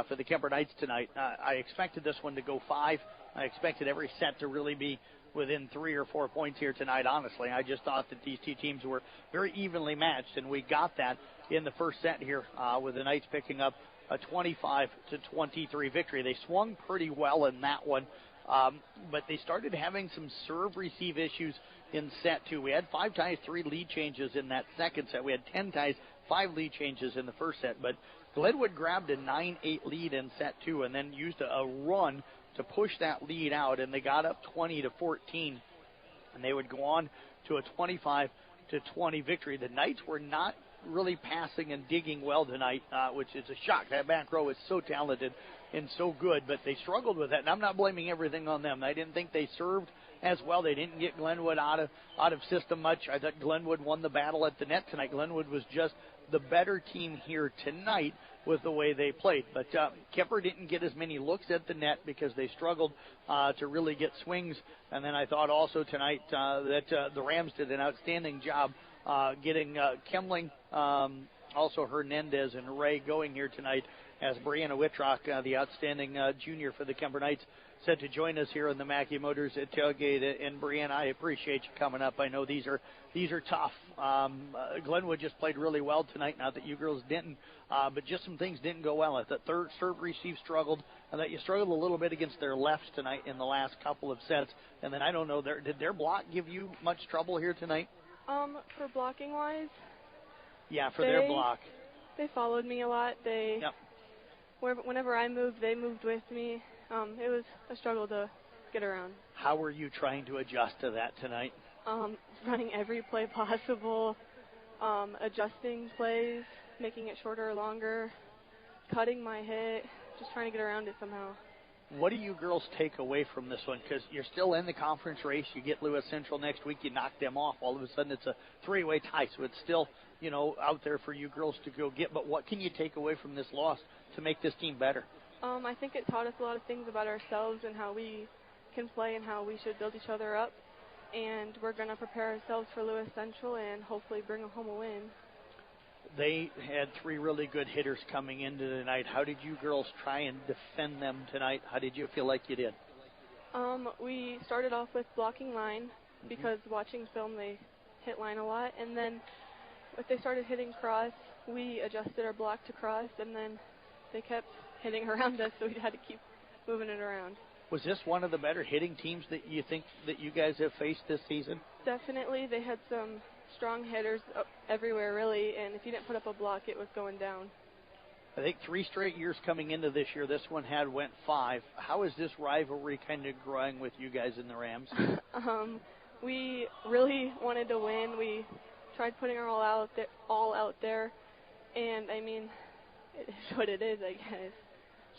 for the Kemper Knights tonight. I expected this one to go 5. I expected every set to really be within 3 or 4 points here tonight, honestly. I just thought that these two teams were very evenly matched, and we got that in the first set here with the Knights picking up a 25-23 victory. They swung pretty well in that one, but they started having some serve-receive issues in set 2. We had 5 ties, 3 lead changes in that second set. We had 10 ties, 5 lead changes in the first set, but Glenwood grabbed a 9-8 lead in set 2 and then used a run to push that lead out, and they got up 20-14, and they would go on to a 25-20 victory. The Knights were not really passing and digging well tonight, which is a shock. That back row is so talented and so good, but they struggled with that. And I'm not blaming everything on them. I didn't think they served as well. They didn't get Glenwood out of system much. I thought Glenwood won the battle at the net tonight. Glenwood was just the better team here tonight with the way they played. But Kuemper didn't get as many looks at the net because they struggled to really get swings. And then I thought also tonight that the Rams did an outstanding job getting Kemling, also Hernandez and Ray going here tonight, as Brianna Whitrock, the outstanding junior for the Kuemper Knights, said to join us here on the Mackey Motors at Tailgate. And Brianna, I appreciate you coming up. I know these are tough. Glenwood just played really well tonight. Not that you girls didn't, but just some things didn't go well. I thought third serve receive struggled, and that you struggled a little bit against their lefts tonight in the last couple of sets. And then I don't know, did their block give you much trouble here tonight? For blocking wise? Yeah, their block. They followed me a lot. Whenever I moved, they moved with me. It was a struggle to get around. How were you trying to adjust to that tonight? Running every play possible, adjusting plays, making it shorter or longer, cutting my hit, just trying to get around it somehow. What do you girls take away from this one? Because you're still in the conference race. You get Lewis Central next week. You knock them off. All of a sudden, it's a three-way tie. So it's still, out there for you girls to go get. But what can you take away from this loss to make this team better? I think it taught us a lot of things about ourselves and how we can play and how we should build each other up. And we're going to prepare ourselves for Lewis Central and hopefully bring home a win. They had three really good hitters coming into the night. How did you girls try and defend them tonight? How did you feel like you did? We started off with blocking line because watching film they hit line a lot. And then if they started hitting cross, we adjusted our block to cross, and then they kept hitting around us, so we had to keep moving it around. Was this one of the better hitting teams that you think that you guys have faced this season? Definitely. They had some strong hitters everywhere, really, and if you didn't put up a block, it was going down. I think 3 straight years coming into this year, this one went 5. How is this rivalry kind of growing with you guys in the Rams? We really wanted to win. We tried putting our all out there, and I mean, it is what it is, I guess.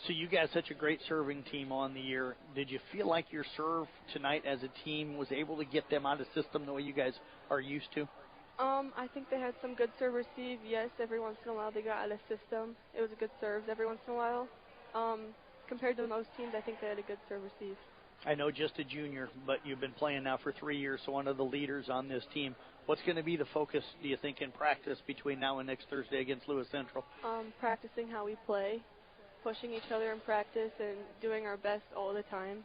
So you got such a great serving team on the year. Did you feel like your serve tonight as a team was able to get them out of system the way you guys are used to? I think they had some good serve receive. Yes, every once in a while they got out of system. It was a good serve every once in a while. Compared to most teams, I think they had a good serve receive. I know just a junior, but you've been playing now for 3 years, so one of the leaders on this team. What's going to be the focus, do you think, in practice between now and next Thursday against Lewis Central? Practicing how we play, pushing each other in practice, and doing our best all the time.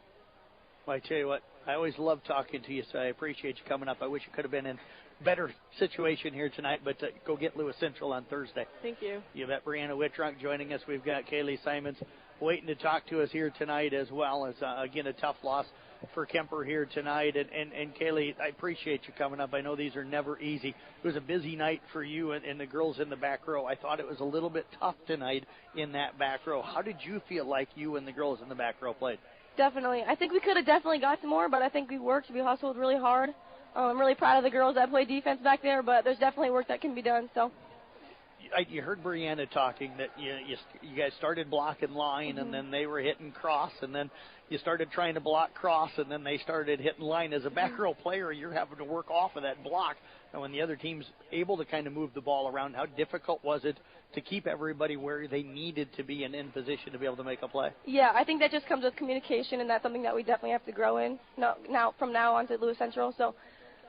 Well, I tell you what, I always love talking to you, so I appreciate you coming up. I wish you could have been in a better situation here tonight, but go get Lewis Central on Thursday. Thank you. You bet. Brianna Whitrock joining us. We've got Kaylee Simons waiting to talk to us here tonight as well. As again, a tough loss for Kuemper here tonight. And Kaylee, I appreciate you coming up. I know these are never easy. It was a busy night for you and the girls in the back row. I thought it was a little bit tough tonight in that back row. How did you feel like you and the girls in the back row played? Definitely. I think we could have definitely got some more, but I think we worked. We hustled really hard. I'm really proud of the girls that played defense back there, but there's definitely work that can be done. So. You heard Brianna talking that you guys started blocking line, and then they were hitting cross, and then you started trying to block cross, and then they started hitting line. As a back row player, you're having to work off of that block. And when the other team's able to kind of move the ball around, how difficult was it to keep everybody where they needed to be and in position to be able to make a play? Yeah, I think that just comes with communication, and that's something that we definitely have to grow in from now on to Lewis Central. So.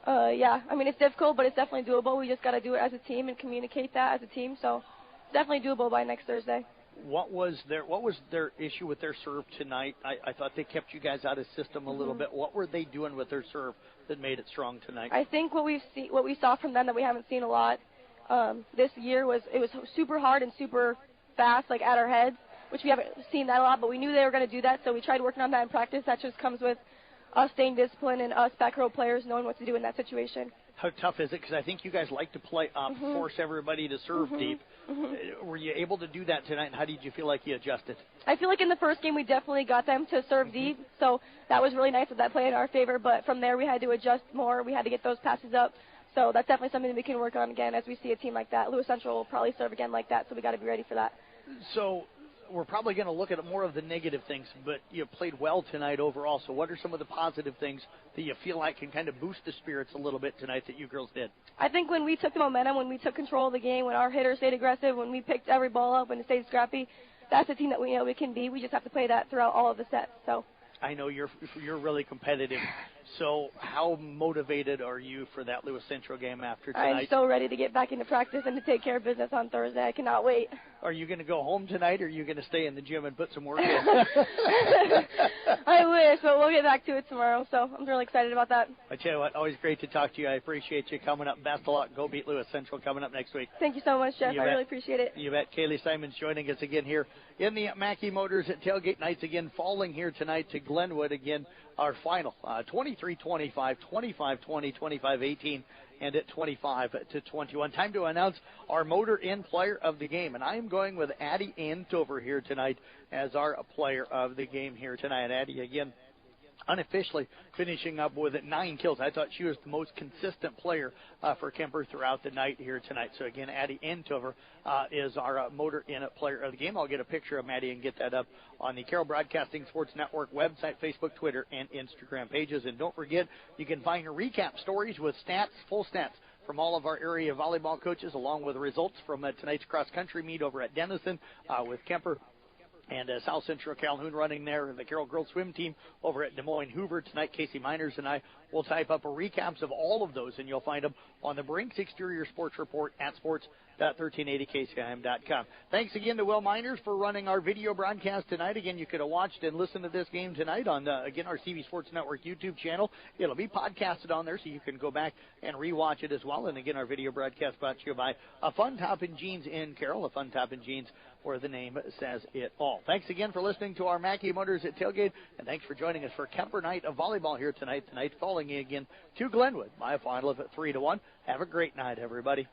Yeah, I mean, it's difficult, but it's definitely doable. We just got to do it as a team and communicate that as a team. So it's definitely doable by next Thursday. What was their issue with their serve tonight? I thought they kept you guys out of system a little bit. What were they doing with their serve that made it strong tonight? I think what we saw from them that we haven't seen a lot this year was super hard and super fast, like at our heads, which we haven't seen that a lot. But we knew they were going to do that, so we tried working on that in practice. That just comes with us staying disciplined and us back row players knowing what to do in that situation. How tough is it? Because I think you guys like to play up, force everybody to serve deep. Were you able to do that tonight, and how did you feel like you adjusted? I feel like in the first game we definitely got them to serve deep, so that was really nice that that played in our favor. But from there we had to adjust more. We had to get those passes up. So that's definitely something that we can work on again as we see a team like that. Lewis Central will probably serve again like that, so we got to be ready for that. So we're probably going to look at more of the negative things, but you played well tonight overall. So what are some of the positive things that you feel like can kind of boost the spirits a little bit tonight that you girls did? I think when we took the momentum, when we took control of the game, when our hitters stayed aggressive, when we picked every ball up, when it stayed scrappy, that's the team that we know we can be. We just have to play that throughout all of the sets. So I know you're really competitive. So how motivated are you for that Lewis Central game after tonight? I'm so ready to get back into practice and to take care of business on Thursday. I cannot wait. Are you going to go home tonight, or are you going to stay in the gym and put some work in? I wish, but we'll get back to it tomorrow, so I'm really excited about that. I tell you what, always great to talk to you. I appreciate you coming up. Best of luck. Go beat Lewis Central coming up next week. Thank you so much, Jeff. I really appreciate it. You bet. Kaylee Simons joining us again here in the Mackey Motors at Tailgate Nights again, falling here tonight to Glenwood again. Our final, 23-25, 25-20, 25-18, and at 25-21. Time to announce our Motor Inn Player of the Game, and I am going with Addie Antover here tonight as our Player of the Game here tonight. Addie, again, unofficially finishing up with 9 kills. I thought she was the most consistent player for Kemper throughout the night here tonight. So, again, Addie Antover is our Motor Inn Player of the Game. I'll get a picture of Maddie and get that up on the Carroll Broadcasting Sports Network website, Facebook, Twitter, and Instagram pages. And don't forget, you can find your recap stories with stats, full stats, from all of our area volleyball coaches, along with results from tonight's cross-country meet over at Denison with Kemper and South Central Calhoun running there, and the Carroll girls swim team over at Des Moines Hoover tonight. Casey Miners and I will type up recaps of all of those, and you'll find them on the Brinks Exterior Sports Report at sports.1380kcim.com. Thanks again to Will Miners for running our video broadcast tonight. Again, you could have watched and listened to this game tonight on, again, our CV Sports Network YouTube channel. It'll be podcasted on there, so you can go back and rewatch it as well. And again, our video broadcast brought to you by A Fun Top in Jeans in Carroll, A Fun Top in Jeans, where the name says it all. Thanks again for listening to our Mackey Motors at Tailgate, and thanks for joining us for Kemper Night of Volleyball here tonight. Tonight falling again to Glenwood by a final of 3-1. Have a great night, everybody.